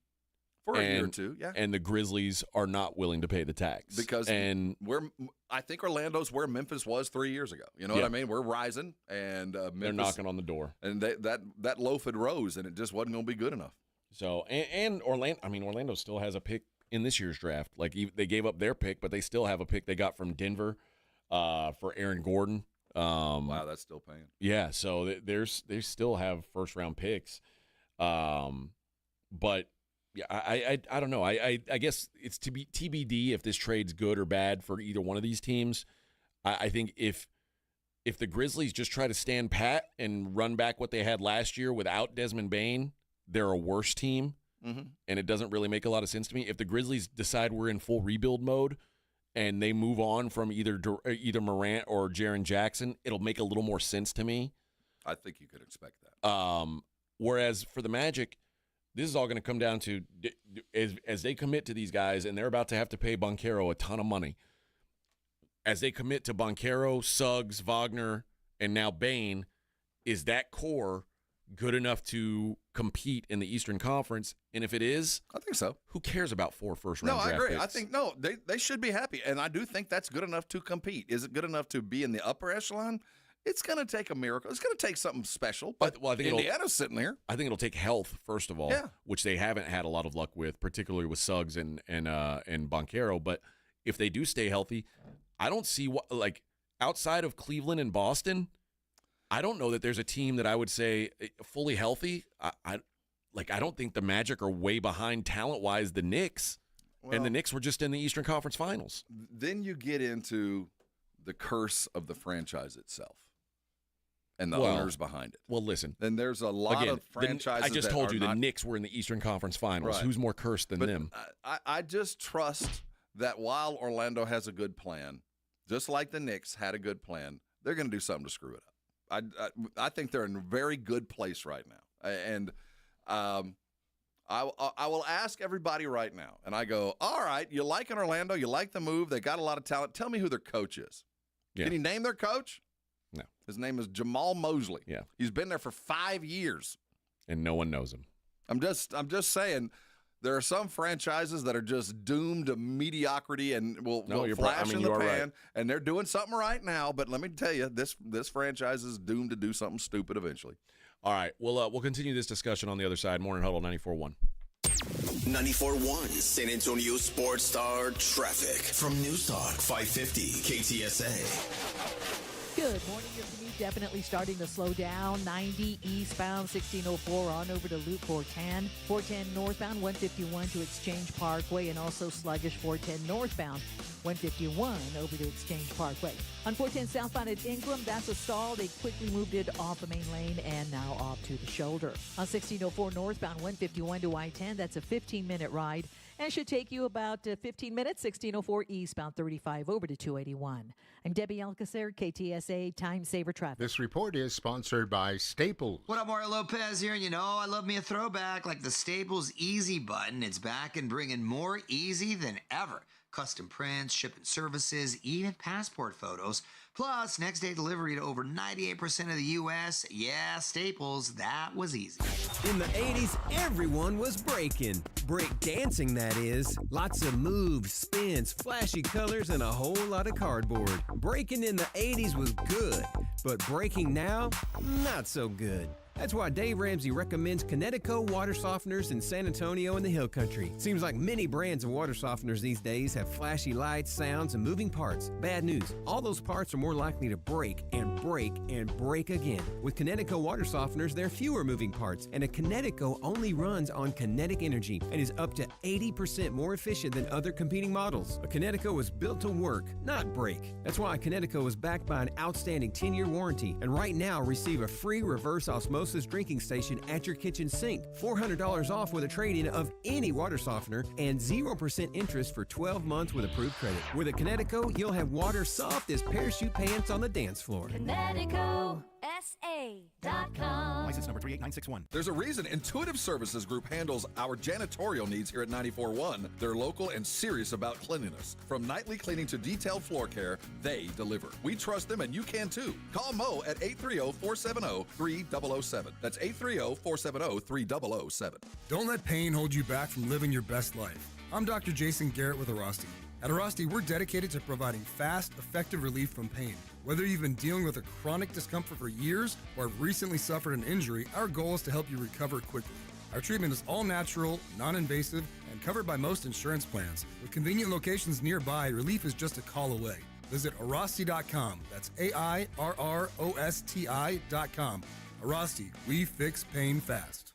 For a year or two, yeah. And the Grizzlies are not willing to pay the tax. Because I think Orlando's where Memphis was 3 years ago. You know what I mean? We're rising, and Memphis, they're knocking on the door. And that loaf had rose, and it just wasn't going to be good enough. So, and Orlando still has a pick in this year's draft. Like, they gave up their pick, but they still have a pick they got from Denver for Aaron Gordon. Wow, that's still paying. Yeah, so they still have first-round picks. But yeah, I don't know. I guess it's to be TBD if this trade's good or bad for either one of these teams. I think if the Grizzlies just try to stand pat and run back what they had last year without Desmond Bane, they're a worse team, and it doesn't really make a lot of sense to me. If the Grizzlies decide we're in full rebuild mode and they move on from either Morant or Jaren Jackson, it'll make a little more sense to me. I think you could expect that. Whereas for the Magic, this is all going to come down to as they commit to these guys, and they're about to have to pay Banchero a ton of money. As they commit to Banchero, Suggs, Wagner, and now Bane, is that core good enough to compete in the Eastern Conference? And if it is, I think so. Who cares about 4 first-round draft picks? I agree. I think, they should be happy, and I do think that's good enough to compete. Is it good enough to be in the upper echelon? It's going to take a miracle. It's going to take something special. But I think Indiana's sitting there. I think it'll take health, first of all, which they haven't had a lot of luck with, particularly with Suggs and Banchero. But if they do stay healthy, I don't see what, like, outside of Cleveland and Boston, I don't know that there's a team that I would say fully healthy. I don't think the Magic are way behind talent-wise the Knicks. And the Knicks were just in the Eastern Conference Finals. Then you get into the curse of the franchise itself. And the owners behind it. Well, listen. Then there's a lot of franchises. I just told you the Knicks were in the Eastern Conference Finals. Right. Who's more cursed than them? I just trust that while Orlando has a good plan, just like the Knicks had a good plan, they're going to do something to screw it up. I think they're in a very good place right now. And I will ask everybody right now, and I go, all right, you like in Orlando, you like the move, they got a lot of talent. Tell me who their coach is. Yeah. Can you name their coach? No. His name is Jamal Mosley. Yeah. He's been there for 5 years. And no one knows him. I'm just saying there are some franchises that are just doomed to mediocrity and will flash in the pan, right. And they're doing something right now, but let me tell you, this franchise is doomed to do something stupid eventually. All right, we'll continue this discussion on the other side. Morning Huddle 94.1. 94.1 San Antonio Sports Star Traffic from News Talk 550 KTSA. Good morning. Your commute definitely starting to slow down. 90 eastbound, 1604 on over to Loop 410. 410 northbound, 151 to Exchange Parkway, and also sluggish 410 northbound, 151 over to Exchange Parkway. On 410 southbound at Ingram, that's a stall. They quickly moved it off the main lane and now off to the shoulder. On 1604 northbound, 151 to I-10, that's a 15-minute ride and should take you about 15 minutes. 1604 eastbound, 35 over to 281. I'm Debbie Alcacer, KTSA Time Saver Traffic. This report is sponsored by Staples. What up, Mario Lopez here, and you know I love me a throwback like the Staples Easy button. It's back and bringing more easy than ever. Custom prints, shipping services, even passport photos. Plus, next day delivery to over 98% of the U.S. Yeah, Staples, that was easy. In the 80s, everyone was breaking. Break dancing, that is. Lots of moves, spins, flashy colors, and a whole lot of cardboard. Breaking in the 80s was good, but breaking now, not so good. That's why Dave Ramsey recommends Connecticut water softeners in San Antonio and the Hill Country. Seems like many brands of water softeners these days have flashy lights, sounds, and moving parts. Bad news, all those parts are more likely to break and break and break again. With Connecticut water softeners, there are fewer moving parts, and a Connecticut only runs on kinetic energy and is up to 80% more efficient than other competing models. A Connecticut was built to work, not break. That's why Connecticut was backed by an outstanding 10-year warranty, and right now receive a free reverse osmosis drinking station at your kitchen sink, $400 off with a trade-in of any water softener, and 0% interest for 12 months with approved credit. With a Connecticut, you'll have water soft as parachute pants on the dance floor. ConnecticutSA.com. License number 38961. There's a reason Intuitive Services Group handles our janitorial needs here at 94.1. They're local and serious about cleanliness. From nightly cleaning to detailed floor care, they deliver. We trust them, and you can too. Call Mo at 830-470-3007. That's 830-470-3007. Don't let pain hold you back from living your best life. I'm Dr. Jason Garrett with Arasti. At Arasti, we're dedicated to providing fast, effective relief from pain. Whether you've been dealing with a chronic discomfort for years or have recently suffered an injury, our goal is to help you recover quickly. Our treatment is all natural, non-invasive, and covered by most insurance plans. With convenient locations nearby, relief is just a call away. Visit Arasti.com. That's AIRROSTI.com. Arasti, we fix pain fast.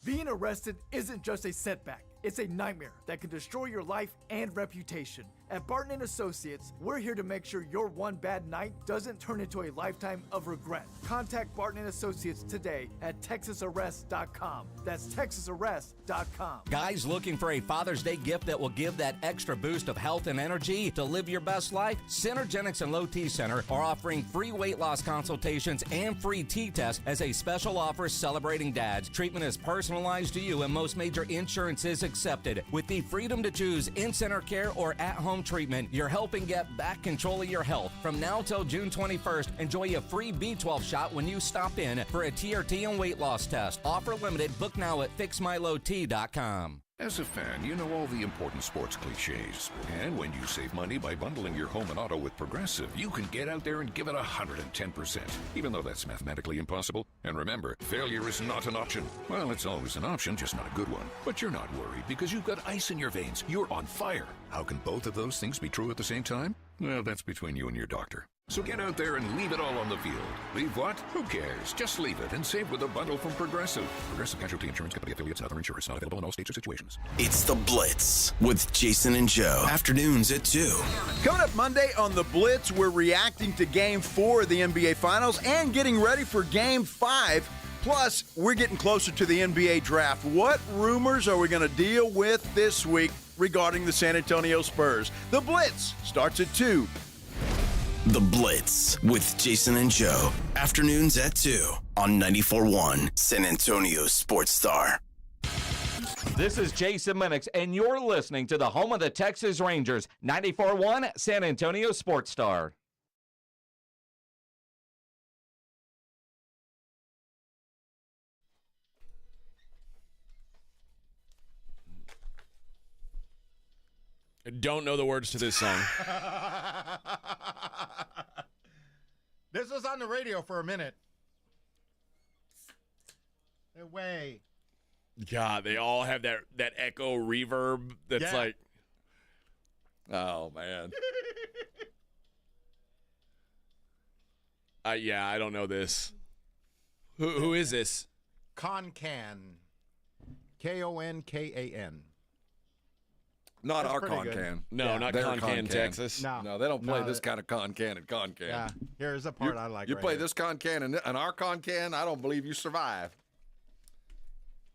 Being arrested isn't just a setback. It's a nightmare that can destroy your life and reputation. At Barton & Associates, we're here to make sure your one bad night doesn't turn into a lifetime of regret. Contact Barton & Associates today at TexasArrest.com. That's TexasArrest.com. Guys looking for a Father's Day gift that will give that extra boost of health and energy to live your best life? Synergenics and Low T Center are offering free weight loss consultations and free T-test as a special offer celebrating dads. Treatment is personalized to you and most major insurances accepted. With the freedom to choose in-center care or at-home treatment, you're helping get back control of your health. From now till June 21st, enjoy a free B12 shot when you stop in for a TRT and weight loss test. Offer limited. Book now at fixmylowt.com. As a fan, you know all the important sports cliches. And when you save money by bundling your home and auto with Progressive, you can get out there and give it 110%, even though that's mathematically impossible. And remember, failure is not an option. Well, it's always an option, just not a good one. But you're not worried because you've got ice in your veins. You're on fire. How can both of those things be true at the same time? Well, that's between you and your doctor. So get out there and leave it all on the field. Leave what? Who cares? Just leave it and save with a bundle from Progressive. Progressive Casualty Insurance Company affiliates and other insurers. Not available in all states or situations. It's The Blitz with Jason and Joe. Afternoons at 2. Coming up Monday on The Blitz, we're reacting to Game 4 of the NBA Finals and getting ready for Game 5. Plus, we're getting closer to the NBA draft. What rumors are we going to deal with this week regarding the San Antonio Spurs? The Blitz starts at 2. The Blitz with Jason and Joe. Afternoons at 2 on 94.1 San Antonio Sports Star. This is Jason Minix, and you're listening to the home of the Texas Rangers, 94.1 San Antonio Sports Star. I don't know the words to this song. This was on the radio for a minute. No way. God, they all have that echo reverb that's like, oh, man. Yeah, I don't know this. Who is this? Konkan. Konkan. Not That's our pretty good. Konkan. No, not Konkan, Texas. No, they don't play this kind of Konkan at Konkan. Yeah, here's the part I like. You right play here. this Konkan and our Konkan, I don't believe you survive.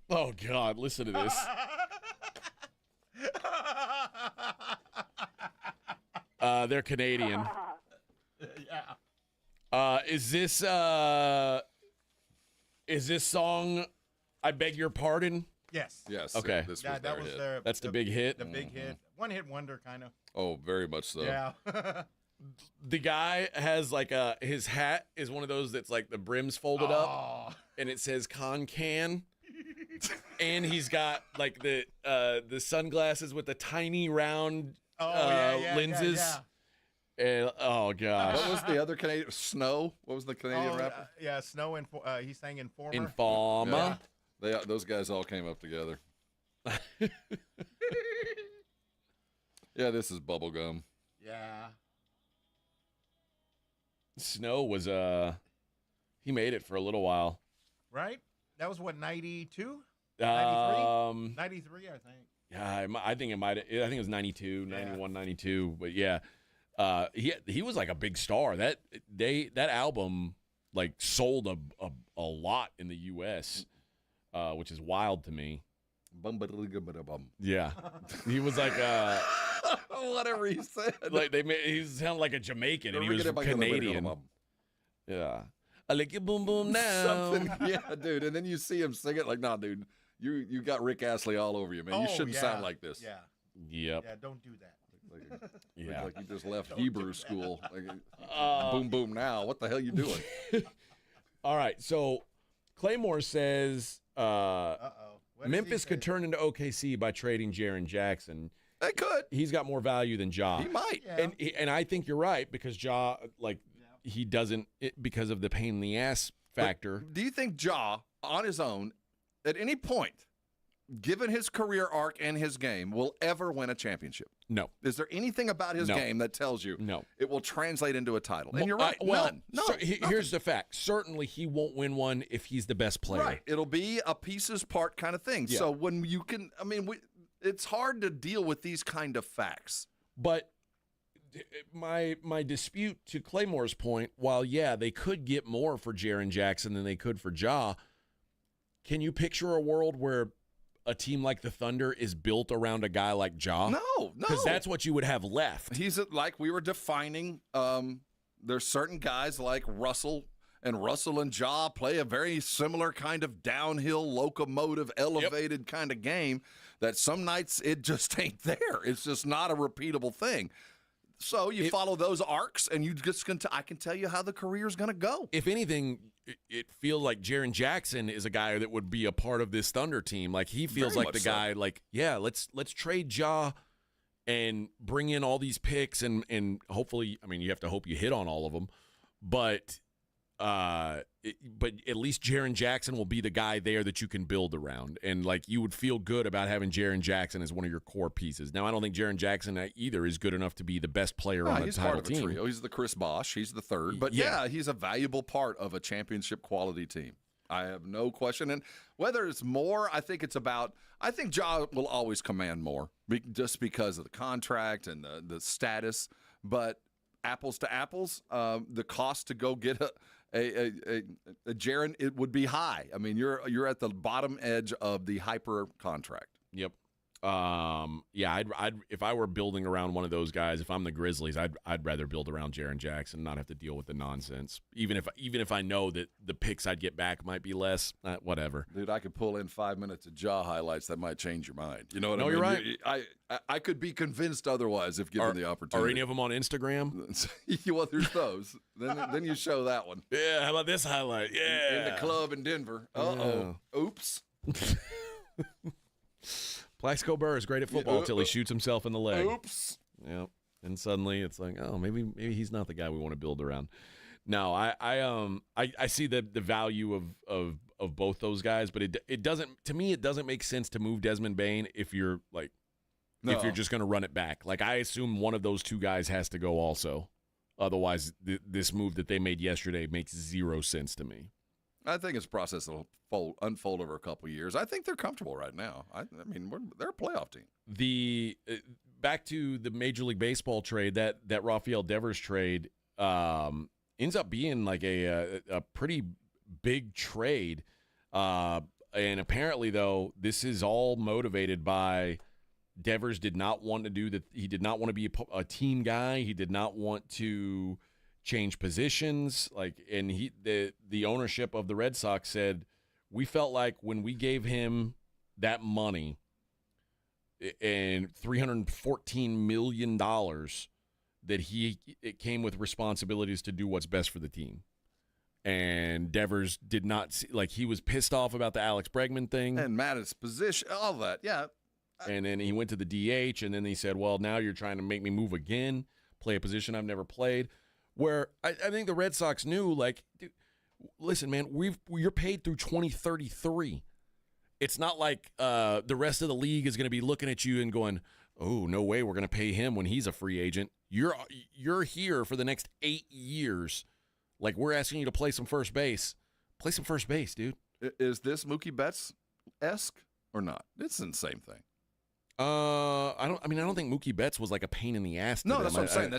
Oh, God, listen to this. They're Canadian. Yeah. Is this song I Beg Your Pardon? Yes. Yes. Okay. This Yeah, was that their was hit. That's the big hit? The big hit. One hit wonder, kind of. Oh, very much so. Yeah. The guy has like his hat is one of those that's like the brim's folded up and it says Konkan. And he's got like the sunglasses with the tiny round lenses. Yeah. And, oh gosh. What was the other Canadian? Snow? What was the Canadian rapper? Yeah, Snow and he sang Informer. Informer. Yeah. Those guys all came up together. Yeah, this is bubblegum. Yeah. Snow was he made it for a little while. Right? That was what, 92? 93? 93, I think. Yeah, I think it might. I think it was 92, 91, 92. But yeah, he was like a big star. That album like sold a lot in the U.S., which is wild to me. Yeah, he was like whatever he said. Like he sounded like a Jamaican, and he was Canadian. Yeah, I like your boom boom now. Something, yeah, dude. And then you see him sing it like, nah, dude. You got Rick Astley all over you, man. You shouldn't sound like this. Yeah. Yep. Yeah, don't do that. Like you just left Hebrew school. Like, boom, boom, now. What the hell you doing? All right, so Claymore says Memphis could turn into OKC by trading Jaren Jackson. They could. He's got more value than Ja. He might. Yeah. And I think you're right, because Ja, he doesn't, because of the pain in the ass factor. But do you think Ja, on his own, at any point, given his career arc and his game, will ever win a championship? No. Is there anything about his game that tells you it will translate into a title? And you're right. None. Here's the fact. Certainly he won't win one if he's the best player. Right. It'll be a pieces part kind of thing. Yeah. So when you can, it's hard to deal with these kind of facts. But my dispute to Claymore's point, while, they could get more for Jaren Jackson than they could for Ja, can you picture a world where a team like the Thunder is built around a guy like Ja? No. Because that's what you would have left. He's like we were defining. There's certain guys like Russell and Ja play a very similar kind of downhill, locomotive, elevated kind of game that some nights it just ain't there. It's just not a repeatable thing. So you follow those arcs, and you just I can tell you how the career is going to go. If anything, it feels like Jaren Jackson is a guy that would be a part of this Thunder team. Like he feels Very like the much so. guy. Like let's trade Ja and bring in all these picks, and hopefully, you have to hope you hit on all of them, but at least Jaren Jackson will be the guy there that you can build around, and like you would feel good about having Jaren Jackson as one of your core pieces. Now, I don't think Jaren Jackson either is good enough to be the best player on a he's title part of a team. trio. He's the Chris Bosh. He's the third, but he's a valuable part of a championship quality team. I have no question. And whether it's more, I think Ja will always command more just because of the contract and the status. But apples to apples, the cost to go get a Jaren, it would be high. You're at the bottom edge of the hyper contract. Yep. I'd if I were building around one of those guys, if I'm the Grizzlies, I'd rather build around Jaren Jackson, not have to deal with the nonsense. Even if I know that the picks I'd get back might be less, whatever. Dude, I could pull in 5 minutes of Ja highlights that might change your mind. You know what I mean? You're right. I could be convinced otherwise if given the opportunity. Are any of them on Instagram? Well, there's those. Then you show that one. Yeah, how about this highlight? Yeah. In the club in Denver. Uh-oh. Yeah. Oops. Plaxico Burr is great at football until he shoots himself in the leg. Oops. Yeah. And suddenly it's like, oh, maybe he's not the guy we want to build around. No, I see the value of both those guys, but it doesn't, to me, it doesn't make sense to move Desmond Bane if you're if you're just going to run it back. Like, I assume one of those two guys has to go also. Otherwise, this move that they made yesterday makes zero sense to me. I think it's a process that will unfold over a couple of years. I think they're comfortable right now. They're a playoff team. Back to the Major League Baseball trade, that Rafael Devers trade ends up being like a pretty big trade. And apparently, though, this is all motivated by Devers did not want to do that. He did not want to be a team guy. He did not want to change positions. And the ownership of the Red Sox said, we felt like when we gave him that money and $314 million, that it came with responsibilities to do what's best for the team. And Devers did not see, he was pissed off about the Alex Bregman thing. And mad at his position, all that, yeah. And then he went to the DH, and then he said, well, now you're trying to make me move again. play a position I've never played. Where I think the Red Sox knew, like, dude, listen, man, you're paid through 2033. It's not like the rest of the league is going to be looking at you and going, oh, no way we're going to pay him when he's a free agent. You're here for the next 8 years. Like, we're asking you to play some first base. Play some first base, dude. Is this Mookie Betts-esque or not? It's the same thing. I don't think Mookie Betts was like a pain in the ass. No, that's what I'm saying.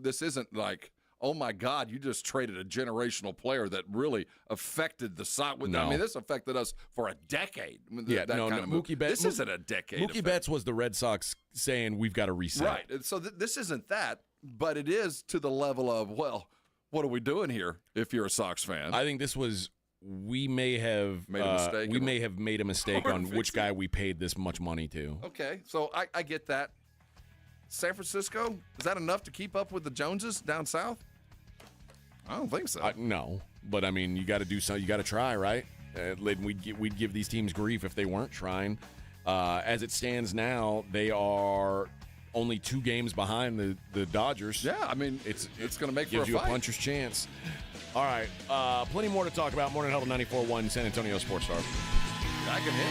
This isn't like, oh my God, you just traded a generational player that really affected the Sox. No. I mean, this affected us for a decade. Mookie Betts. This isn't a decade. Mookie Betts was the Red Sox saying we've got to reset. Right. So this isn't that, but it is to the level of, well, what are we doing here? If you're a Sox fan, I think this was. We may have made a mistake. We may have made a mistake on which guy we paid this much money to. Okay, so I get that. San Francisco, is that enough to keep up with the Joneses down south? I don't think so. No, but I mean, you got to do something. You got to try, right? We'd give these teams grief if they weren't trying. As it stands now, they are only 2 games behind the Dodgers. Yeah, I mean, it's going to make for a gives you fight. a puncher's chance. All right, plenty more to talk about. Morning Huddle 94.1 San Antonio Sports Star. I can hit.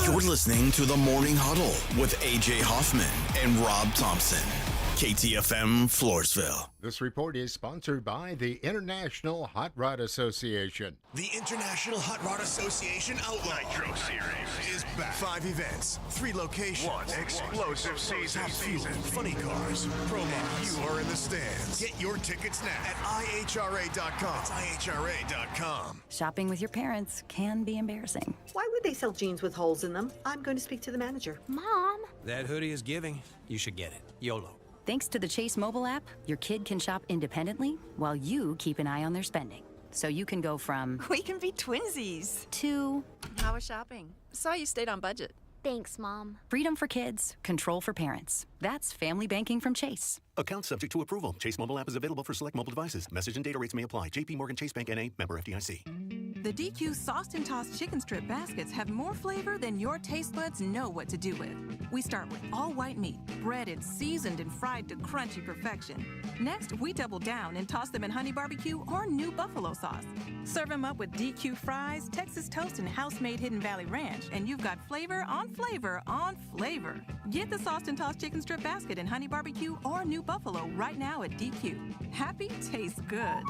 You're listening to the Morning Huddle with A.J. Hoffman and Rob Thompson. KTFM Floresville. This report is sponsored by the International Hot Rod Association. The International Hot Rod Association Outlaw Nitro Series is back. 5 events, 3 locations, 1 explosive season, funny cars, promos. You are in the stands. Get your tickets now at IHRA.com. That's IHRA.com. Shopping with your parents can be embarrassing. Why would they sell jeans with holes in them? I'm going to speak to the manager. Mom. That hoodie is giving. You should get it. YOLO. Thanks to the Chase mobile app, your kid can shop independently while you keep an eye on their spending. So you can go from... We can be twinsies. ...to... How was shopping? Saw you stayed on budget. Thanks, Mom. Freedom for kids, control for parents. That's family banking from Chase. Account subject to approval. Chase mobile app is available for select mobile devices. Message and data rates may apply. JP Morgan Chase Bank N.A. Member FDIC. The DQ Sauced and Tossed Chicken Strip Baskets have more flavor than your taste buds know what to do with. We start with all white meat, breaded, seasoned, and fried to crunchy perfection. Next, we double down and toss them in honey barbecue or new buffalo sauce. Serve them up with DQ fries, Texas toast, and house-made Hidden Valley Ranch, and you've got flavor on flavor on flavor. Get the Sauced and Tossed Chicken Strip Basket in honey barbecue or new buffalo right now at DQ. Happy tastes good.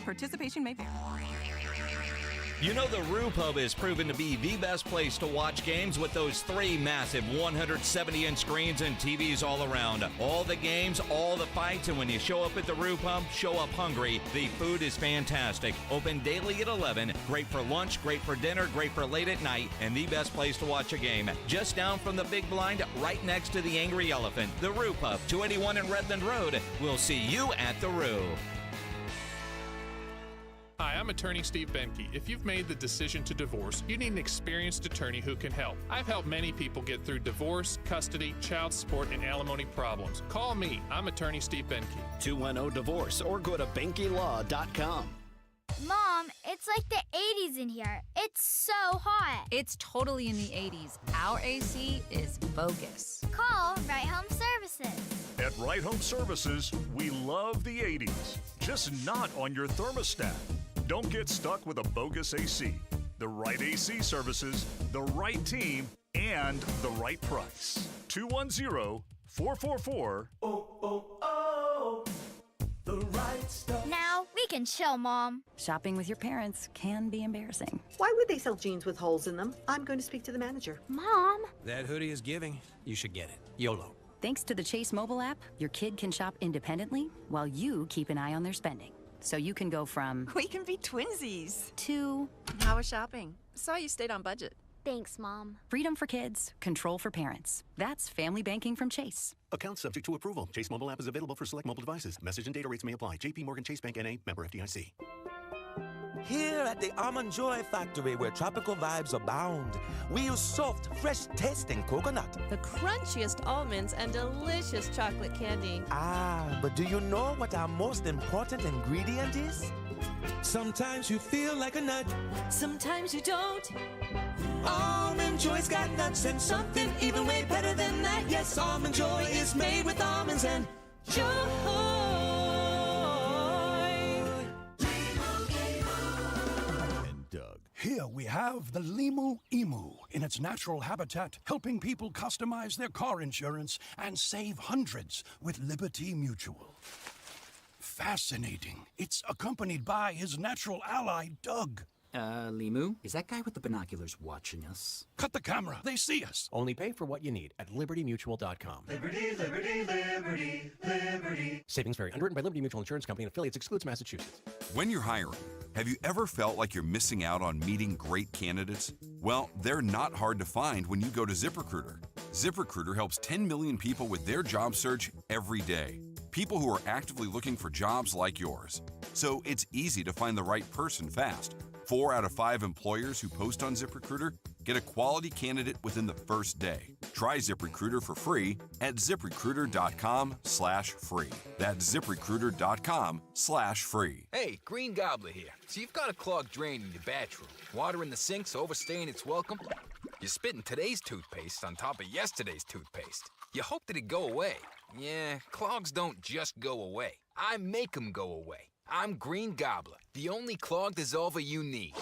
Participation may vary. You know the Roo Pub is proven to be the best place to watch games with those 3 massive 170-inch screens and TVs all around. All the games, all the fights, and when you show up at the Roo Pub, show up hungry. The food is fantastic. Open daily at 11. Great for lunch, great for dinner, great for late at night, and the best place to watch a game. Just down from the big blind, right next to the Angry Elephant. The Roo Pub, 281 in Redland Road. We'll see you at the Roo. Hi, I'm attorney Steve Benke. If you've made the decision to divorce, you need an experienced attorney who can help. I've helped many people get through divorce, custody, child support, and alimony problems. Call me. I'm attorney Steve Benke. 210-DIVORCE or go to BenkeLaw.com. Mom, it's like the 80s in here. It's so hot. It's totally in the 80s. Our AC is bogus. Call Right Home Services. At Right Home Services, we love the 80s, just not on your thermostat. Don't get stuck with a bogus AC. The right AC services, the right team, and the right price. 210-444. The right stuff. Now we can chill, Mom. Shopping with your parents can be embarrassing. Why would they sell jeans with holes in them? I'm going to speak to the manager. Mom. That hoodie is giving. You should get it. YOLO. Thanks to the Chase mobile app, your kid can shop independently while you keep an eye on their spending. So you can go from... We can be twinsies. To... How was shopping? Saw you stayed on budget. Thanks, Mom. Freedom for kids, control for parents. That's family banking from Chase. Account subject to approval. Chase mobile app is available for select mobile devices. Message and data rates may apply. JP Morgan Chase Bank N.A. Member FDIC. Here at the Almond Joy Factory, where tropical vibes abound, we use soft, fresh-tasting coconut. The crunchiest almonds and delicious chocolate candy. Ah, but do you know what our most important ingredient is? Sometimes you feel like a nut. Sometimes you don't. Almond Joy's got nuts and something even way better than that. Yes, Almond Joy is made with almonds and joy. And Doug. Here we have the Limu Emu in its natural habitat, helping people customize their car insurance and save hundreds with Liberty Mutual. Fascinating. It's accompanied by his natural ally, Doug. Limu, is that guy with the binoculars watching us? Cut the camera. They see us. Only pay for what you need at libertymutual.com. Liberty, liberty, liberty, liberty. Savings vary. Underwritten by Liberty Mutual Insurance Company and affiliates. Excludes Massachusetts. When you're hiring, have you ever felt like you're missing out on meeting great candidates? Well, they're not hard to find when you go to ZipRecruiter. ZipRecruiter helps 10 million people with their job search every day. People who are actively looking for jobs like yours. So it's easy to find the right person fast. 4 out of 5 employers who post on ZipRecruiter get a quality candidate within the first day. Try ZipRecruiter for free at ZipRecruiter.com/free. That's ZipRecruiter.com/free. Hey, Green Gobbler here. So you've got a clogged drain in your bathroom. Water in the sink's overstaying its welcome. You're spitting today's toothpaste on top of yesterday's toothpaste. You hope that it'd go away. Yeah, clogs don't just go away. I make them go away. I'm Green Gobbler, the only clog dissolver you need.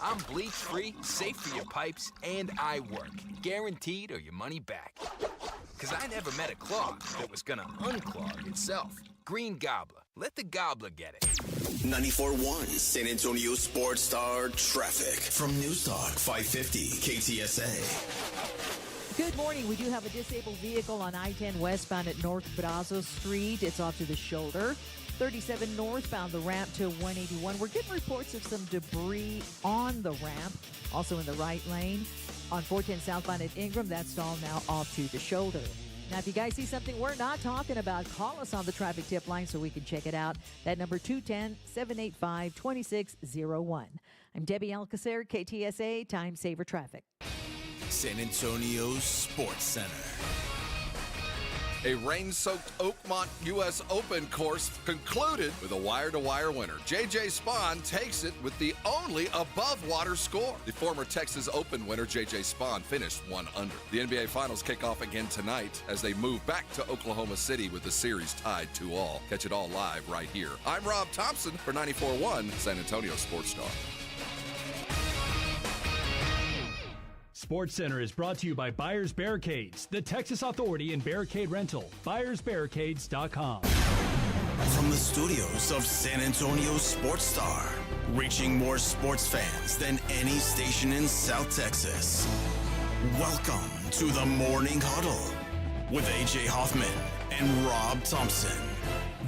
I'm bleach-free, safe for your pipes, and I work. Guaranteed or your money back. Because I never met a clog that was gonna unclog itself. Green Gobbler. Let the gobbler get it. 94.1 San Antonio Sports Star Traffic from News Talk 550 KTSA. Good morning. We do have a disabled vehicle on I-10 westbound at North Brazos Street. It's off to the shoulder. 37 northbound, the ramp to 181. We're getting reports of some debris on the ramp, also in the right lane. On 410 southbound at Ingram, that's all now off to the shoulder. Now, if you guys see something we're not talking about, call us on the traffic tip line so we can check it out. That number 210-785-2601. I'm Debbie Alcacer, KTSA, Time Saver Traffic. San Antonio Sports Center. A rain-soaked Oakmont U.S. Open course concluded with a wire-to-wire winner. J.J. Spaun takes it with the only above-water score. The former Texas Open winner, J.J. Spaun, finished 1 under. The NBA Finals kick off again tonight as they move back to Oklahoma City with the series tied 2-2. Catch it all live right here. I'm Rob Thompson for 94.1 San Antonio Sports Star. SportsCenter is brought to you by Buyers Barricades, the Texas authority in barricade rental. BuyersBarricades.com. From the studios of San Antonio Sports Star, reaching more sports fans than any station in South Texas. Welcome to the Morning Huddle with AJ Hoffman and Rob Thompson.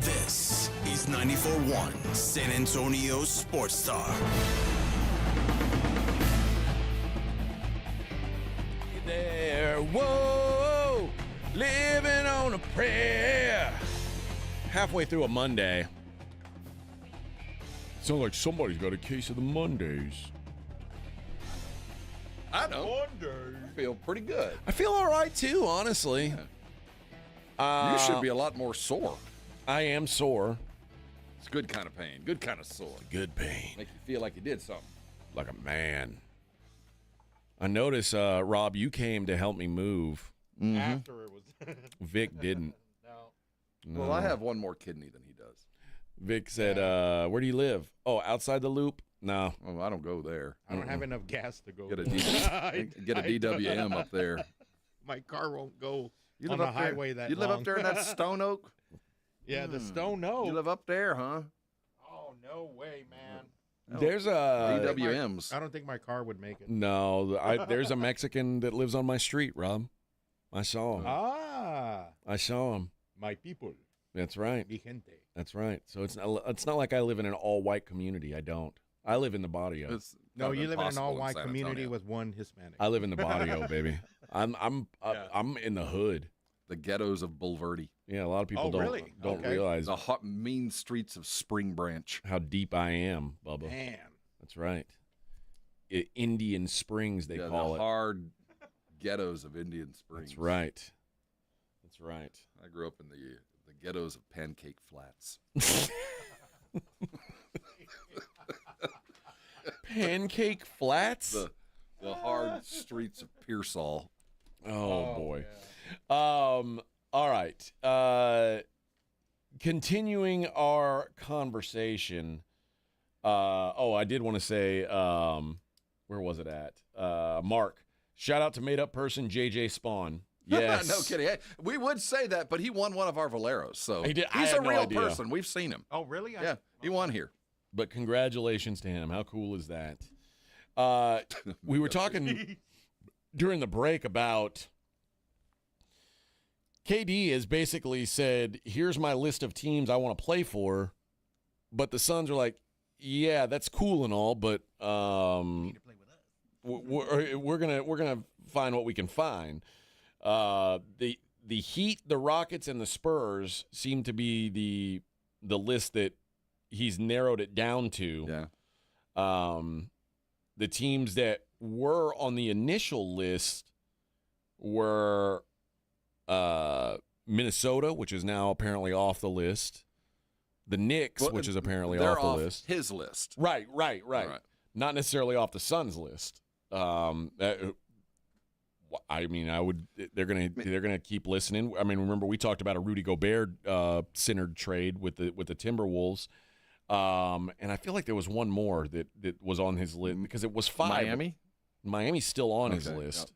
This is 94.1 San Antonio Sports Star. There, whoa, living on a prayer. Halfway through a Monday. Sounds like somebody's got a case of the Mondays. I know. I feel pretty good. I feel all right too, honestly. You should be a lot more sore. I am sore. It's good kind of pain. Good kind of sore. Good pain. Make you feel like you did something. Like a man. I notice, Rob, you came to help me move. Mm-hmm. After it was. Vic didn't. No. Well, I have one more kidney than he does. Vic said, where do you live? Oh, outside the loop? No. Oh, I don't go there. I don't have enough gas to go. Get a DWM up there. My car won't go You on live the up there? highway that You live long. up there in that Stone Oak? Yeah, the Stone Oak. You live up there, huh? Oh, no way, man. There's a DWMs. I don't think my car would make it. No, there's a Mexican that lives on my street, Rob. I saw him. I saw him. My people. That's right. Mi gente. That's right. So it's not like I live in an all-white community. I don't. I live in the barrio. No, you live in an all-white community with one Hispanic. I live in the barrio, baby. I'm in the hood. The ghettos of Bulverde. Yeah, a lot of people don't realize the hot, mean streets of Spring Branch. How deep I am, Bubba. Man. That's right. Indian Springs, they call the it. Hard ghettos of Indian Springs. That's right. That's right. I grew up in the ghettos of Pancake Flats. Pancake Flats? The hard streets of Pearsall. Oh boy. All right. Continuing our conversation. I did want to say, where was it at? Mark. Shout out to made up person JJ Spawn. Yes. No kidding. Hey, we would say that, but he won one of our Valeros. So he did. He's a no real idea. person. We've seen him. Oh, really? Yeah, he won here. But congratulations to him. How cool is that? We were talking during the break about KD has basically said, here's my list of teams I want to play for. But the Suns are like, yeah, that's cool and all, but we're gonna find what we can find. The Heat, the Rockets, and the Spurs seem to be the list that he's narrowed it down to. Yeah. The teams that were on the initial list were Minnesota, which is now apparently off the list. The Knicks, which is apparently off the list. His list. Right. Not necessarily off the Suns list. I mean, they're gonna keep listening. I mean, remember we talked about a Rudy Gobert centered trade with the Timberwolves, and I feel like there was one more that was on his list because it was 5. Miami's still on his list.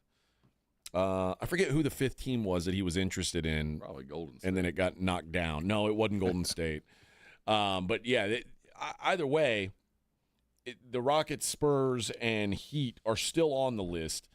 Yep. I forget who the 5th team was that he was interested in. Probably Golden State. And then it got knocked down. No, it wasn't Golden State. But yeah, either way, the Rockets, Spurs, and Heat are still on the list.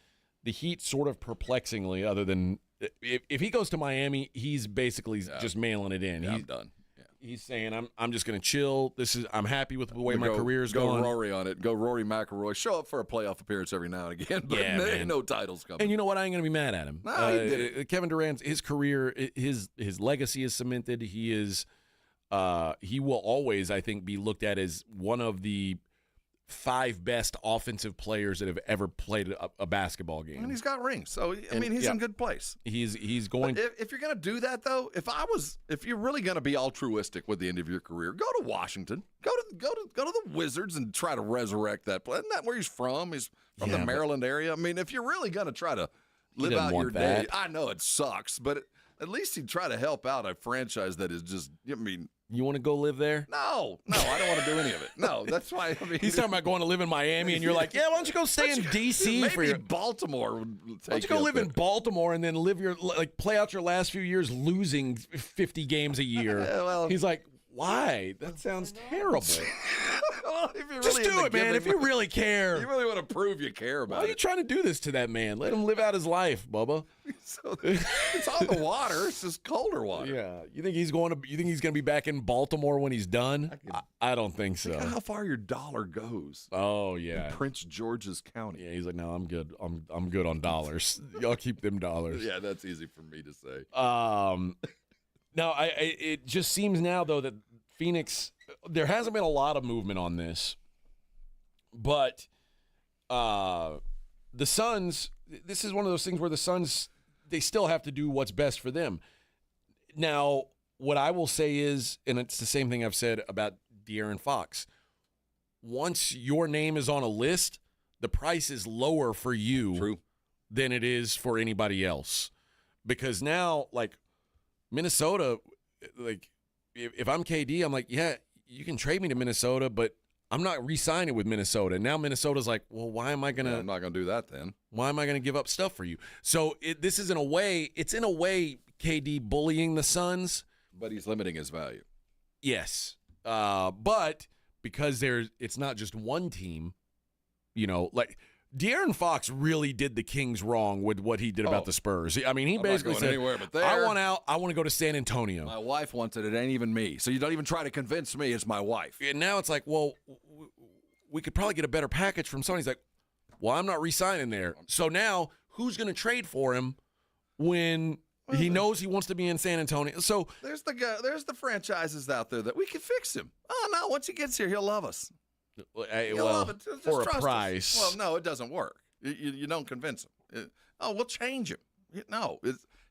The Heat sort of perplexingly, other than if he goes to Miami, he's basically just mailing it in. Yeah, I'm done. Yeah. He's saying, I'm just going to chill. I'm happy with the way my career's going. Go Rory on it. Go Rory McIlroy. Show up for a playoff appearance every now and again, but there ain't no titles coming. And you know what? I ain't going to be mad at him. No, he did it. Kevin Durant, his career, his legacy is cemented. He will always, I think, be looked at as one of the 5 best offensive players that have ever played a basketball game. And he's got rings, so I mean, he's in good place. He's going. But if you're going to do that, though, if you're really going to be altruistic with the end of your career, go to Washington, go to the Wizards, and try to resurrect that play. Isn't that where he's from? He's from the Maryland area. I mean, if you're really going to try to live out your day, I know it sucks, but at least he'd try to help out a franchise that is just. I mean. You want to go live there? No, I don't want to do any of it. No, that's why. I mean, he's talking about going to live in Miami, and you're like, yeah, why don't you go stay in D.C. Maybe for your Baltimore? Why don't you go live in Baltimore and then play out your last few years losing 50 games a year? He's like, why? That sounds terrible. Well, if you're just really do it, man. If you really care, you really want to prove you care about it. Why are you trying to do this to that man? Let him live out his life, Bubba. It's on the water. It's just colder water. Yeah. You think he's going to be back in Baltimore when he's done? I don't think so. Look how far your dollar goes. Oh yeah. In Prince George's County. Yeah. He's like, no, I'm good. I'm good on dollars. Y'all keep them dollars. Yeah, that's easy for me to say. Now it just seems now though that Phoenix. There hasn't been a lot of movement on this, but the Suns, this is one of those things where the Suns, they still have to do what's best for them. Now, what I will say is, and it's the same thing I've said about De'Aaron Fox, once your name is on a list, the price is lower for you than it is for anybody else. Because now, like, Minnesota, like, if I'm KD, I'm like, yeah, you can trade me to Minnesota, but I'm not re-signing with Minnesota. Now Minnesota's like, well, why am I going to? I'm not going to do that then. Why am I going to give up stuff for you? So it's in a way KD bullying the Suns. But he's limiting his value. Yes. But because it's not just one team, like De'Aaron Fox really did the Kings wrong with what he did about the Spurs. I mean, he basically said, anywhere but there. I want out. I want to go to San Antonio. My wife wants it. It ain't even me. So you don't even try to convince me it's my wife. And now it's like, well, we could probably get a better package from someone. He's like, well, I'm not re-signing there. So now who's going to trade for him when he knows he wants to be in San Antonio? So there's the franchises out there that we can fix him. Oh, no, once he gets here, he'll love us. For a price. Well, no, it doesn't work. You don't convince him. We'll change him. No,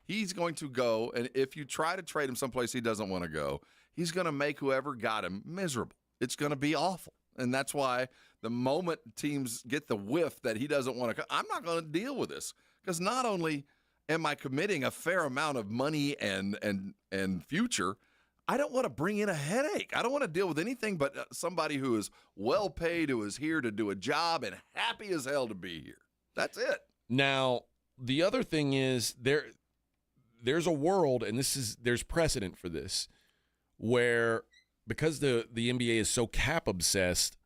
he's going to go, and if you try to trade him someplace he doesn't want to go, he's going to make whoever got him miserable. It's going to be awful, and that's why the moment teams get the whiff that he doesn't want to, I'm not going to deal with this, because not only am I committing a fair amount of money and future, I don't want to bring in a headache. I don't want to deal with anything but somebody who is well paid, who is here to do a job and happy as hell to be here. That's it. Now, the other thing is there's a world, and there's precedent for this, where because the NBA is so cap obsessed,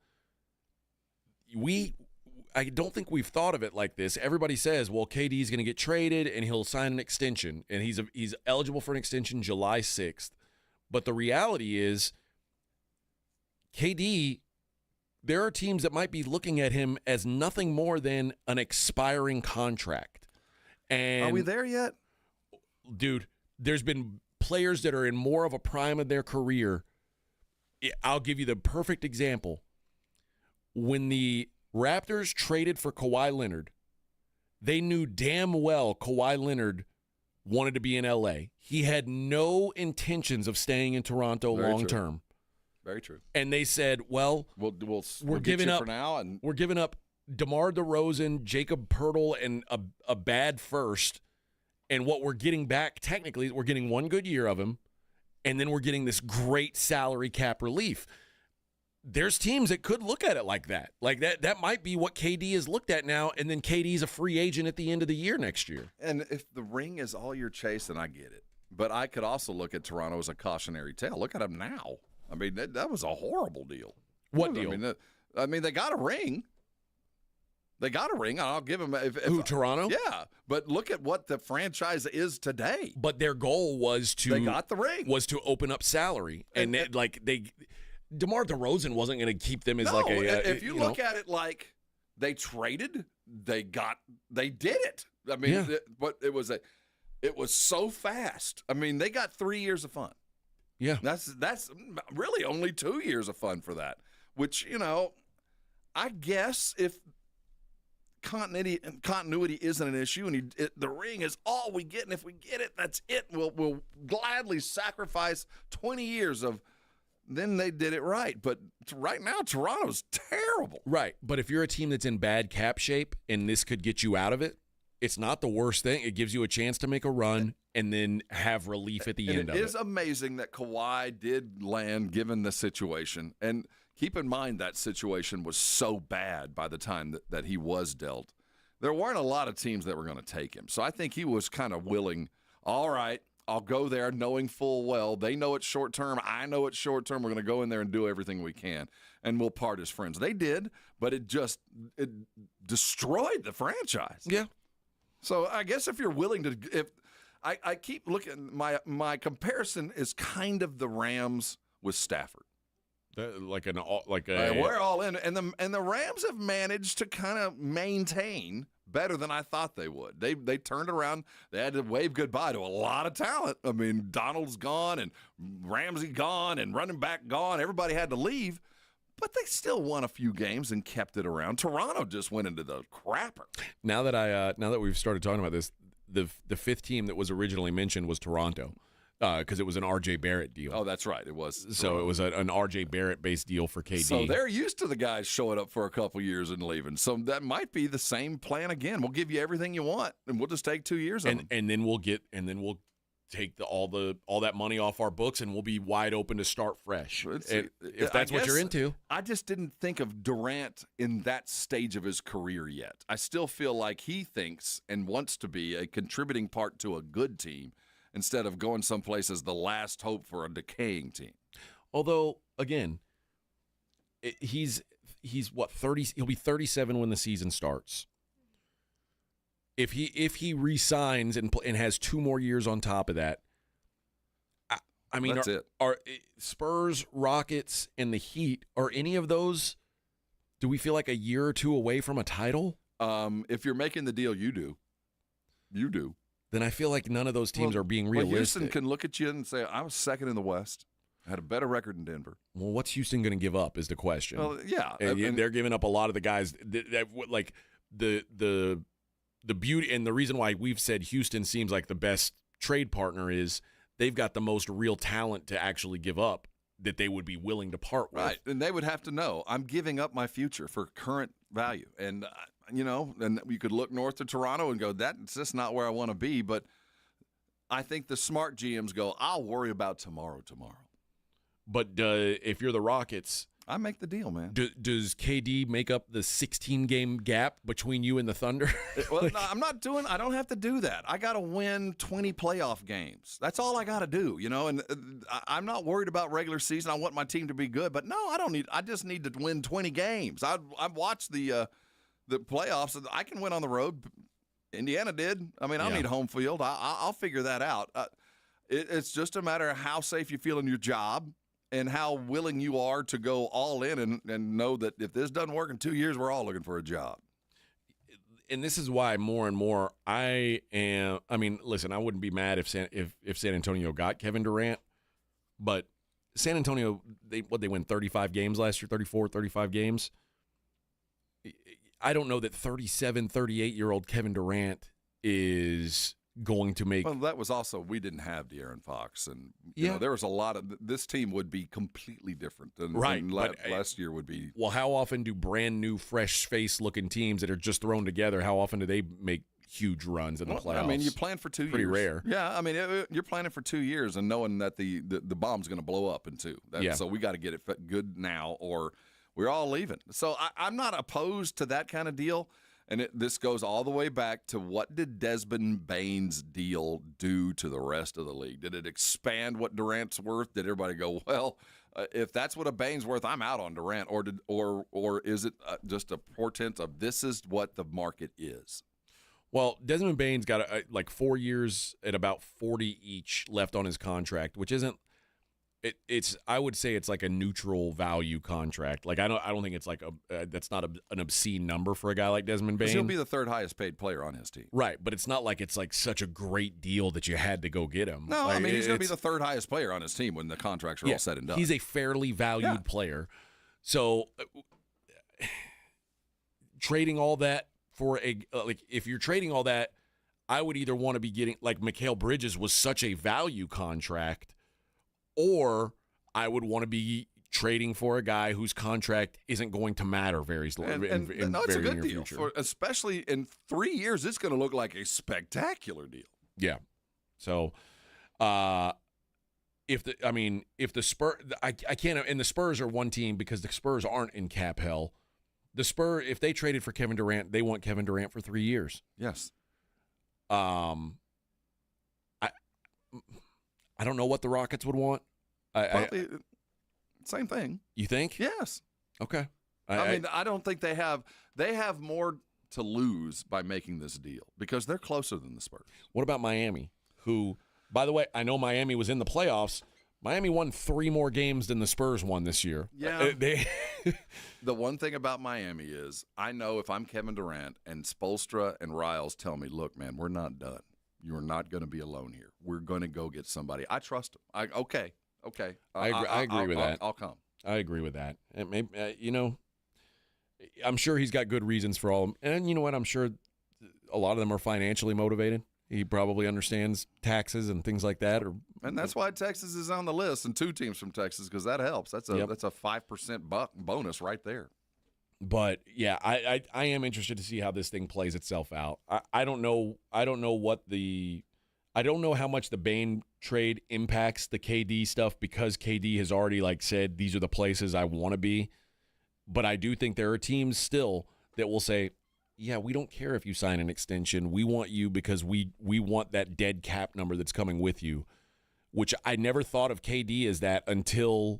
I don't think we've thought of it like this. Everybody says, well, KD is going to get traded and he'll sign an extension, and he's eligible for an extension July 6th. But the reality is, KD, there are teams that might be looking at him as nothing more than an expiring contract. And are we there yet? Dude, there's been players that are in more of a prime of their career. I'll give you the perfect example. When the Raptors traded for Kawhi Leonard, they knew damn well Kawhi Leonard wanted to be in L.A. He had no intentions of staying in Toronto long term. Very true. And they said, well, we're giving up for now, and we're giving up DeMar DeRozan, Jacob Poeltl, and a bad first. And what we're getting back, technically, we're getting one good year of him, and then we're getting this great salary cap relief. There's teams that could look at it like that. Like that might be what KD is looked at now, and then KD's a free agent at the end of the year next year. And if the ring is all you're chasing, I get it. But I could also look at Toronto as a cautionary tale. Look at them now. I mean, that was a horrible deal. What deal? I mean, they got a ring. They got a ring. I'll give them. Toronto? Yeah, but look at what the franchise is today. But their goal was to they got the ring. Was to open up salary, and DeMar DeRozan wasn't going to keep them as like a. If you look at it like they traded, they did it. I mean, but it was so fast. I mean, they got 3 years of fun. Yeah, that's really only 2 years of fun for that. Which, I guess if continuity isn't an issue, and the ring is all we get, and if we get it, that's it. We'll gladly sacrifice 20 years of. Then they did it right. But right now, Toronto's terrible. Right. But if you're a team that's in bad cap shape and this could get you out of it, it's not the worst thing. It gives you a chance to make a run and then have relief at the end of it. It is amazing that Kawhi did land given the situation. And keep in mind that situation was so bad by the time that he was dealt. There weren't a lot of teams that were going to take him. So I think he was kind of willing, all right, I'll go there knowing full well. They know it's short term. I know it's short term. We're going to go in there and do everything we can, and we'll part as friends. They did, but it destroyed the franchise. Yeah. So I guess if you're willing to, if I keep looking, my comparison is kind of the Rams with Stafford. We're all in, and the Rams have managed to kind of maintain better than I thought they would. They turned around. They had to wave goodbye to a lot of talent. I mean, Donald's gone and Ramsey gone and running back gone. Everybody had to leave, but they still won a few games and kept it around. Toronto just went into the crapper. Now that we've started talking about this, the fifth team that was originally mentioned was Toronto. Because it was an R.J. Barrett deal. Oh, that's right. It was. So it was an R.J. Barrett-based deal for KD. So they're used to the guys showing up for a couple years and leaving. So that might be the same plan again. We'll give you everything you want, and we'll just take 2 years of them. And then we'll take all that money off our books, and we'll be wide open to start fresh. If that's what you're into. I just didn't think of Durant in that stage of his career yet. I still feel like he thinks and wants to be a contributing part to a good team, instead of going someplace as the last hope for a decaying team. Although, again, he's what, 30? He'll be 37 when the season starts. If he re-signs and has 2 more years on top of that, I mean, that's it. Are Spurs, Rockets, and the Heat, are any of those, do we feel like a year or 2 away from a title? If you're making the deal, you do. You do. Then I feel like none of those teams are being realistic. Well, Houston can look at you and say, I was second in the West. I had a better record than Denver. Well, what's Houston going to give up is the question. Well, yeah. And they're giving up a lot of the guys that like the beauty, and the reason why we've said Houston seems like the best trade partner is they've got the most real talent to actually give up. that they would be willing to part with. Right, and they would have to know, I'm giving up my future for current value. And, and you could look north to Toronto and go, that's just not where I want to be. But I think the smart GMs go, I'll worry about tomorrow. But if you're the Rockets, I make the deal, man. Does KD make up the 16-game gap between you and the Thunder? Well, no, I don't have to do that. I got to win 20 playoff games. That's all I got to do, and I'm not worried about regular season. I want my team to be good, but no, I just need to win 20 games. I've watched the playoffs. I can win on the road. Indiana did. I mean, I don't need home field. I'll figure that out. It's just a matter of how safe you feel in your job and how willing you are to go all in and know that if this doesn't work in 2 years, we're all looking for a job. And this is why more and more listen, I wouldn't be mad if San Antonio got Kevin Durant, but San Antonio, they win 35 games last year, 34, 35 games. I don't know that 37, 38-year-old Kevin Durant is going to make. Well, that was also, we didn't have De'Aaron Fox, and there was a lot of this team would be completely different than last year would be. Well, how often do brand new, fresh face looking teams that are just thrown together? How often do they make huge runs in the playoffs? I mean, you plan for 2 years. Pretty rare. Yeah, I mean, you're planning for 2 years and knowing that the bomb's going to blow up in two. So we got to get it good now, or we're all leaving. So I'm not opposed to that kind of deal. And this goes all the way back to, what did Desmond Bane's deal do to the rest of the league? Did it expand what Durant's worth? Did everybody go, well, if that's what a Bane's worth, I'm out on Durant? Or is it just a portent of this is what the market is? Well, Desmond Bane's got 4 years at about 40 each left on his contract, which isn't. It's I would say it's like a neutral value contract. Like I don't think it's like that's not an obscene number for a guy like Desmond Bane. He'll be the third highest paid player on his team. Right, but it's not like it's like such a great deal that you had to go get him. No, I mean he's going to be the third highest player on his team when the contracts are all said and done. He's a fairly valued player. So trading all that for if you're trading all that, I would either want to be getting, like, Mikal Bridges was such a value contract, or I would want to be trading for a guy whose contract isn't going to matter very it's a good deal. Especially in 3 years, it's going to look like a spectacular deal. Yeah. So, if the Spurs, I can't, and the Spurs are one team because the Spurs aren't in cap hell. The Spurs, if they traded for Kevin Durant, they want Kevin Durant for 3 years. Yes. I don't know what the Rockets would want. Same thing. You think? Yes. Okay. I don't think they have more to lose by making this deal because they're closer than the Spurs. What about Miami, who, by the way, I know Miami was in the playoffs. Miami won 3 more games than the Spurs won this year. Yeah. The one thing about Miami is I know if I'm Kevin Durant and Spoelstra and Riles tell me, look, man, we're not done. You're not going to be alone here. We're going to go get somebody. I trust him. Okay. I agree with that. I'll come. I agree with that. And maybe, I'm sure he's got good reasons for all of them. And you know what? I'm sure a lot of them are financially motivated. He probably understands taxes and things like that. And that's why Texas is on the list, and 2 teams from Texas, because that helps. That's a 5% bonus right there. But yeah, I am interested to see how this thing plays itself out. I don't know how much the Bane trade impacts the KD stuff because KD has already said these are the places I want to be. But I do think there are teams still that will say, yeah, we don't care if you sign an extension. We want you because we want that dead cap number that's coming with you, which I never thought of KD as that until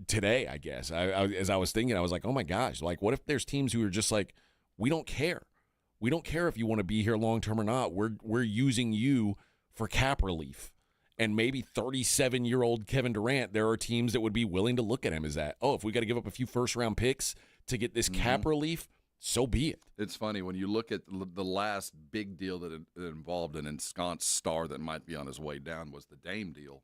today, I guess. As I was thinking, I was like, oh my gosh, what if there's teams who are just like, we don't care. We don't care if you want to be here long-term or not. We're using you for cap relief. And maybe 37-year-old Kevin Durant, there are teams that would be willing to look at him as that. Oh, if we got to give up a few first-round picks to get this cap relief, so be it. It's funny when you look at the last big deal that involved an ensconced star that might be on his way down was the Dame deal.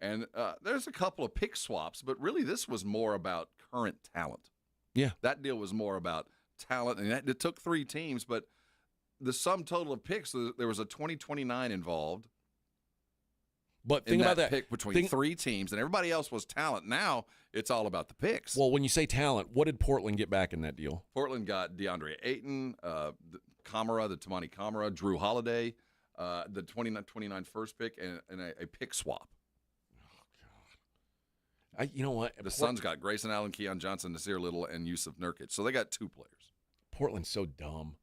And there's a couple of pick swaps, but really this was more about current talent. Yeah. That deal was more about talent, and it took 3 teams, but the sum total of picks, there was a 2029 involved. But think about that pick between three teams, and everybody else was talent. Now it's all about the picks. Well, when you say talent, what did Portland get back in that deal? Portland got DeAndre Ayton, the Tamani Kamara, Drew Holiday, the 29 first pick, and a pick swap. You know what? The Suns got Grayson Allen, Keon Johnson, Nasir Little, and Yusuf Nurkic. So they got 2 players. Portland's so dumb.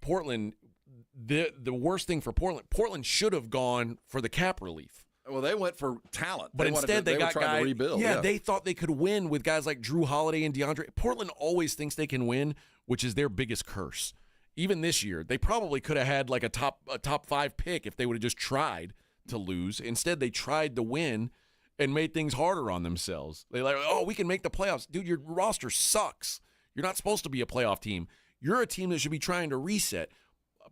Portland. The worst thing for Portland should have gone for the cap relief. Well, they went for talent, but instead they got guys to rebuild. Yeah, they thought they could win with guys like Drew Holiday and DeAndre. Portland always thinks they can win, which is their biggest curse. Even this year, they probably could have had like a top 5 pick if they would have just tried to lose. Instead, they tried to win and made things harder on themselves. They're like, oh, we can make the playoffs. Dude, your roster sucks. You're not supposed to be a playoff team. You're a team that should be trying to reset.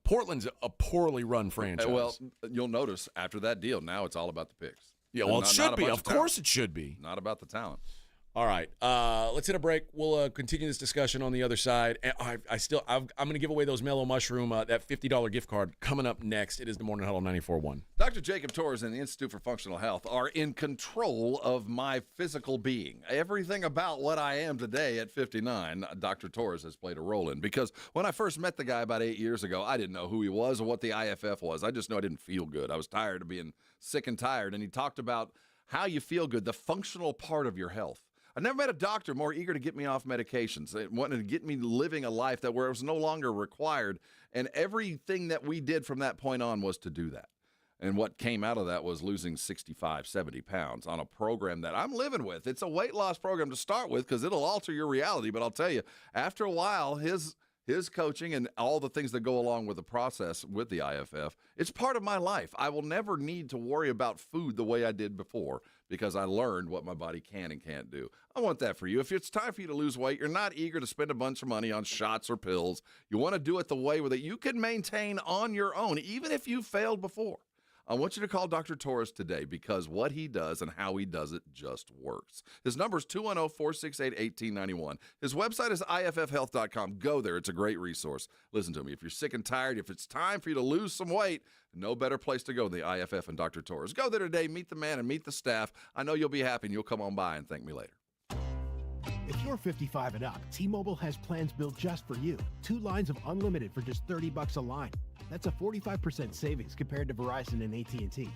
Portland's a poorly run franchise. Well, you'll notice after that deal, now it's all about the picks. Yeah, well, it should be. Of course it should be. Not about the talent. All right, let's hit a break. We'll continue this discussion on the other side. And I'm going to give away those Mellow Mushroom, that $50 gift card coming up next. It is the Morning Huddle 94.1. Dr. Jacob Torres and the Institute for Functional Health are in control of my physical being. Everything about what I am today at 59, Dr. Torres has played a role in. Because when I first met the guy about 8 years ago, I didn't know who he was or what the IFF was. I just know I didn't feel good. I was tired of being sick and tired. And he talked about how you feel good, the functional part of your health. I never met a doctor more eager to get me off medications. They wanted to get me living a life where it was no longer required. And everything that we did from that point on was to do that. And what came out of that was losing 65, 70 pounds on a program that I'm living with. It's a weight loss program to start with because it'll alter your reality. But I'll tell you, after a while, his coaching and all the things that go along with the process with the IFF, it's part of my life. I will never need to worry about food the way I did before because I learned what my body can and can't do. I want that for you. If it's time for you to lose weight, you're not eager to spend a bunch of money on shots or pills. You want to do it the way that you can maintain on your own, even if you failed before. I want you to call Dr. Torres today because what he does and how he does it just works. His number is 210-468-1891. His website is iffhealth.com. Go there. It's a great resource. Listen to me. If you're sick and tired, if it's time for you to lose some weight, no better place to go than the IFF and Dr. Torres. Go there today, meet the man and meet the staff. I know you'll be happy and you'll come on by and thank me later. If you're 55 and up, T-Mobile has plans built just for you. 2 lines of unlimited for just $30 a line. That's a 45% savings compared to Verizon and AT&T.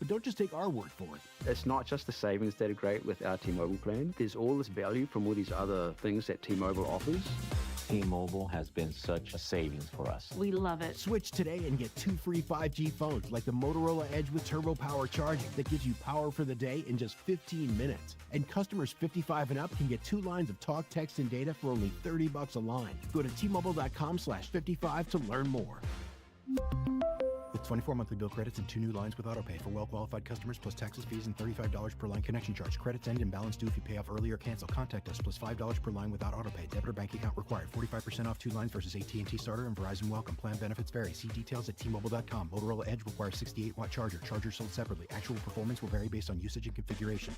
But don't just take our word for it. It's not just the savings that are great with our T-Mobile plan. There's all this value from all these other things that T-Mobile offers. T-Mobile has been such a savings for us. We love it. Switch today and get 2 free 5G phones like the Motorola Edge with Turbo Power charging that gives you power for the day in just 15 minutes. And customers 55 and up can get 2 lines of talk, text, and data for only $30 a line. Go to T-Mobile.com/55 to learn more. With 24 monthly bill credits and 2 new lines with autopay for well-qualified customers plus taxes, fees, and $35 per line connection charge. Credits end and balance due if you pay off early or cancel. Contact us plus $5 per line without autopay. Debit or bank account required. 45% off 2 lines versus AT&T Starter and Verizon Welcome. Plan benefits vary. See details at T-Mobile.com. Motorola Edge requires 68-watt charger. Charger sold separately. Actual performance will vary based on usage and configuration.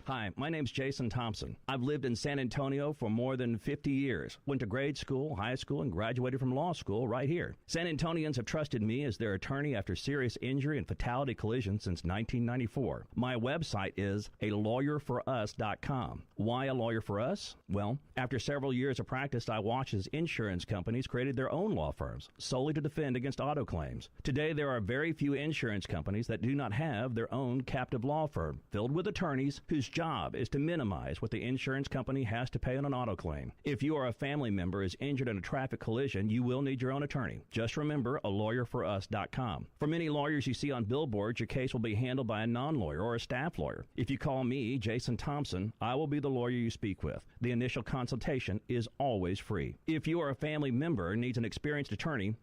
Hi, my name's Jason Thompson. I've lived in San Antonio for more than 50 years. Went to grade school, high school, and graduated from law school right here. San Antonians have trusted me as their attorney after serious injury and fatality collision since 1994. My website is alawyerforus.com. Why a lawyer for us? Well, after several years of practice, I watched as insurance companies created their own law firms solely to defend against auto claims. Today, there are very few insurance companies that do not have their own captive law firm filled with attorneys whose job is to minimize what the insurance company has to pay on an auto claim. If you or a family member is injured in a traffic collision, you will need your own attorney. Just remember alawyerforus.com. For many lawyers you see on billboards, your case will be handled by a non-lawyer or a staff lawyer. If you call me, Jason Thompson, I will be the lawyer you speak with. The initial consultation is always free. If you or a family member needs an experienced attorney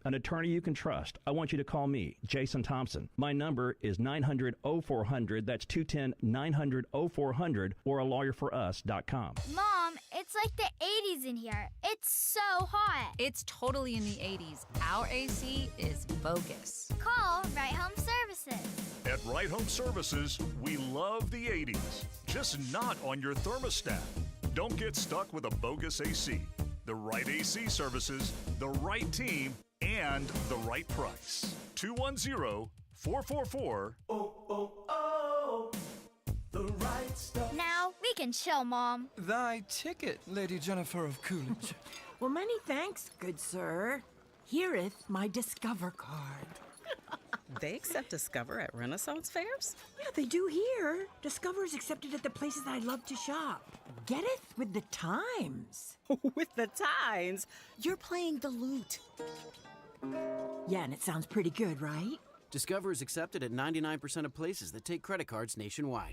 you can trust, I want you to call me, Jason Thompson. My number is 900-0400. That's 210-900-0400 or alawyerforus.com. Mom, it's like the 80s in here. It's so hot. It's totally in the 80s. Our AC is bogus. Call Right Home Services. At Right Home Services, we love the 80s, just not on your thermostat. Don't get stuck with a bogus AC. The right AC services, the right team, and the right price. 444. The right stuff. Now we can chill, Mom. Thy ticket, Lady Jennifer of Coolidge. Well, many thanks, good sir. Here'th my Discover card. They accept Discover at Renaissance fairs? Yeah, they do here. Discover is accepted at the places I love to shop. Getteth with the times. With the times? You're playing the lute. Yeah, and it sounds pretty good, right? Discover is accepted at 99% of places that take credit cards nationwide.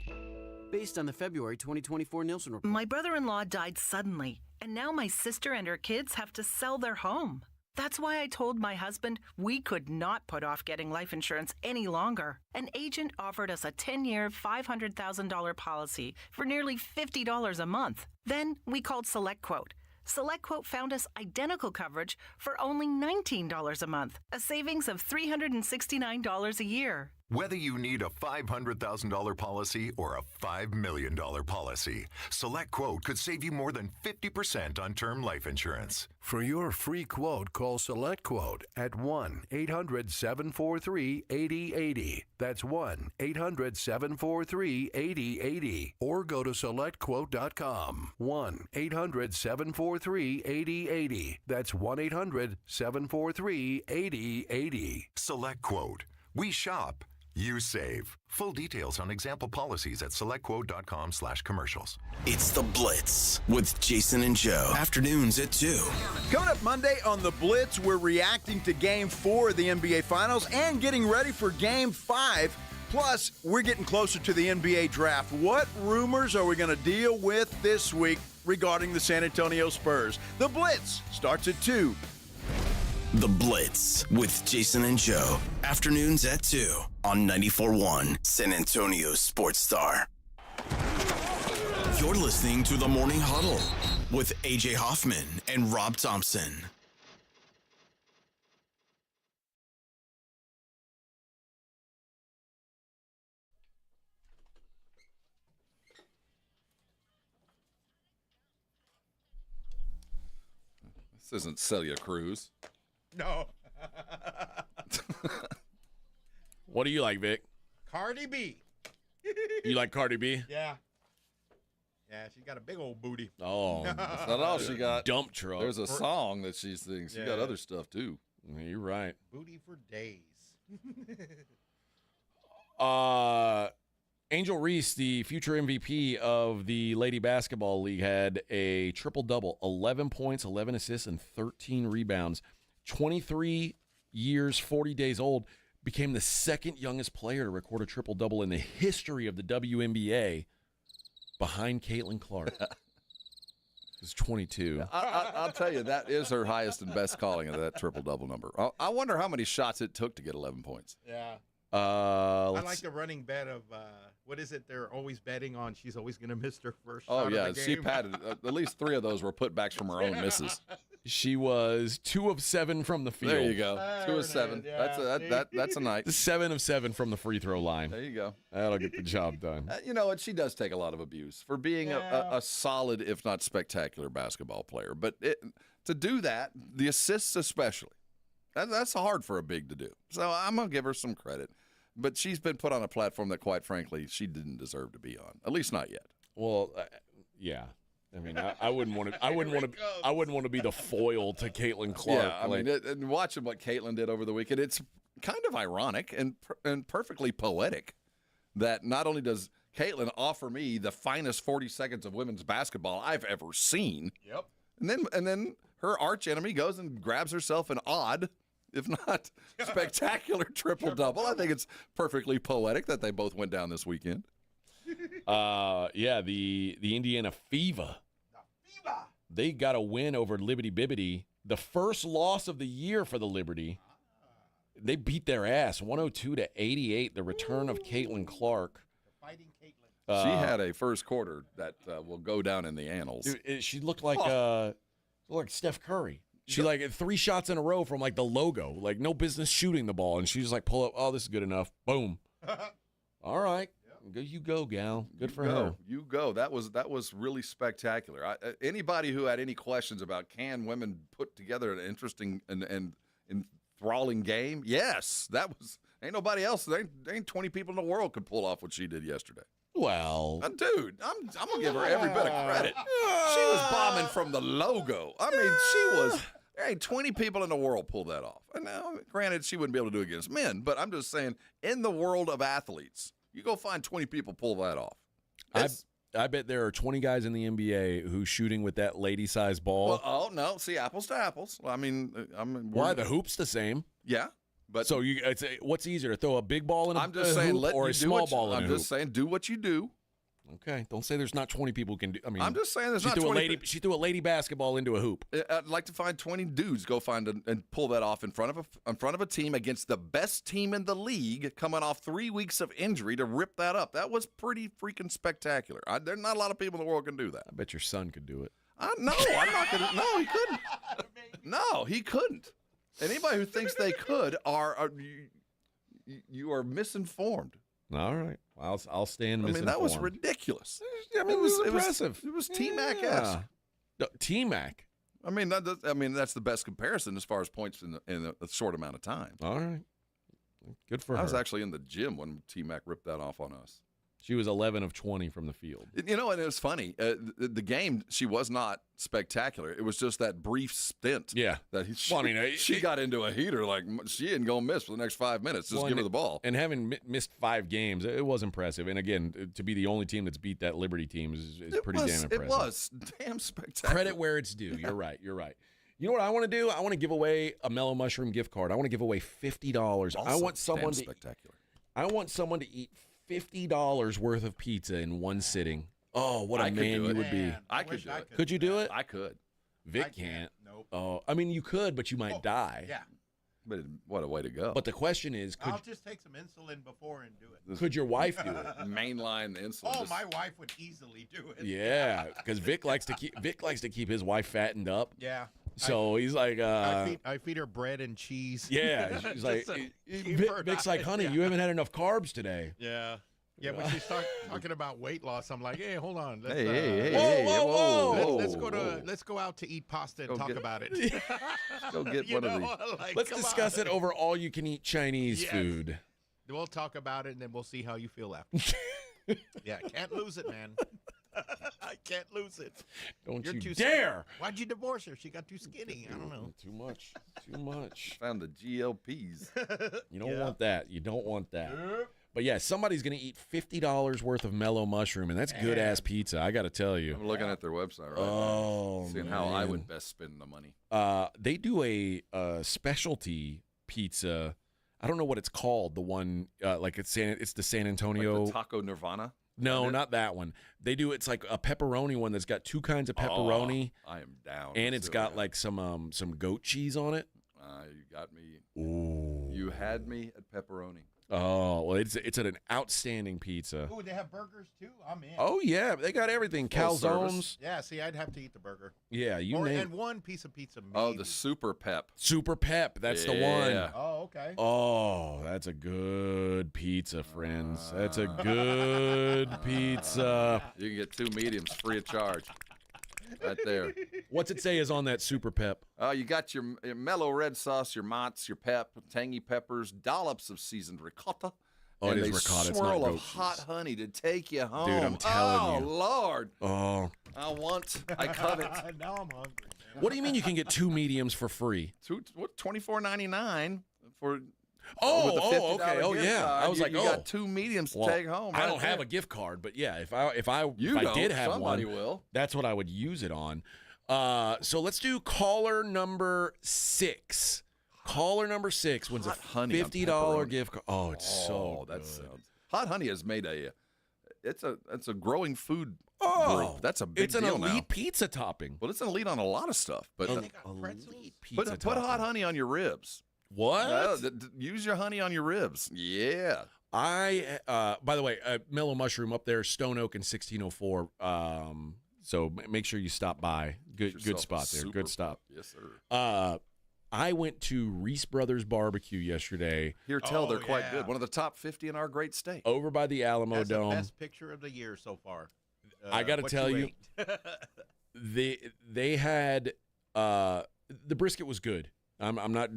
Based on the February 2024 Nielsen report. My brother-in-law died suddenly, and now my sister and her kids have to sell their home. That's why I told my husband we could not put off getting life insurance any longer. An agent offered us a 10-year, $500,000 policy for nearly $50 a month. Then we called SelectQuote. SelectQuote found us identical coverage for only $19 a month, a savings of $369 a year. Whether you need a $500,000 policy or a $5 million policy, SelectQuote could save you more than 50% on term life insurance. For your free quote, call SelectQuote at 1-800-743-8080. That's 1-800-743-8080. Or go to SelectQuote.com. 1-800-743-8080. That's 1-800-743-8080. SelectQuote. We shop. You save. Full details on example policies at selectquote.com/commercials. It's The Blitz with Jason and Joe. Afternoons at 2. Coming up Monday on The Blitz, we're reacting to Game 4 of the NBA Finals and getting ready for Game 5. Plus, we're getting closer to the NBA draft. What rumors are we going to deal with this week regarding the San Antonio Spurs? The Blitz starts at 2. The Blitz with Jason and Joe. Afternoons at 2 on 94.1 San Antonio Sports Star. You're listening to The Morning Huddle with AJ Hoffman and Rob Thompson. This isn't Celia Cruz. No. What do you like, Vic? Cardi B. You like Cardi B? Yeah. Yeah, she's got a big old booty. Oh, that's not all she got. Dump truck. There's a song that she sings. She got other stuff too. You're right. Booty for days. Angel Reese, the future MVP of the Lady Basketball League, had a triple-double, 11 points, 11 assists, and 13 rebounds. 23 years, 40 days old, became the second youngest player to record a triple-double in the history of the WNBA behind Caitlin Clark. She's 22. I'll tell you, that is her highest and best calling of that triple-double number. I wonder how many shots it took to get 11 points. Yeah. I like the running bet of, what is it they're always betting on? She's always going to miss her first shot of the game. She patted. At least 3 of those were putbacks from her own misses. She was 2 of 7 from the field. There you go. 2 of 7. Yeah, that's a night. 7 of 7 from the free throw line. There you go. That'll get the job done. You know what? She does take a lot of abuse for being a solid, if not spectacular, basketball player. But to do that, the assists especially, that's hard for a big to do. So I'm going to give her some credit. But she's been put on a platform that, quite frankly, she didn't deserve to be on. At least not yet. Well, yeah. I mean, I wouldn't want to. I wouldn't want to be the foil to Caitlin Clark. Yeah, I mean, and watching what Caitlin did over the weekend, it's kind of ironic and perfectly poetic that not only does Caitlin offer me the finest 40 seconds of women's basketball I've ever seen. Yep. And then her arch enemy goes and grabs herself an odd, if not spectacular, triple-double. I think it's perfectly poetic that they both went down this weekend. Yeah, the Indiana Fever. They got a win over Liberty Bibbidi. The first loss of the year for the Liberty. They beat their ass, 102-88. The return of Caitlin Clark. Fighting Caitlin. She had a first quarter that will go down in the annals. She looked like Steph Curry. She like 3 shots in a row from like the logo, like no business shooting the ball, and she just like pull up. Oh, this is good enough. Boom. All right, you go, gal. Good for her. You go. That was really spectacular. Anybody who had any questions about can women put together an interesting and enthralling game? Yes, that Ain't nobody else. There ain't 20 people in the world could pull off what she did yesterday. Well, dude, I'm gonna give her every bit of credit. She was bombing from the logo. I mean, there ain't 20 people in the world pull that off. And now, granted, she wouldn't be able to do it against men, but I'm just saying, in the world of athletes, you go find 20 people pull that off. I bet there are 20 guys in the NBA who's shooting with that lady-sized ball. Well, oh no, see, apples to apples. I mean, why the hoop's the same? Yeah. But so what's easier to throw a big ball in a hoop or a small ball in a hoop? I'm just saying, do what you do. Okay, don't say there's not 20 people who can do. I mean, I'm just saying there's not 20. She threw a lady basketball into a hoop. I'd like to find 20 dudes go find and pull that off in front of a team against the best team in the league, coming off 3 weeks of injury to rip that up. That was pretty freaking spectacular. There's not a lot of people in the world can do that. I bet your son could do it. No, I'm not gonna. No, he couldn't. No, he couldn't. Anybody who thinks they could you are misinformed. All right, I'll stand misinformed. I mean, that was ridiculous. I mean, it was impressive. It was T-Mac-esque. T-Mac. I mean, that's the best comparison as far as points in a short amount of time. All right, good for her. I was actually in the gym when T-Mac ripped that off on us. She was 11 of 20 from the field. You know, and it was funny. The game, she was not spectacular. It was just that brief stint. Yeah. That she got into a heater like she ain't going to miss for the next 5 minutes. Just give her the ball. And having missed 5 games, it was impressive. And again, to be the only team that's beat that Liberty team is pretty damn impressive. It was damn spectacular. Credit where it's due. You're right. You're right. You know what I want to do? I want to give away a Mellow Mushroom gift card. I want to give away $50. Also, I want someone spectacular. I want someone to eat $50 worth of pizza in one sitting. Oh, what a man you would be. I could do it. Could you do it? I could. Vic can't. Nope. Oh, I mean, you could, but you might die. Yeah. But what a way to go. But the question is, I'll just take some insulin before and do it. Could your wife do it? Mainline the insulin. Oh, my wife would easily do it. Yeah, because Vic likes to keep his wife fattened up. Yeah. So he's like, I feed her bread and cheese. Yeah, she's like, Vic's like, honey, you haven't had enough carbs today. Yeah. Yeah, when she's talking about weight loss, I'm like, hey, hold on. Let's, let's go out to eat pasta and talk about it. Go get one of these. Let's discuss it over all-you-can-eat Chinese food. We'll talk about it, and then we'll see how you feel after. Yeah, can't lose it, man. I can't lose it. Don't You're you too dare. Why'd you divorce her? She got too skinny. I don't know. Too much. Found the GLPs. You don't want that. You don't want that. But yeah, somebody's going to eat $50 worth of Mellow Mushroom, and that's good-ass pizza, I got to tell you. I'm looking at their website right now. Seeing how I would best spend the money. They do a specialty pizza. I don't know what it's called. The one, it's the San Antonio. Like the Taco Nirvana? No, not that one. They do, it's like a pepperoni one that's got 2 kinds of pepperoni. Oh, I am down. And it's got like some goat cheese on it. You got me. Ooh. You had me at pepperoni. Oh, well, it's an outstanding pizza. Oh, they have burgers too? I'm in. Oh, yeah. They got everything. Calzones. Yeah, see, I'd have to eat the burger. Yeah, and one piece of pizza. Maybe. Oh, the Super Pep. Super Pep. That's the one. Oh, okay. Oh, that's a good pizza, friends. That's a good pizza. You can get 2 mediums free of charge. Right there. What's it say is on that Super Pep? You got your mellow red sauce, your Mott's, your pep, tangy peppers, dollops of seasoned ricotta. Oh, and it is ricotta. It's swirl not of goat hot cheese. honey to take you home. Dude, I'm telling you. Oh, Lord. Oh. I covet. Now I'm hungry. What do you mean you can get 2 mediums for free? $24.99 for... Oh, okay. Oh, yeah. Card. I was like, you got 2 mediums to take home. I don't have a gift card, but yeah, if I did have somebody one, will. That's what I would use it on. So let's do caller number 6. Caller number 6 wins a $50 gift card. Oh, it's so good. That sounds. Hot honey has made it's a growing food group. That's a big It's an deal elite now. pizza topping. Well, it's an elite on a lot of stuff, but elite pizza put hot honey on your ribs. What? Use your honey on your ribs. Yeah. By the way, Mellow Mushroom up there, Stone Oak and 1604. So make sure you stop by. Good spot there. Good stop. Yes, sir. I went to Reese Brothers Barbecue yesterday. They're quite good. One of the top 50 in our great state. Over by the Alamo Dome. The best picture of the year so far. I got to tell you, they had the brisket was good. I'm not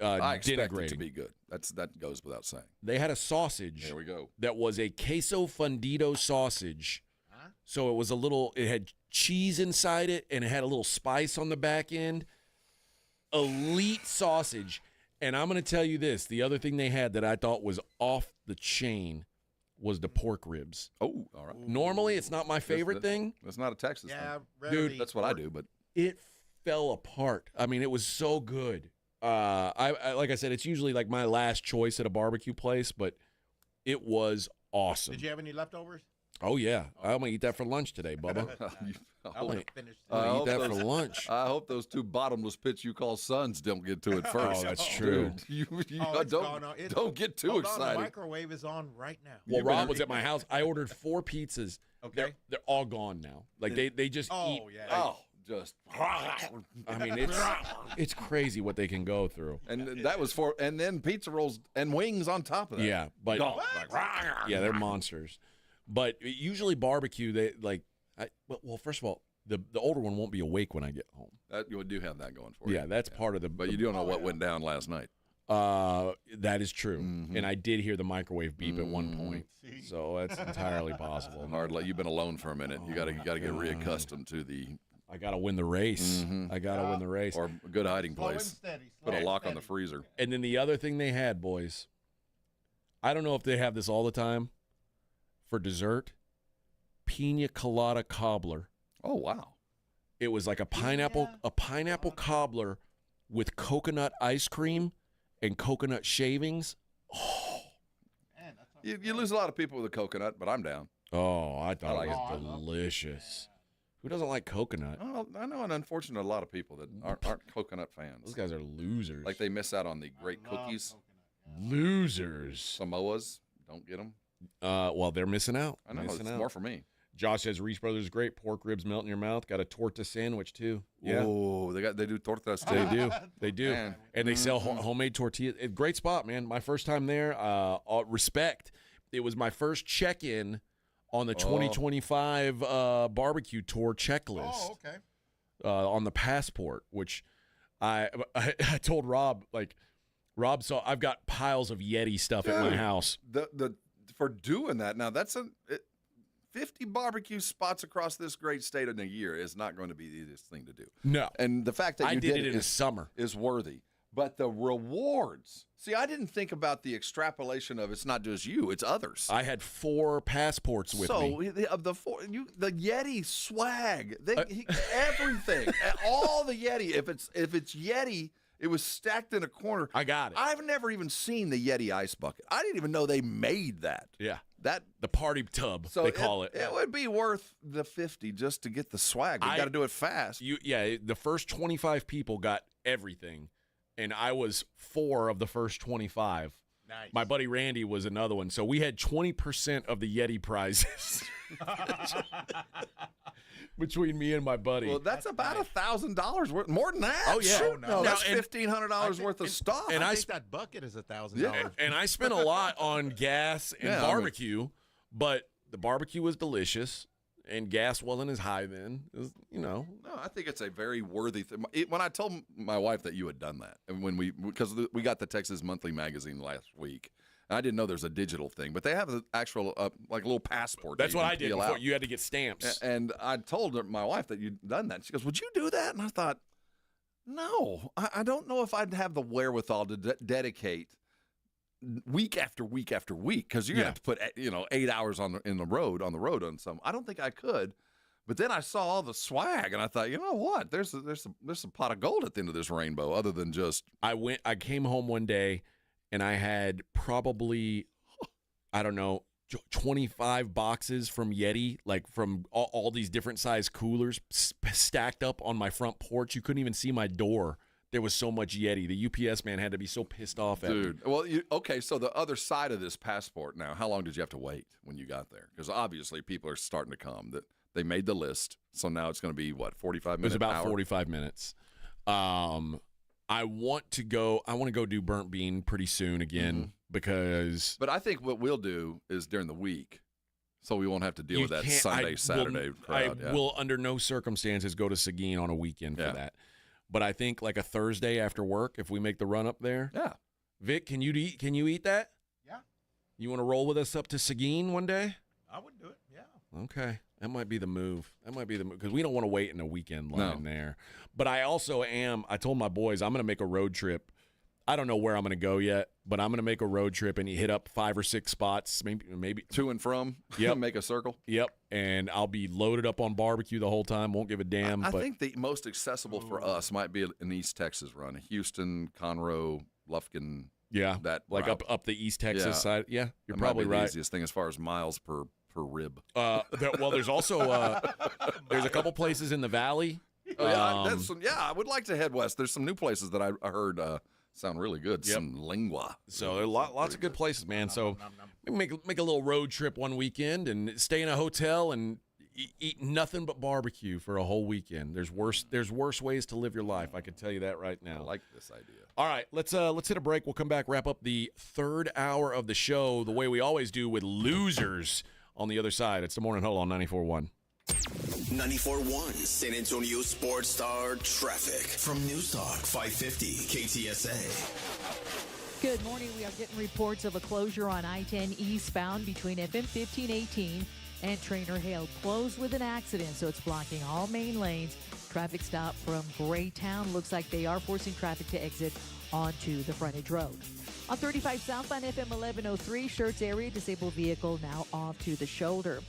I expect denigrating. it to be good. That goes without saying. They had a sausage. There we go. That was a queso fundido sausage. Huh? So it was it had cheese inside it, and it had a little spice on the back end. Elite sausage. And I'm going to tell you this. The other thing they had that I thought was off the chain was the pork ribs. Oh, all right. Normally, it's not my favorite thing. That's not a Texas thing. Dude, that's what I do, but it fell apart. I mean, it was so good. I like I said, it's usually like my last choice at a barbecue place, but it was awesome. Did you have any leftovers? Oh, yeah. I'm going to eat that for lunch today, Bubba. I would have finished it. I'm going to eat that for lunch. I hope those two bottomless pits you call sons don't get to it first. Oh, that's true. Dude, don't get too Hold excited. on, the microwave is on right now. Well, Rob was at my house. I ordered 4 pizzas. Okay. They're all gone now. Like, they just eat. Yeah. Just. I mean, it's crazy what they can go through. And that was and then pizza rolls and wings on top of that. Yeah, but Gone. yeah, they're monsters. But usually barbecue, they like. Well, first of all, the older one won't be awake when I get home. You do have that going for you. Yeah, that's part of the. But you don't know what went down last night. That is true, and I did hear the microwave beep at one point, so that's entirely possible. Hardly, you've been alone for a minute. You got to get reaccustomed to the. I got to win the race. I got to win the race. Or a good hiding place. Put a lock on the freezer. And then the other thing they had, boys, I don't know if they have this all the time, for dessert, pina colada cobbler. Oh, wow. It was like a pineapple cobbler with coconut ice cream and coconut shavings. Oh. You lose a lot of people with a coconut, but I'm down. Oh, I thought it was delicious. Who doesn't like coconut? Well, I know an unfortunate a lot of people that aren't coconut fans. Those guys are losers. Like they miss out on the great cookies. Losers. Samoas, don't get them. Well, they're missing out. I know, it's more for me. Josh says Reese Brothers is great. Pork ribs melt in your mouth. Got a torta sandwich too. Yeah. Oh, they do tortas too. They do. They do. Man. And they sell homemade tortillas. Great spot, man. My first time there. Respect. It was my first check-in on the 2025 barbecue tour checklist. Oh, okay. On the passport, which I told Rob, Rob saw I've got piles of Yeti stuff at my house. For doing that, now that's 50 barbecue spots across this great state in a year is not going to be the easiest thing to do. No. And the fact that I you did it in the summer is worthy. But the rewards. See, I didn't think about the extrapolation of it's not just you, it's others. I had 4 passports with me. So of the 4, the Yeti swag, everything, all the Yeti. If it's Yeti, it was stacked in a corner. I got it. I've never even seen the Yeti ice bucket. I didn't even know they made that. Yeah. The party tub, they call it. It would be worth the 50 just to get the swag. You got to do it fast. The first 25 people got everything, and I was 4 of the first 25. Nice. My buddy Randy was another one. So we had 20% of the Yeti prizes between me and my buddy. Well, that's about $1,000 worth. More than that. Oh, yeah. Shoot, no, that's $1,500 worth of stuff. And I think that bucket is $1,000. Yeah. And I spent a lot on gas and barbecue, but the barbecue was delicious, and gas wasn't as high then. It was, No, I think it's a very worthy thing. When I told my wife that you had done that, and because we got the Texas Monthly magazine last week, and I didn't know there's a digital thing, but they have an actual like a little passport. That's what I did before. You had to get stamps. And I told my wife that you'd done that. She goes, "Would you do that?" And I thought, no, I don't know if I'd have the wherewithal to dedicate week after week after week, because you're gonna have to put 8 hours on the road on some. I don't think I could. But then I saw all the swag, and I thought, you know what? There's a pot of gold at the end of this rainbow, other than just. I came home one day, and I had probably, I don't know, 25 boxes from Yeti, like from all these different size coolers stacked up on my front porch. You couldn't even see my door. There was so much Yeti. The UPS man had to be so pissed off at me. Dude, well, okay, so the other side of this passport now, how long did you have to wait when you got there? Because obviously people are starting to come. That they made the list, so now it's going to be, 45 minutes? It was about 45 minutes. I want to go do burnt bean pretty soon again because. But I think what we'll do is during the week, so we won't have to deal with that Sunday, Saturday crowd. I will under no circumstances go to Seguin on a weekend for that. but I think like a Thursday after work, if we make the run up there. Yeah. Vic, can you eat that? Yeah. You want to roll with us up to Seguin one day? I would do it, yeah. Okay. That might be the move. Because we don't want to wait in a weekend line there. But I told my boys I'm going to make a road trip. I don't know where I'm going to go yet, but I'm going to make a road trip and hit up 5 or 6 spots, maybe to and from. Yep. Make a circle. Yep. And I'll be loaded up on barbecue the whole time. Won't give a damn. I think the most accessible for us might be an East Texas run. Houston, Conroe, Lufkin. Yeah. That like route. up the East Texas side. Yeah. You're that probably might be right. the easiest thing as far as miles per rib. There's also there's a couple places in the valley. I would like to head west. There's some new places that I heard sound really good. Yep. Some lingua. So there are lots of good places, man. So make a little road trip one weekend and stay in a hotel and eat nothing but barbecue for a whole weekend. There's worse ways to live your life. I can tell you that right now. I like this idea. All right, let's hit a break. We'll come back, wrap up the third hour of the show the way we always do with losers on the other side. It's the Morning Huddle on 94.1. 94.1 San Antonio Sports Star traffic from News Talk 550 KTSA. Good morning. We are getting reports of a closure on I-10 eastbound between FM 1518 and Trainer Hale. Closed with an accident, so it's blocking all main lanes. Traffic stop from Graytown. Looks like they are forcing traffic to exit onto the frontage road. On 35 southbound FM 1103, Schertz area, disabled vehicle now off to the shoulder.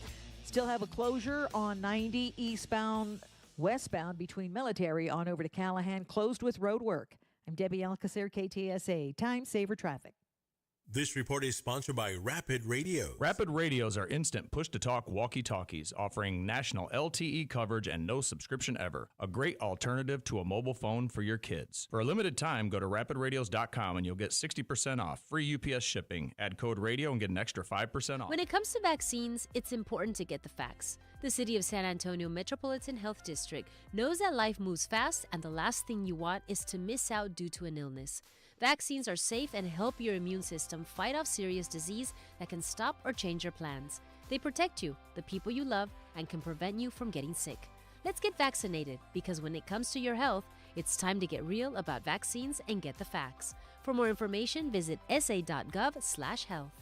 Still have a closure on 90 eastbound, westbound between Military on over to Callahan, closed with road work. I'm Debbie Alcacer, KTSA. Time Saver Traffic. This report is sponsored by Rapid Radios. Rapid Radios are instant push-to-talk walkie-talkies offering national LTE coverage and no subscription ever. A great alternative to a mobile phone for your kids. For a limited time, go to rapidradios.com and you'll get 60% off, free UPS shipping. Add code radio and get an extra 5% off. When it comes to vaccines, it's important to get the facts. The City of San Antonio Metropolitan Health District knows that life moves fast and the last thing you want is to miss out due to an illness. Vaccines are safe and help your immune system fight off serious disease that can stop or change your plans. They protect you, the people you love, and can prevent you from getting sick. Let's get vaccinated, because when it comes to your health, it's time to get real about vaccines and get the facts. For more information, visit sa.gov/health.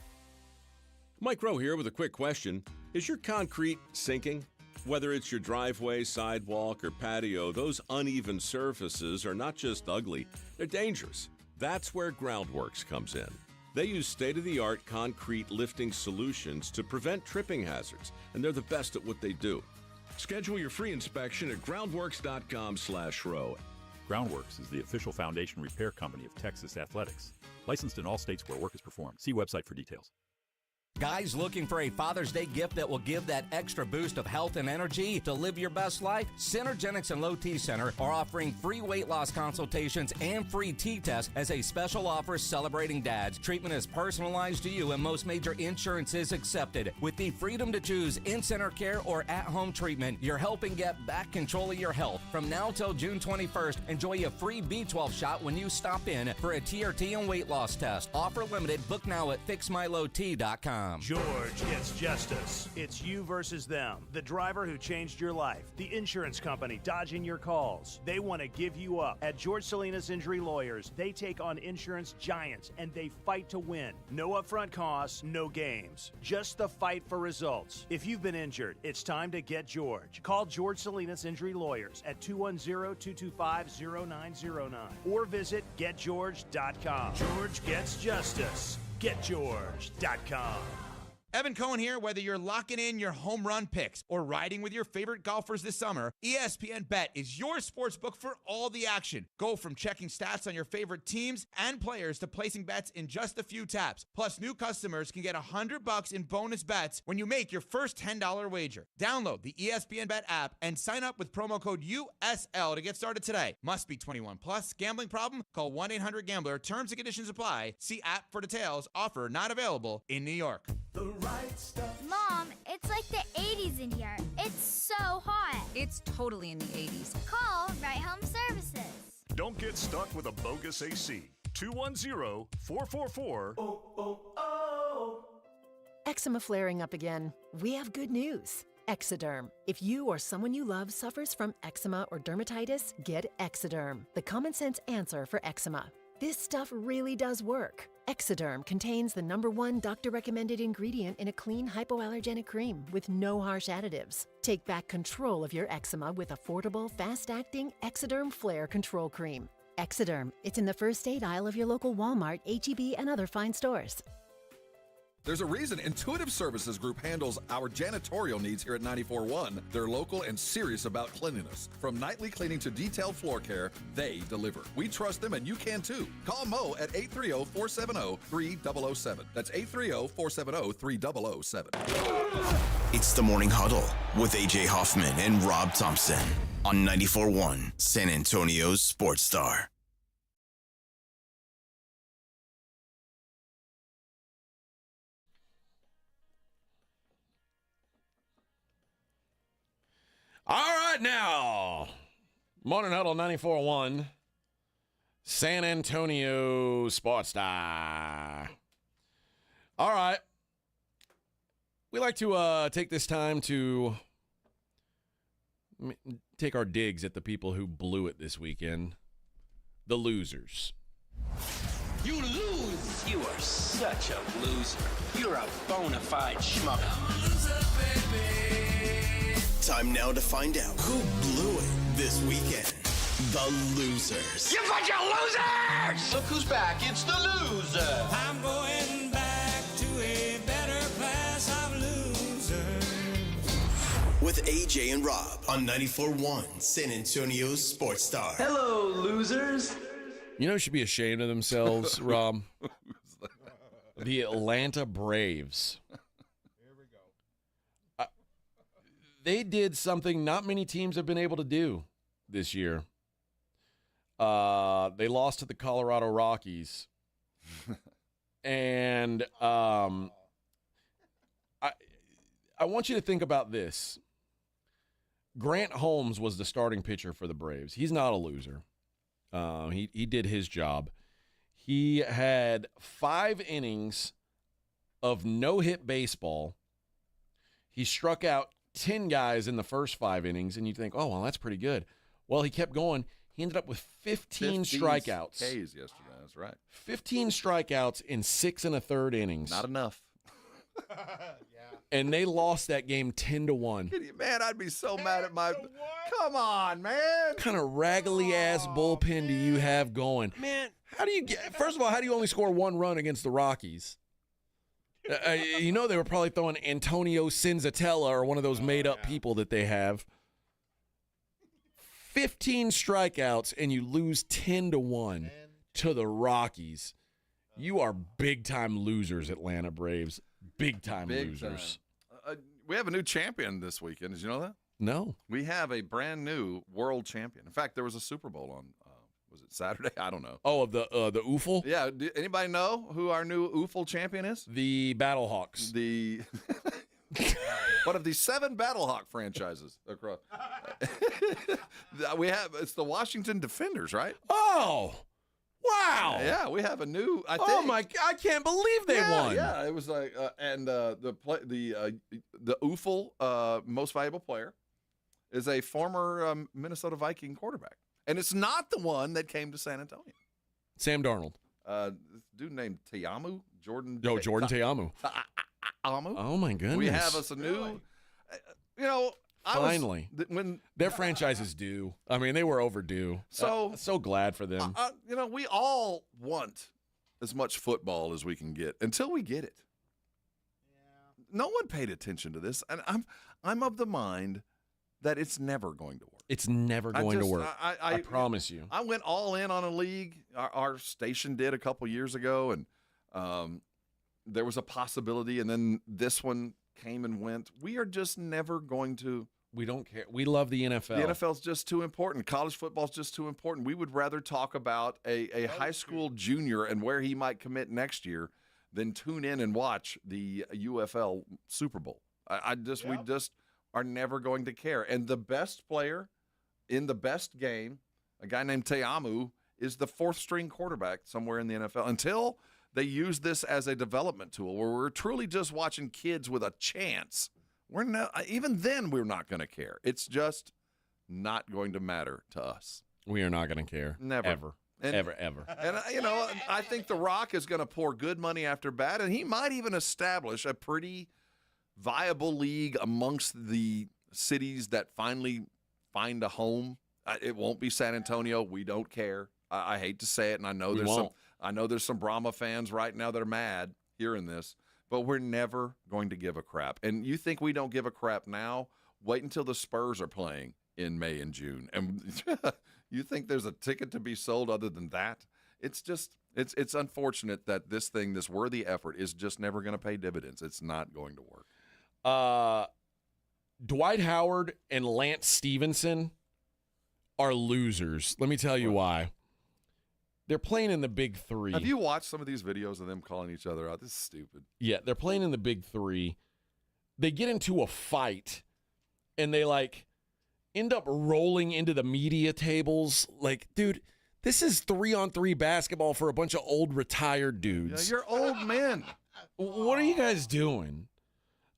Mike Rowe here with a quick question. Is your concrete sinking? Whether it's your driveway, sidewalk, or patio, those uneven surfaces are not just ugly, they're dangerous. That's where Groundworks comes in. They use state-of-the-art concrete lifting solutions to prevent tripping hazards, and they're the best at what they do. Schedule your free inspection at groundworks.com/row. Groundworks is the official foundation repair company of Texas Athletics. Licensed in all states where work is performed. See website for details. Guys looking for a Father's Day gift that will give that extra boost of health and energy to live your best life? Synergenics and Low T Center are offering free weight loss consultations and free T-tests as a special offer celebrating dads. Treatment is personalized to you and most major insurance is accepted. With the freedom to choose in-center care or at-home treatment, you're helping get back control of your health. From now till June 21st, enjoy a free B12 shot when you stop in for a TRT and weight loss test. Offer limited. Book now at fixmylowt.com. George gets justice. It's you versus them. The driver who changed your life. The insurance company dodging your calls. They want to give you up. At George Salinas Injury Lawyers, they take on insurance giants and they fight to win. No upfront costs, no games. Just the fight for results. If you've been injured, it's time to get George. Call George Salinas Injury Lawyers at 210-225-0909 or visit getgeorge.com. George gets justice. GetGeorge.com. Evan Cohen here. Whether you're locking in your home run picks or riding with your favorite golfers this summer, ESPN Bet is your sports book for all the action. Go from checking stats on your favorite teams and players to placing bets in just a few taps. Plus, new customers can get $100 in bonus bets when you make your first $10 wager. Download the ESPN Bet app and sign up with promo code USL to get started today. Must be 21 plus. Gambling problem? Call 1-800-GAMBLER. Terms and conditions apply. See app for details. Offer not available in New York. The right stuff. Mom, it's like the 80s in here. It's so hot. It's totally in the 80s. Call Right Home Services. Don't get stuck with a bogus AC. 210-444. Eczema flaring up again. We have good news. Exoderm. If you or someone you love suffers from eczema or dermatitis, get Exoderm, the common sense answer for eczema. This stuff really does work. Exoderm contains the #1 doctor-recommended ingredient in a clean hypoallergenic cream with no harsh additives. Take back control of your eczema with affordable, fast-acting Exoderm Flare Control Cream. Exoderm. It's in the first aid aisle of your local Walmart, H-E-B, and other fine stores. There's a reason Intuitive Services Group handles our janitorial needs here at 94.1. They're local and serious about cleanliness. From nightly cleaning to detailed floor care, they deliver. We trust them, and you can too. Call Mo at 830-470-3007. That's 830-470-3007. It's the Morning Huddle with A.J. Hoffman and Rob Thompson on 94.1 San Antonio's Sports Star. All right, now, Morning Huddle 94.1, San Antonio Sports Star. All right. We like to take this time to take our digs at the people who blew it this weekend. The losers. You lose. You are such a loser. You're a bona fide schmuck. I'm a loser, baby. Time now to find out who blew it this weekend. The losers. You bunch of losers! Look who's back. It's the loser. I'm going back to a better class of losers. With AJ and Rob on 94.1 San Antonio's Sports Star. Hello, losers. You know who should be ashamed of themselves, Rob? The Atlanta Braves. They did something not many teams have been able to do this year. They lost to the Colorado Rockies. And I want you to think about this. Grant Holmes was the starting pitcher for the Braves. He's not a loser. He did his job. He had 5 innings of no-hit baseball. He struck out 10 guys in the first 5 innings, and you think, oh, well, that's pretty good. Well, he kept going. He ended up with 15 strikeouts. Ks yesterday, that's right. 15 strikeouts in 6 1/3 innings. Not enough. And they lost that game 10-1. Man, I'd be so mad at my... Come on, man. What kind of raggedy-ass bullpen do you have going? Man. How do you get... First of all, how do you only score 1 run against the Rockies? They were probably throwing Antonio Cinzatella or one of those made-up people that they have. 15 strikeouts, and you lose 10-1 to the Rockies. You are big-time losers, Atlanta Braves. Big-time losers. We have a new champion this weekend. Did you know that? No. We have a brand-new world champion. In fact, there was a Super Bowl on... was it Saturday? I don't know. Oh, of the UFL? Yeah. Anybody know who our new UFL champion is? The Battlehawks. One of the 7 Battlehawk franchises across. It's the Washington Defenders, right? Oh, wow. Yeah, we have a new. I can't believe they won. Yeah, it was like, the UFL most valuable player is a former Minnesota Viking quarterback. And it's not the one that came to San Antonio. Sam Darnold. This dude named Te'amu. Jordan Te'amu. Oh, my goodness. We have us a new, Finally. When their franchise is due. I mean, they were overdue. So glad for them. We all want as much football as we can get until we get it. Yeah. No one paid attention to this. And I'm of the mind that it's never going to work. It's never going to work. I promise you. I went all in on a league. Our station did a couple years ago, and there was a possibility, and then this one came and went. We are just never going to. We don't care. We love the NFL. The NFL's just too important. College football's just too important. We would rather talk about a high school junior and where he might commit next year than tune in and watch the UFL Super Bowl. We just are never going to care. And the best player in the best game, a guy named Te'amu, is the 4th-string quarterback somewhere in the NFL until they use this as a development tool where we're truly just watching kids with a chance Even then, we're not going to care. It's just not going to matter to us. We are not going to care. Never. Ever. Ever. And, I think The Rock is going to pour good money after bad, and he might even establish a pretty viable league amongst the cities that finally find a home. It won't be San Antonio. We don't care. I hate to say it, and I know there's some Brahma fans right now that are mad hearing this, but we're never going to give a crap. And you think we don't give a crap now? Wait until the Spurs are playing in May and June. And you think there's a ticket to be sold other than that? It's just it's unfortunate that this worthy effort is just never going to pay dividends. It's not going to work. Dwight Howard and Lance Stevenson are losers. Let me tell you why. They're playing in the Big Three. Have you watched some of these videos of them calling each other out? This is stupid. Yeah, they're playing in the Big Three. They get into a fight, and they, end up rolling into the media tables. Dude, this is 3-on-3 basketball for a bunch of old retired dudes. Yeah, you're old men. What are you guys doing?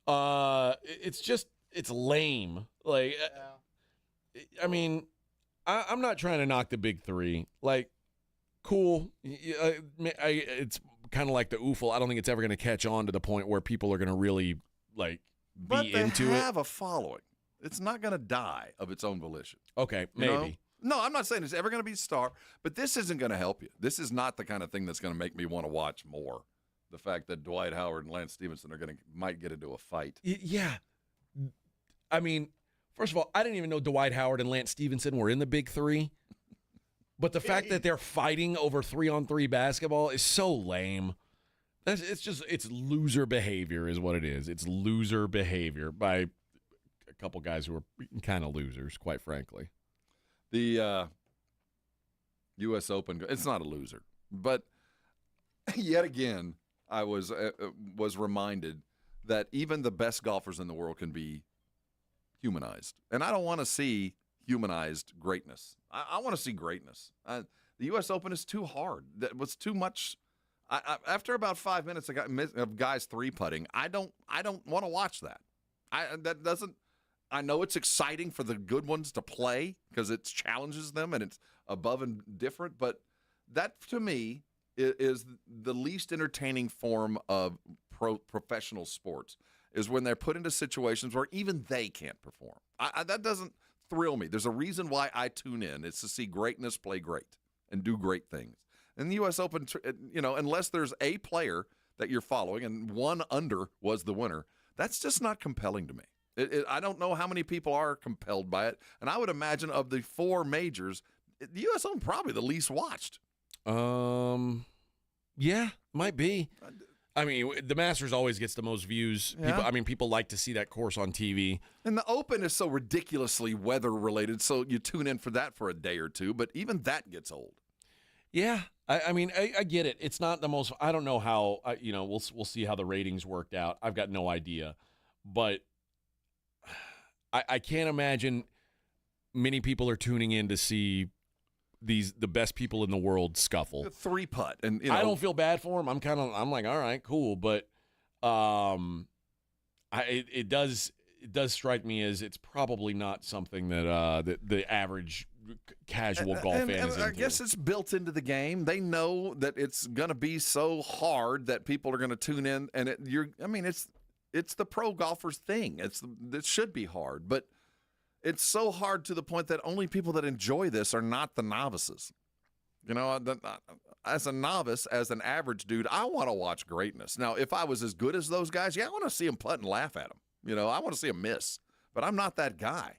It's lame. I mean, I'm not trying to knock the Big Three. Cool. It's kind of like the OOFL. I don't think it's ever going to catch on to the point where people are going to really be but into it. They have a following. It's not going to die of its own volition. Okay, maybe. No, I'm not saying it's ever going to be a star, but this isn't going to help you. This is not the kind of thing that's going to make me want to watch more. The fact that Dwight Howard and Lance Stevenson might get into a fight. Yeah. I mean, first of all, I didn't even know Dwight Howard and Lance Stevenson were in the Big Three. But the fact that they're fighting over 3-on-3 basketball is so lame. It's loser behavior is what it is. It's loser behavior by a couple guys who are kind of losers, quite frankly. The U.S. Open, it's not a loser. But yet again, I was reminded that even the best golfers in the world can be humanized. And I don't want to see humanized greatness. I want to see greatness. The U.S. Open is too hard. That was too much. After about 5 minutes of guys three-putting, I don't want to watch that. I know it's exciting for the good ones to play because it challenges them and it's above and different, but that to me is the least entertaining form of professional sports, is when they're put into situations where even they can't perform. That doesn't thrill me. There's a reason why I tune in. It's to see greatness play great and do great things. In the U.S. Open, unless there's a player that you're following and one under was the winner, that's just not compelling to me. I don't know how many people are compelled by it, and I would imagine of the four majors, the U.S. Open probably the least watched. Yeah, might be. I mean, the Masters always gets the most views. Yeah. People like to see that course on TV. And the Open is so ridiculously weather-related, so you tune in for that for a day or two, but even that gets old. Yeah, I get it. It's not the most. I don't know how. We'll see how the ratings worked out. I've got no idea, but I can't imagine many people are tuning in to see the best people in the world scuffle. Three putt, and I don't feel bad for them. I'm like, all right, cool, but it does strike me as it's probably not something that the average casual golf fan is into. I guess it's built into the game. They know that it's going to be so hard that people are going to tune in, and it's the pro golfer's thing. It should be hard, but it's so hard to the point that only people that enjoy this are not the novices. As a novice, as an average dude, I want to watch greatness. Now, if I was as good as those guys, I want to see them putt and laugh at them. I want to see them miss, but I'm not that guy.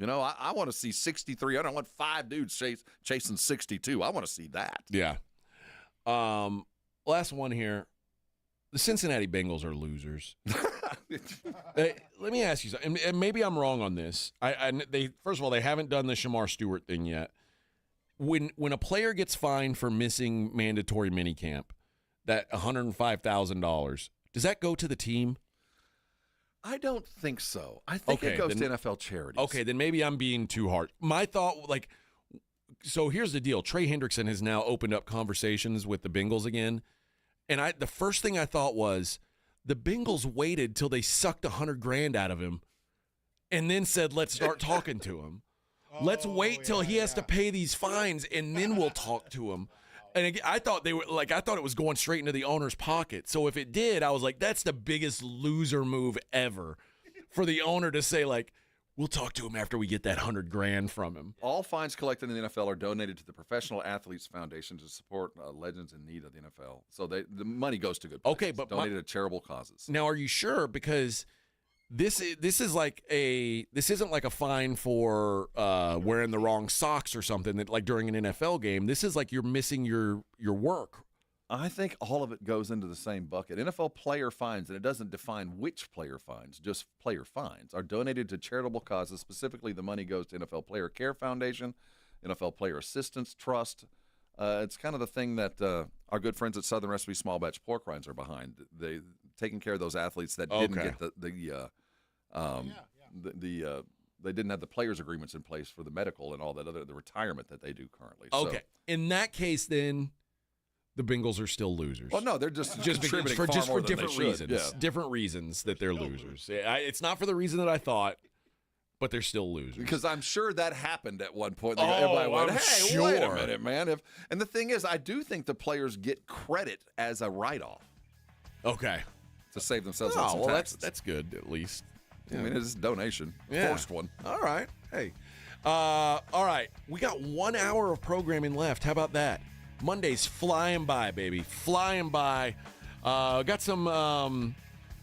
I want to see 63. I don't want five dudes chasing 62. I want to see that. Yeah. Last one here. The Cincinnati Bengals are losers. Let me ask you something, and maybe I'm wrong on this. First of all, they haven't done the Shamar Stewart thing yet. When a player gets fined for missing mandatory minicamp, that $105,000, does that go to the team? I don't think so. I think it goes to NFL charities. Okay, then maybe I'm being too hard. My thought, so here's the deal. Trey Hendrickson has now opened up conversations with the Bengals again. And the first thing I thought was, The Bengals waited till they sucked $100,000 out of him and then said, let's start talking to him. Let's wait till he has to pay these fines, and then we'll talk to him. And again, I thought it was going straight into the owner's pocket. So if it did, I was like, that's the biggest loser move ever for the owner to say, like, we'll talk to him after we get that $100,000 from him. All fines collected in the NFL are donated to the Professional Athletes Foundation to support legends in need of the NFL. So the money goes to good places. Okay, but donated to charitable causes. Now, are you sure? Because this isn't like a fine for wearing the wrong socks or something that, like, during an NFL game. This is like you're missing your work. I think all of it goes into the same bucket. NFL player fines, and it doesn't define which player fines, just player fines, are donated to charitable causes. Specifically, the money goes to NFL Player Care Foundation, NFL Player Assistance Trust. It's kind of the thing that our good friends at Southern Recipe Small Batch Pork Rinds are behind. They taking care of those athletes that didn't get they didn't have the players' agreements in place for the medical and all that the retirement that they do currently. Okay, so, in that case, then the Bengals are still losers. Well, no, they're just contributing for more than different they should. reasons. Yeah. Different reasons that they're losers. It's not for the reason that I thought, but they're still losers. Because I'm sure that happened at one point. Oh, Everybody went, I'm hey, sure. wait a minute, man. And the thing is, I do think the players get credit as a write-off. Okay. To save themselves on some taxes. That's good, at least. Yeah. I mean, it's a donation. Yeah. Forced one. All right. Hey. All right. We got 1 hour of programming left. How about that? Monday's flying by, baby. Flying by. We got some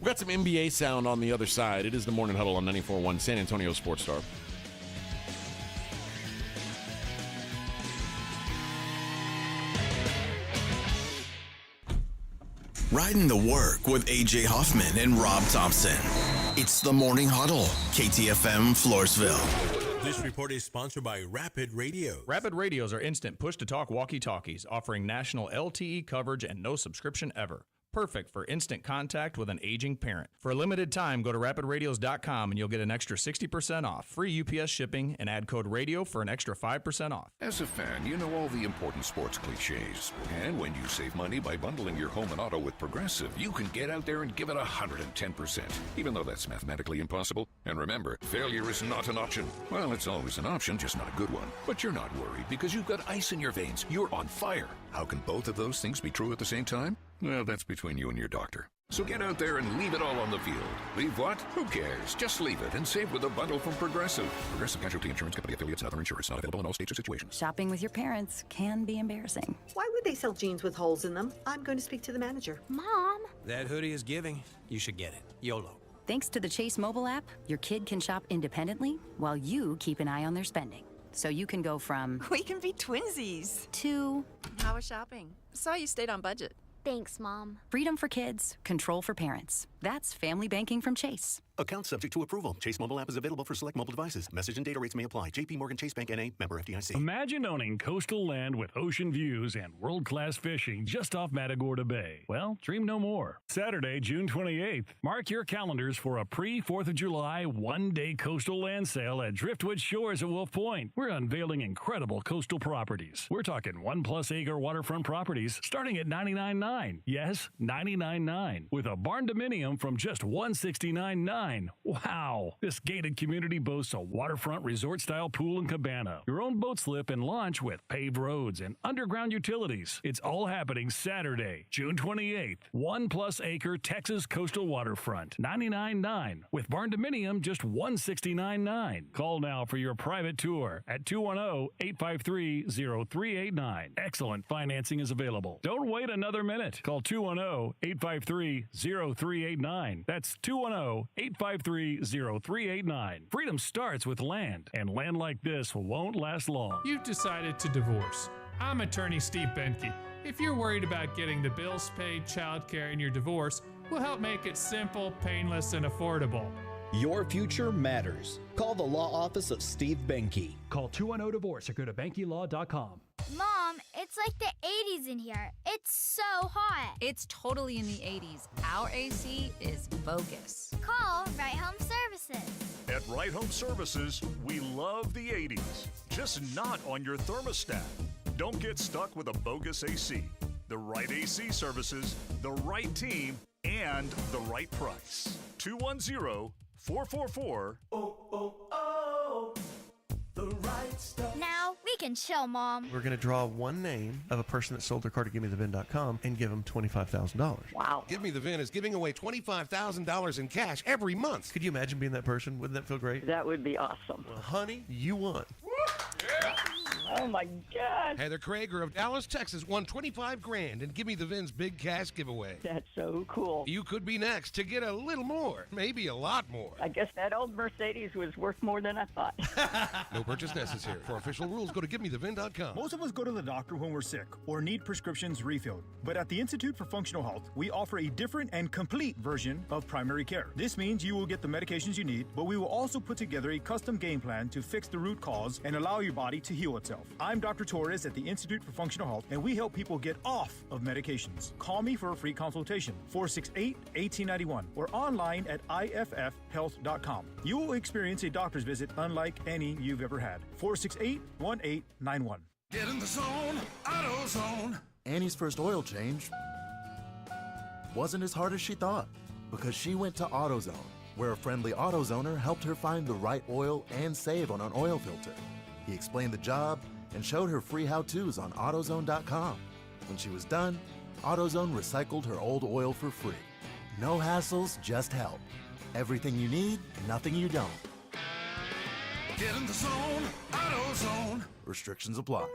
NBA sound on the other side. It is the Morning Huddle on 94.1 San Antonio Sports Star. Riding the work with AJ Hoffman and Rob Thompson. It's the Morning Huddle, KTFM Floresville. This report is sponsored by Rapid Radio. Rapid Radios are instant push-to-talk walkie-talkies offering national LTE coverage and no subscription ever. Perfect for instant contact with an aging parent. For a limited time, go to rapidradios.com and you'll get an extra 60% off, free UPS shipping, and add code radio for an extra 5% off. As a fan, you know all the important sports cliches. And when you save money by bundling your home and auto with Progressive, you can get out there and give it 110%, even though that's mathematically impossible. And remember, failure is not an option. Well, it's always an option, just not a good one. But you're not worried because you've got ice in your veins. You're on fire. How can both of those things be true at the same time? Well, that's between you and your doctor. So get out there and leave it all on the field. Leave what? Who cares? Just leave it and save with a bundle from Progressive. Progressive Casualty Insurance Company affiliates and other insurers. Not available in all states or situations. Shopping with your parents can be embarrassing. Why would they sell jeans with holes in them? I'm going to speak to the manager. Mom! That hoodie is giving. You should get it. YOLO. Thanks to the Chase mobile app, your kid can shop independently while you keep an eye on their spending. So you can go from... We can be twinsies. ...to... How was shopping? Saw you stayed on budget. Thanks, Mom. Freedom for kids, control for parents. That's family banking from Chase. Account subject to approval. Chase mobile app is available for select mobile devices. Message and data rates may apply. JP Morgan Chase Bank N.A. member FDIC. Imagine owning coastal land with ocean views and world-class fishing just off Matagorda Bay. Well, dream no more. Saturday, June 28th. Mark your calendars for a pre-4th of July one-day coastal land sale at Driftwood Shores at Wolf Point. We're unveiling incredible coastal properties. We're talking 1+ acre waterfront properties starting at $99.9. Yes, $99.9. With a barn dominium from just $169.9. Wow! This gated community boasts a waterfront resort-style pool and cabana, your own boat slip and launch with paved roads and underground utilities. It's all happening Saturday, June 28th. 1+ acre Texas coastal waterfront, $99.9. With barn dominium, just $169.9. Call now for your private tour at 210-853-0389. Excellent financing is available. Don't wait another minute. Call 210-853-0389. That's 210-853-0389. Freedom starts with land, and land like this won't last long. You've decided to divorce. I'm attorney Steve Benke. If you're worried about getting the bills paid, childcare, and your divorce, we'll help make it simple, painless, and affordable. Your future matters. Call the law office of Steve Benke. Call 210-DIVORCE or go to BenkeLaw.com. Mom, it's like the 80s in here. It's so hot. It's totally in the 80s. Our AC is bogus. Call Right Home Services. At Right Home Services, we love the 80s, just not on your thermostat. Don't get stuck with a bogus AC. The right AC services, the right team, and the right price. 210-444. The right stuff. Now we can chill, Mom. We're going to draw one name of a person that sold their car to GiveMeTheVin.com and give them $25,000. Wow. Give Me the Vin is giving away $25,000 in cash every month. Could you imagine being that person? Wouldn't that feel great? That would be awesome. Well, honey, you won. Oh my God. Heather Krager of Dallas, Texas won $25,000 and Give Me the Vin's big cash giveaway. That's so cool. You could be next to get a little more, maybe a lot more. I guess that old Mercedes was worth more than I thought. No purchase necessary. For official rules, go to GiveMeTheVin.com. Most of us go to the doctor when we're sick or need prescriptions refilled. But at the Institute for Functional Health, we offer a different and complete version of primary care. This means you will get the medications you need, but we will also put together a custom game plan to fix the root cause and allow your body to heal itself. I'm Dr. Torres at the Institute for Functional Health, and we help people get off of medications. Call me for a free consultation, 468-1891, or online at iffhealth.com. You will experience a doctor's visit unlike any you've ever had. 468-1891. Get in the zone, AutoZone. Annie's first oil change wasn't as hard as she thought because she went to AutoZone, where a friendly AutoZoner helped her find the right oil and save on an oil filter. He explained the job and showed her free how-tos on AutoZone.com. When she was done, AutoZone recycled her old oil for free. No hassles, just help. Everything you need, nothing you don't. Get in the zone, AutoZone. Restrictions apply.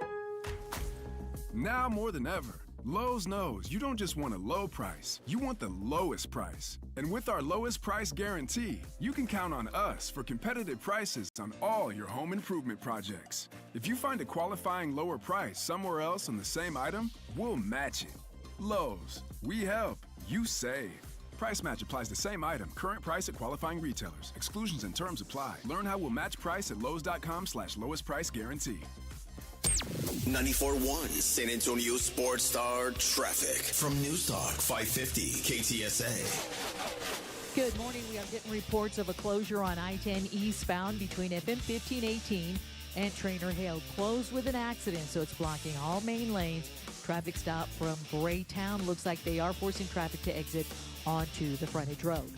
Now more than ever, Lowe's knows you don't just want a low price, you want the lowest price. And with our lowest price guarantee, you can count on us for competitive prices on all your home improvement projects. If you find a qualifying lower price somewhere else on the same item, we'll match it. Lowe's, we help, you save. Price match applies the same item, current price at qualifying retailers. Exclusions and terms apply. Learn how we'll match price at lowes.com/lowest price guarantee. 94.1 San Antonio Sports Star traffic from News Talk 550 KTSA. Good morning. We are getting reports of a closure on I-10 eastbound between FM 1518 and Trainer Hill. Closed with an accident, so it's blocking all main lanes. Traffic stop from Graytown. Looks like they are forcing traffic to exit onto the frontage road.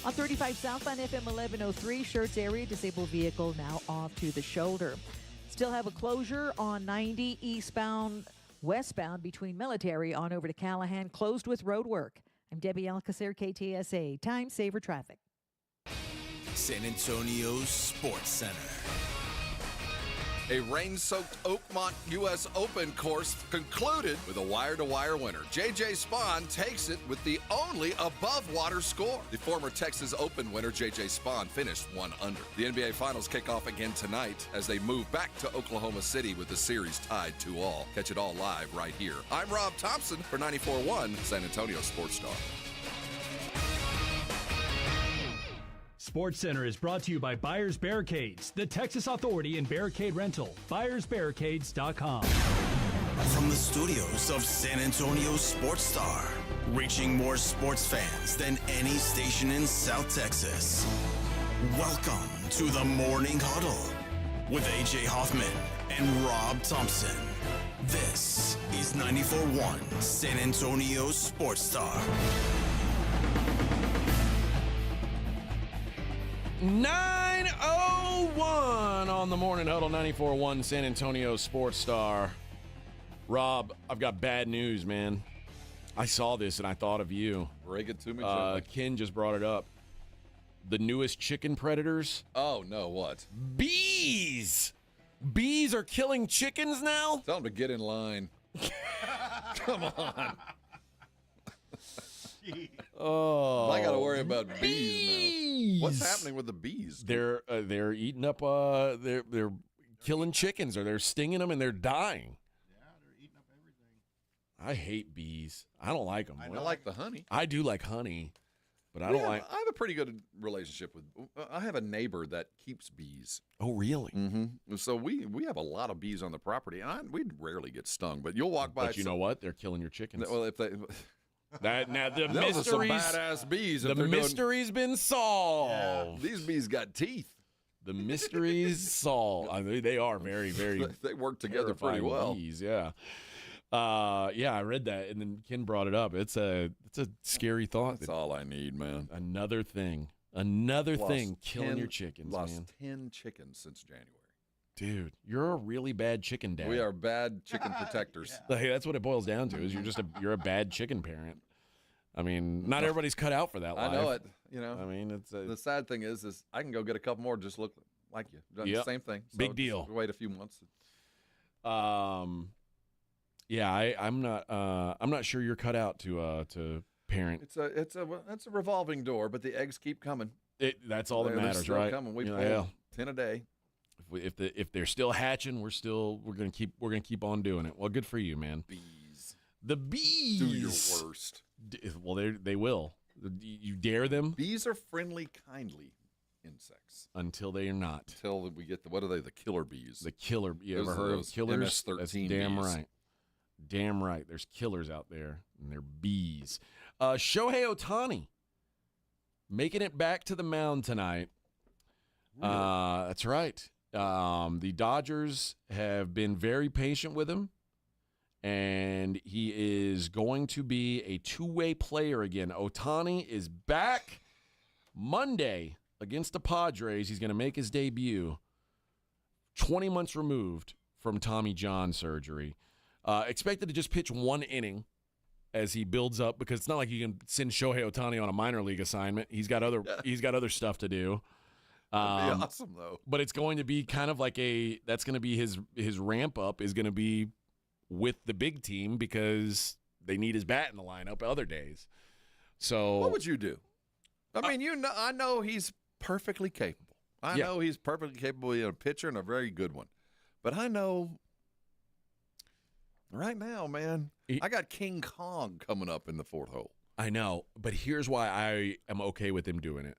On 35 southbound FM 1103, Schertz area, disabled vehicle now off to the shoulder. Still have a closure on 90 eastbound, westbound between Military on over to Callahan, closed with road work. I'm Debbie Alcacer, KTSA. Time saver traffic. San Antonio Sports Center. A rain-soaked Oakmont U.S. Open course concluded with a wire-to-wire winner. J.J. Spaun takes it with the only above-water score. The former Texas Open winner, J.J. Spaun, finished 1 under. The NBA Finals kick off again tonight as they move back to Oklahoma City with the series tied 2-2. Catch it all live right here. I'm Rob Thompson for 94.1 San Antonio Sports Star. Sports Center is brought to you by Buyers Barricades, the Texas Authority in Barricade Rental. BuyersBarricades.com. From the studios of San Antonio Sports Star, reaching more sports fans than any station in South Texas. Welcome to the Morning Huddle with A.J. Hoffman and Rob Thompson. This is 94.1 San Antonio Sports Star. 9:01 on the Morning Huddle, 94.1 San Antonio Sports Star. Rob, I've got bad news, man. I saw this and I thought of you. Break it to me. Ken just brought it up. The newest chicken predators. Oh, no, what? Bees! Bees are killing chickens now? Tell them to get in line. Come on. Oh, I got to worry about bees now. What's happening with the bees? They're eating up. They're killing chickens, or they're stinging them, and they're dying. Yeah, they're eating up everything. I hate bees. I don't like them. I like the honey. I do like honey, but I have a pretty good relationship with. I have a neighbor that keeps bees. Oh, really? Mm-hmm. So we have a lot of bees on the property, and we rarely get stung. But you'll walk by. But you know what? They're killing your chickens. Well, if they. Now the Those are some badass bees. The mystery's been solved. Yeah, these bees got teeth. The mystery's solved. I mean, they are very, very. They work together pretty well. Bees, yeah. Yeah, I read that, and then Ken brought it up. It's a scary thought. That's all I need, man. Another thing killing your chickens, lost man. 10 chickens since January. Dude, you're a really bad chicken dad. We are bad chicken protectors. Like, that's what it boils down to. Is you're a bad chicken parent. I mean, not everybody's cut out for that life. I know it. I mean, it's the sad thing is I can go get a couple more just look like you. Done the same thing. So big deal. Wait a few months. Yeah, I'm not sure you're cut out to parent. It's a revolving door, but the eggs keep coming. That's all that matters, still right? Coming. We pull 10 a day. If they're still hatching, we're gonna keep on doing it. Well, good for you, man. The bees do your worst. Well, they will. You dare them. Bees are friendly, kindly insects until they are not. Until we get what are they? The killer bees. The killer. You ever heard of killers? MS-13 That's damn bees. right. Damn right. There's killers out there, and they're bees. Shohei Ohtani making it back to the mound tonight. Really? That's right. The Dodgers have been very patient with him, and he is going to be a two-way player again. Ohtani is back Monday against the Padres. He's going to make his debut 20 months removed from Tommy John surgery. Expected to just pitch one inning as he builds up, because it's not like you can send Shohei Ohtani on a minor league assignment. He's got other stuff to do. That'd be awesome, though. But it's going to be kind of like that's going to be his ramp up is going to be with the big team, because they need his bat in the lineup other days. So what would you do? I mean, I know he's perfectly capable. I know he's perfectly capable of a pitcher and a very good one. But I know right now, man, I got King Kong coming up in the fourth hole. I know, but here's why I am okay with him doing it.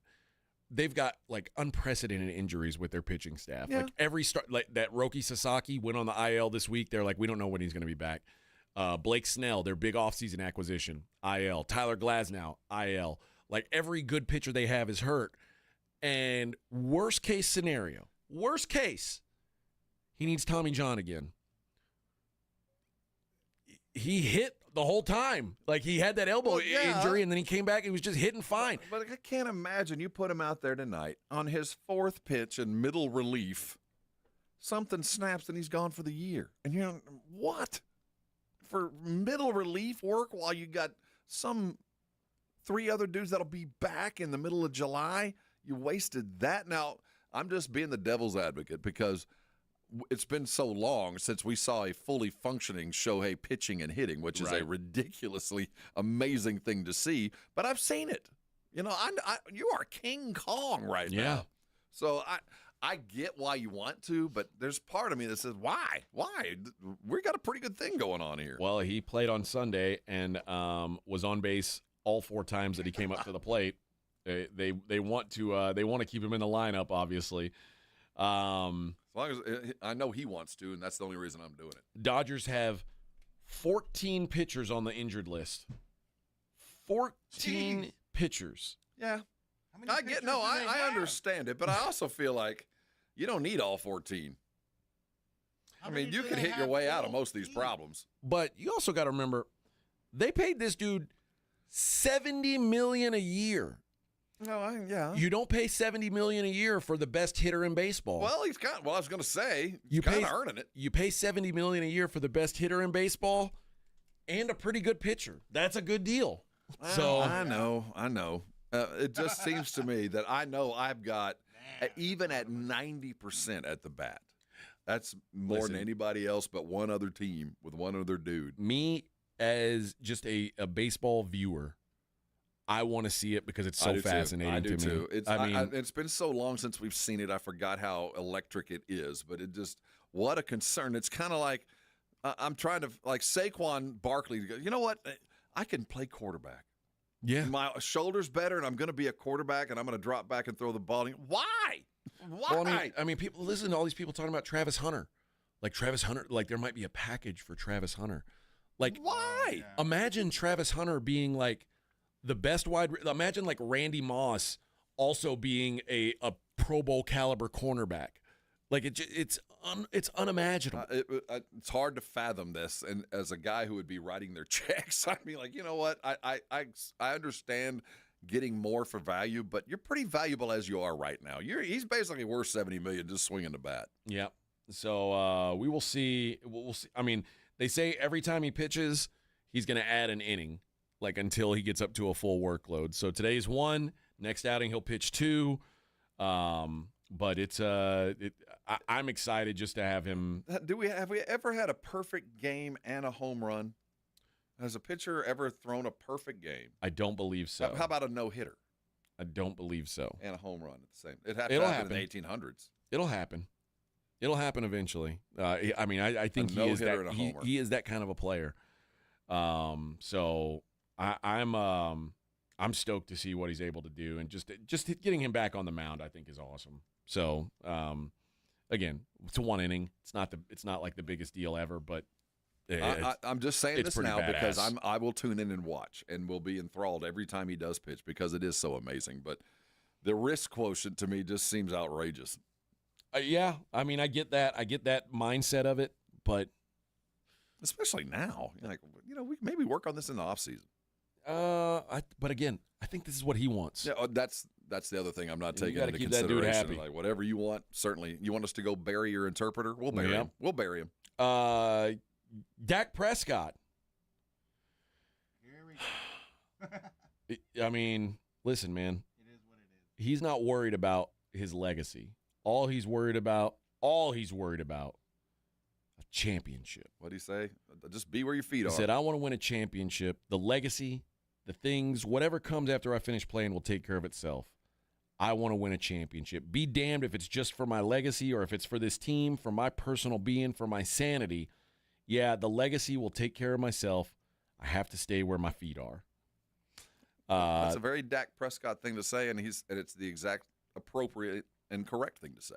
They've got like unprecedented injuries with their pitching staff. Yeah. Like every start, like that Roki Sasaki went on the IL this week. They're like, we don't know when he's going to be back. Blake Snell, their big offseason acquisition, IL. Tyler Glasnow, IL. Like every good pitcher they have is hurt. And worst case scenario, he needs Tommy John again. He hit the whole time. Like he had that elbow injury, and then he came back and he was just hitting fine. But I can't imagine you put him out there tonight on his fourth pitch in middle relief. Something snaps and he's gone for the year. And you're what? For middle relief work while you got some 3 other dudes that'll be back in the middle of July? You wasted that. Now, I'm just being the devil's advocate because it's been so long since we saw a fully functioning Shohei pitching and hitting, which is a ridiculously amazing thing to see. But I've seen it. You know, you are King Kong right now. So I get why you want to, but there's part of me that says, why? Why? We got a pretty good thing going on here. Well, he played on Sunday and was on base all 4 times that he came up to the plate. They want to keep him in the lineup, obviously. As long as I know he wants to, and that's the only reason I'm doing it. Dodgers have 14 pitchers on the injured list. 14 pitchers. Yeah. I understand it, but I also feel like you don't need all 14. I mean, you can hit your way out of most of these problems. But you also got to remember, they paid this dude $70 million a year. No, yeah. You don't pay $70 million a year for the best hitter in baseball. Well, I was going to say, he's kind of earning it. You pay $70 million a year for the best hitter in baseball and a pretty good pitcher. That's a good deal. So I know. It just seems to me that I know I've got, even at 90% at the bat, that's more than anybody else but one other team with one other dude. Me, as just a baseball viewer, I want to see it because it's so fascinating I do to too. me. It's been so long since we've seen it. I forgot how electric it is, but it just, what a concern. It's kind of like I'm trying to, like Saquon Barkley, you know what? I can play quarterback. Yeah. My shoulder's better, and I'm going to be a quarterback, and I'm going to drop back and throw the ball. Why? Well, I mean, people listen to all these people talking about Travis Hunter. Like Travis Hunter, like there might be a package for Travis Hunter. Like, why? Imagine Travis Hunter being like the best imagine like Randy Moss also being a Pro Bowl caliber cornerback. Like it's unimaginable. It's hard to fathom this, and as a guy who would be writing their checks, I'd be like, you know what? I understand getting more for value, but you're pretty valuable as you are right now. He's basically worth $70 million just swinging the bat. Yeah. So we will see. We'll see. I mean, they say every time he pitches, he's going to add an inning, like until he gets up to a full workload. So today's 1. Next outing he'll pitch 2. But it's I'm excited just to have him. Have we ever had a perfect game and a home run? Has a pitcher ever thrown a perfect game? I don't believe so. How about a no-hitter? I don't believe so. And a home run at the same. It'll happen in the 1800s. It'll happen. It'll happen eventually. I mean, I think he is that kind of a player. So I'm stoked to see what he's able to do, and just getting him back on the mound, I think, is awesome. So again, it's 1 inning. It's not like the biggest deal ever, but I'm just saying this now badass. because I will tune in and watch, and will be enthralled every time he does pitch because it is so amazing. But the risk quotient to me just seems outrageous. Yeah, I mean, I get that. I get that mindset of it, but especially now, like, we maybe work on this in the off season. But again, I think this is what he wants. Yeah, that's the other thing I'm not taking into keep consideration. That dude happy. Like, whatever you want, certainly. You want us to go bury your interpreter? We'll bury him. We'll bury him. Dak Prescott. Here we go. I mean, listen, man. It is what it is. He's not worried about his legacy. All he's worried about, a championship. What did he say? Just be where your feet are. He said, I want to win a championship. The legacy, the things, whatever comes after I finish playing will take care of itself. I want to win a championship. Be damned if it's just for my legacy or if it's for this team, for my personal being, for my sanity. Yeah, the legacy will take care of myself. I have to stay where my feet are. That's a very Dak Prescott thing to say, and it's the exact appropriate and correct thing to say.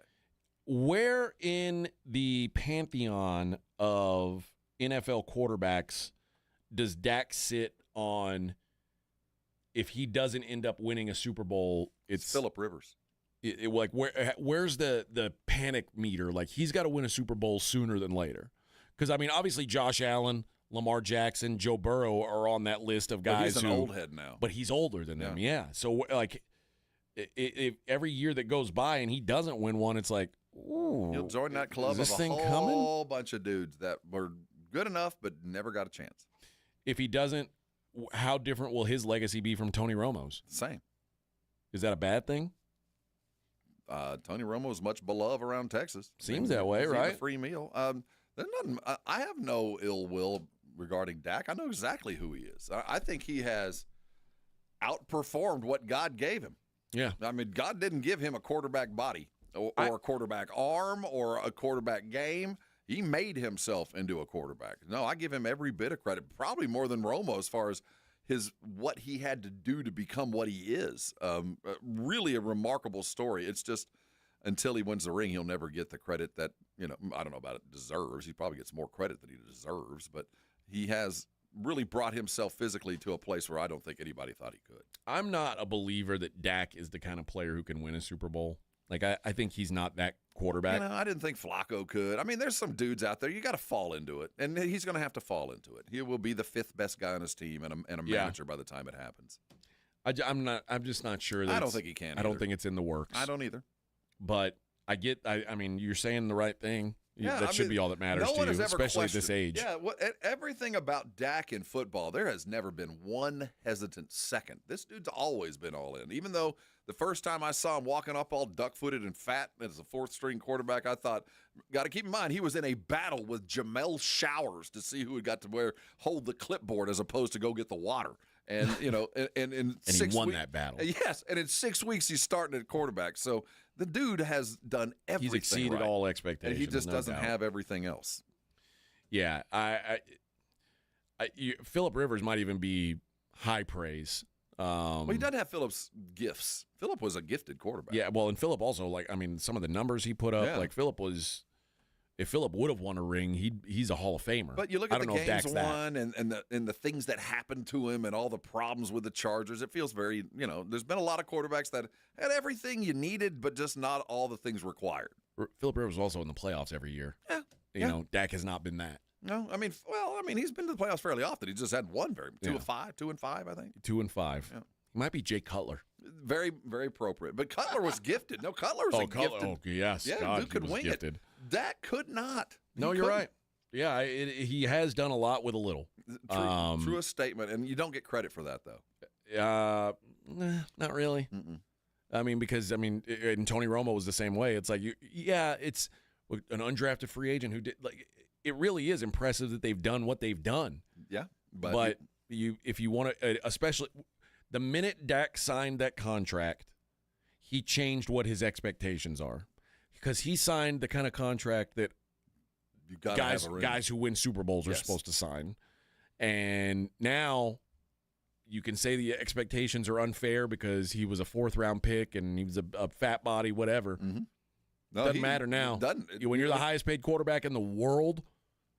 Where in the pantheon of NFL quarterbacks does Dak sit on if he doesn't end up winning a Super Bowl? It's Phillip Rivers. Like where's the panic meter? Like, he's got to win a Super Bowl sooner than later. Because, I mean, obviously Josh Allen, Lamar Jackson, Joe Burrow are on that list of guys. But he's an old head now. But he's older than them, yeah. So, like, if every year that goes by and he doesn't win one, it's like, ooh, he'll join that club of a whole bunch of dudes that were good enough but never got a chance. If he doesn't, how different will his legacy be from Tony Romo's? Same. Is that a bad thing? Tony Romo is much beloved around Texas. Seems that way, right? A free meal. I have no ill will regarding Dak. I know exactly who he is. I think he has outperformed what God gave him. Yeah. I mean, God didn't give him a quarterback body or a quarterback arm or a quarterback game. He made himself into a quarterback. No, I give him every bit of credit, probably more than Romo as far as what he had to do to become what he is. Really a remarkable story. It's just until he wins the ring, he'll never get the credit that, I don't know about it, deserves. He probably gets more credit than he deserves, but he has really brought himself physically to a place where I don't think anybody thought he could. I'm not a believer that Dak is the kind of player who can win a Super Bowl. Like, I think he's not that quarterback. I didn't think Flacco could. I mean, there's some dudes out there. You got to fall into it, and he's going to have to fall into it. He will be the 5th best guy on his team and a manager by the time it happens. I'm just not sure. I don't think he can. I don't think it's in the works. I don't either. But I mean, you're saying the right thing. Yeah, that should be all that matters to you, especially at this age. Yeah, everything about Dak in football, there has never been one hesitant second. This dude's always been all in. Even though the first time I saw him walking up all duck-footed and fat as a 4th-string quarterback, I thought, got to keep in mind, he was in a battle with Jamel Showers to see who had got to hold the clipboard as opposed to go get the water. And, and he won that battle. Yes, and in 6 weeks, he's starting at quarterback. So the dude has done everything. He's exceeded all expectations. And he just doesn't have everything else. Yeah, Phillip Rivers might even be high praise. Well, he doesn't have Phillip's gifts. Phillip was a gifted quarterback. Yeah, well, and Phillip also, some of the numbers he put up, if Phillip would have won a ring, he's a Hall of Famer. But you look at the games won and the things that happened to him and all the problems with the Chargers, it feels very, there's been a lot of quarterbacks that had everything you needed, but just not all the things required. Philip Rivers was also in the playoffs every year. Yeah. You know, Dak has not been that. No, I mean, he's been to the playoffs fairly often. He just had one 2 and 5, I think. 2 and 5. Yeah. He might be Jay Cutler. Very, very appropriate. But Cutler was gifted. No, Cutler was gifted. Oh, yes. Yeah, God, Duke could wing gifted. it. Dak could not. No, you're right. Yeah, he has done a lot with a little. Truest statement, and you don't get credit for that, though. Not really. Mm-mm. I mean, because, and Tony Romo was the same way. It's like, it's an undrafted free agent who did, like, it really is impressive that they've done what they've done. Yeah. But if you want to, especially the minute Dak signed that contract, he changed what his expectations are. Because he signed the kind of contract that guys who win Super Bowls are supposed to sign. And now you can say the expectations are unfair because he was a 4th-round pick and he was a fat body, whatever. Mm-hmm. No, doesn't matter now. When you're the highest-paid quarterback in the world,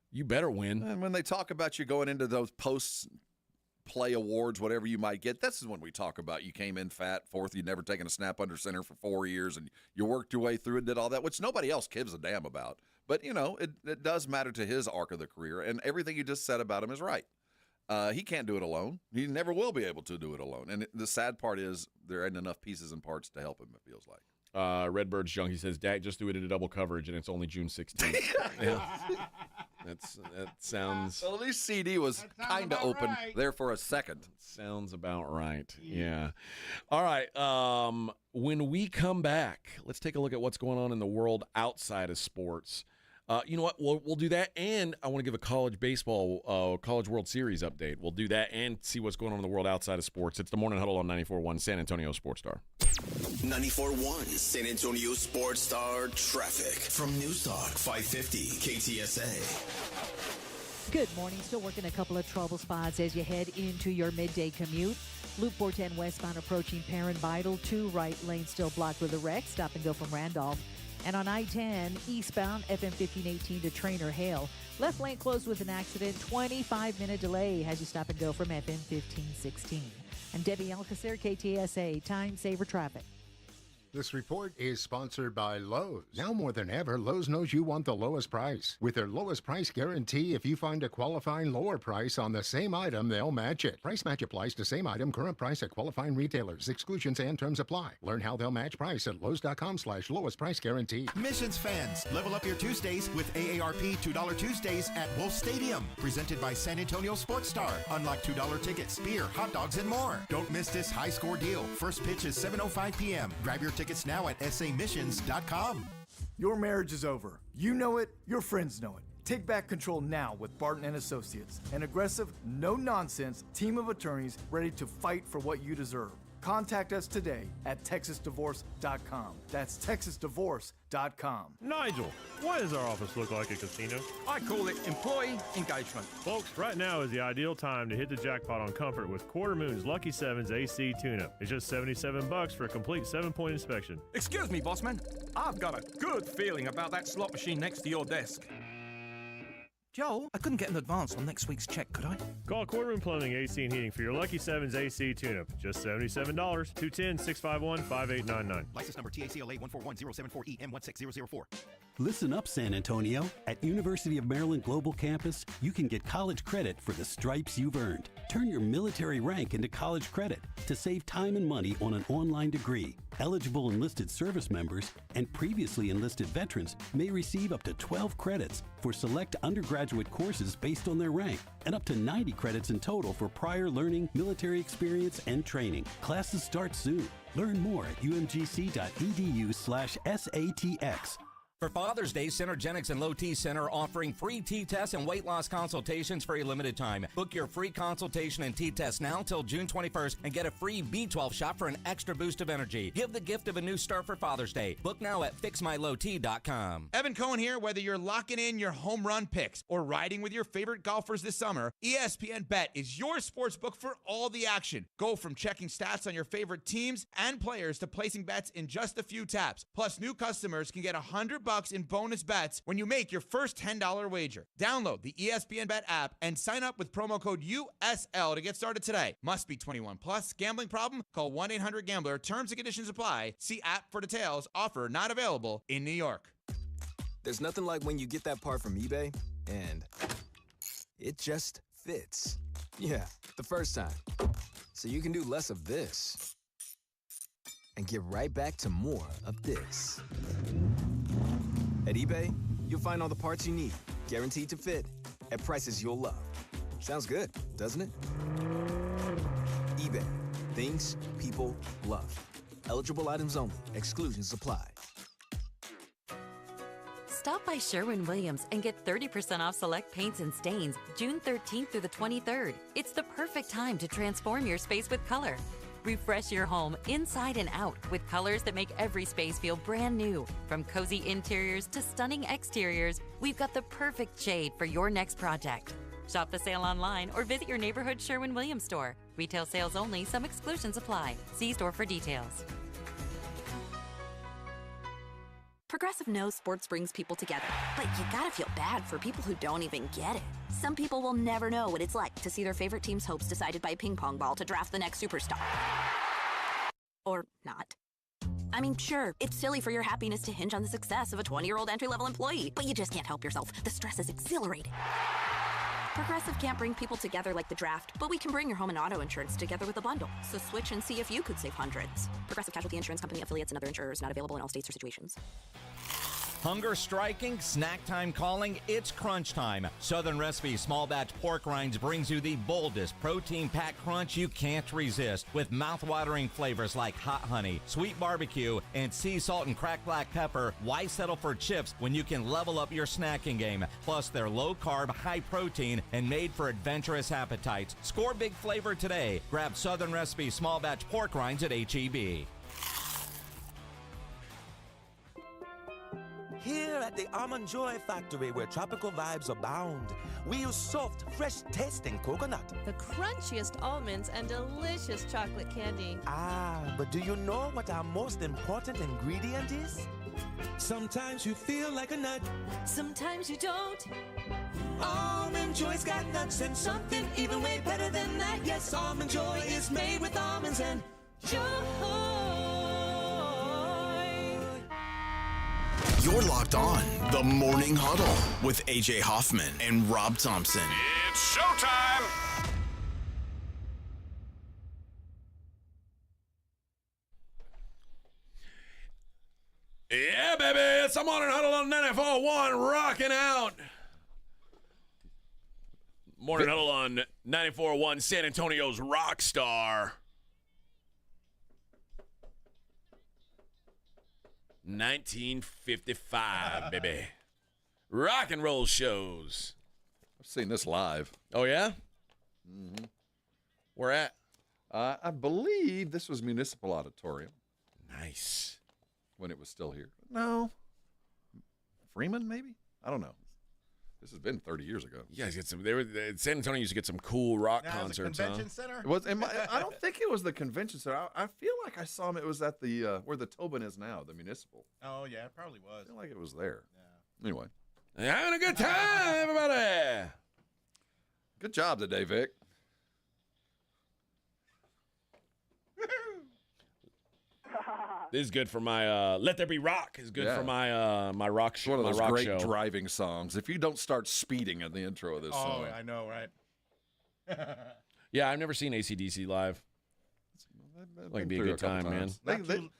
you better win. And when they talk about you going into those post-play awards, whatever you might get, this is when we talk about you came in fat, 4th, you'd never taken a snap under center for 4 years, and you worked your way through and did all that, which nobody else gives a damn about. But, it does matter to his arc of the career, and everything you just said about him is right. He can't do it alone. He never will be able to do it alone. And the sad part is there ain't enough pieces and parts to help him, it feels like. Redbird's Junkie says, Dak just threw it into double coverage, and it's only June 16th. Yeah. That sounds... Well, at least CD was kind of open there for a second. Sounds about right. Yeah. All right. When we come back, let's take a look at what's going on in the world outside of sports. You know what? We'll do that, and I want to give a college baseball, College World Series update. We'll do that and see what's going on in the world outside of sports. It's the Morning Huddle on 94.1 San Antonio Sports Star. 94.1 San Antonio Sports Star traffic from News Talk 550 KTSA. Good morning. Still working a couple of trouble spots as you head into your midday commute. Loop 410 westbound approaching Perrin Vital. 2 right lanes still blocked with a wreck. Stop and go from Randolph. And on I-10 eastbound FM 1518 to Trainer Hale. Left lane closed with an accident. 25-minute delay as you stop and go from FM 1516. I'm Debbie Alcacer, KTSA Time Saver Traffic. This report is sponsored by Lowe's. Now more than ever, Lowe's knows you want the lowest price. With their lowest price guarantee, if you find a qualifying lower price on the same item, they'll match it. Price match applies to same item, current price at qualifying retailers. Exclusions and terms apply. Learn how they'll match price at Lowe's.com/lowest price guarantee. Missions fans, level up your Tuesdays with AARP $2 Tuesdays at Wolf Stadium. Presented by San Antonio Sports Star. Unlock $2 tickets, beer, hot dogs, and more. Don't miss this high score deal. First pitch is 7:05 p.m. Grab your tickets now at samissions.com. Your marriage is over. You know it. Your friends know it. Take back control now with Barton & Associates, an aggressive, no-nonsense team of attorneys ready to fight for what you deserve. Contact us today at texasdivorce.com. That's texasdivorce.com. Nigel, why does our office look like a casino? I call it employee engagement. Folks, right now is the ideal time to hit the jackpot on comfort with Quarter Moon's Lucky Sevens AC tune-up. It's just $77 for a complete 7-point inspection. Excuse me, bossman. I've got a good feeling about that slot machine next to your desk. Joel, I couldn't get an advance on next week's check, could I? Call Quarter Moon Plumbing, AC and Heating for your Lucky Sevens AC tune-up. Just $77. 210-651-5899. License number TACLA 141074EM16004. Listen up, San Antonio. At University of Maryland Global Campus, you can get college credit for the stripes you've earned. Turn your military rank into college credit to save time and money on an online degree. Eligible enlisted service members and previously enlisted veterans may receive up to 12 credits for select undergraduate courses based on their rank, and up to 90 credits in total for prior learning, military experience, and training. Classes start soon. Learn more at umgc.edu/SATX. For Father's Day, Centergenics and Low T Center are offering free T-tests and weight loss consultations for a limited time. Book your free consultation and T-test now till June 21st and get a free B12 shot for an extra boost of energy. Give the gift of a new start for Father's Day. Book now at fixmylowt.com. Evan Cohen here. Whether you're locking in your home run picks or riding with your favorite golfers this summer, ESPN Bet is your sports book for all the action. Go from checking stats on your favorite teams and players to placing bets in just a few taps. Plus, new customers can get $100 in bonus bets when you make your first $10 wager. Download the ESPN Bet app and sign up with promo code USL to get started today. Must be 21 plus. Gambling problem? Call 1-800-GAMBLER. Terms and conditions apply. See app for details. Offer not available in New York. There's nothing like when you get that part from eBay and it just fits. Yeah, the first time. So you can do less of this and get right back to more of this. At eBay, you'll find all the parts you need, guaranteed to fit, at prices you'll love. Sounds good, doesn't it? eBay. Things people love. Eligible items only. Exclusions apply. Stop by Sherwin-Williams and get 30% off select paints and stains June 13th through the 23rd. It's the perfect time to transform your space with color. Refresh your home inside and out with colors that make every space feel brand new. From cozy interiors to stunning exteriors, we've got the perfect shade for your next project. Shop the sale online or visit your neighborhood Sherwin-Williams store. Retail sales only. Some exclusions apply. See store for details. Progressive knows sports brings people together, but you gotta feel bad for people who don't even get it. Some people will never know what it's like to see their favorite team's hopes decided by a ping pong ball to draft the next superstar. Or not. I mean, sure, it's silly for your happiness to hinge on the success of a 20-year-old entry-level employee, but you just can't help yourself. The stress is exhilarating. Progressive can't bring people together like the draft, but we can bring your home and auto insurance together with a bundle. So switch and see if you could save hundreds. Progressive Casualty Insurance Company affiliates and other insurers not available in all states or situations. Hunger striking, snack time calling, it's crunch time. Southern Recipe Small Batch Pork Rinds brings you the boldest protein-packed crunch you can't resist with mouth-watering flavors like hot honey, sweet barbecue, and sea salt and cracked black pepper. Why settle for chips when you can level up your snacking game? Plus, they're low-carb, high-protein, and made for adventurous appetites. Score big flavor today. Grab Southern Recipe Small Batch Pork Rinds at H-E-B. Here at the Almond Joy Factory, where tropical vibes abound, we use soft, fresh-tasting coconut. The crunchiest almonds and delicious chocolate candy. Ah, but do you know what our most important ingredient is? Sometimes you feel like a nut. Sometimes you don't. Almond Joy's got nuts and something even way better than that. Yes, Almond Joy is made with almonds and joy. You're locked on the Morning Huddle with AJ Hoffman and Rob Thompson. It's showtime! Yeah, baby, it's the Morning Huddle on 94.1, rocking out. Morning Huddle on 94.1, San Antonio's rock star. 1955, baby. Rock and roll shows. I've seen this live. Oh, yeah? Mm-hmm. Where at? I believe this was Municipal Auditorium. Nice. When it was still here. No. Freeman, maybe? I don't know. This has been 30 years ago. You guys get some. San Antonio used to get some cool rock concerts. Convention Center? I don't think it was the convention center. I feel like I saw him. It was at the where the Tobin is now, the Municipal. Oh yeah, it probably was. I feel like it was there. Yeah. Anyway, having a good time, everybody. Good job today, Vic. This is good for my Let There Be Rock. Is good for my my rock show. One of those my rock great show. driving songs. If you don't start speeding at the intro of this song. Oh, I know, right? Yeah, I've never seen AC/DC live. Like, be a good time, man.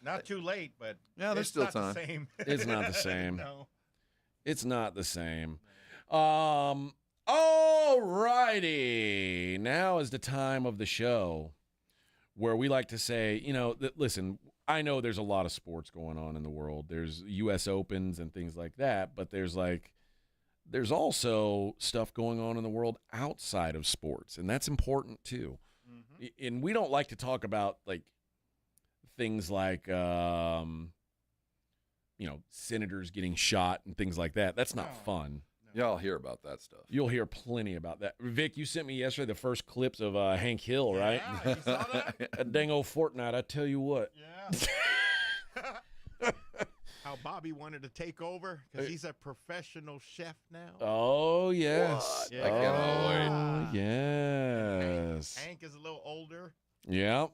Not too late, but yeah, there's still time. The same. It's not the same. No. It's not the same. All righty. Now is the time of the show where we like to say, listen, I know there's a lot of sports going on in the world. There's U.S. Opens and things like that, but there's also stuff going on in the world outside of sports, and that's important too. Mm-hmm. And we don't like to talk about things like senators getting shot and things like that. That's not fun. Y'all hear about that stuff. You'll hear plenty about that. Vic, you sent me yesterday the first clips of Hank Hill, right? Yeah, you saw that? That dang old Fortnite, I tell you what. Yeah. How Bobby wanted to take over because he's a professional chef now. Oh, yes. What? Oh, yes. Hank is a little older. Yeah.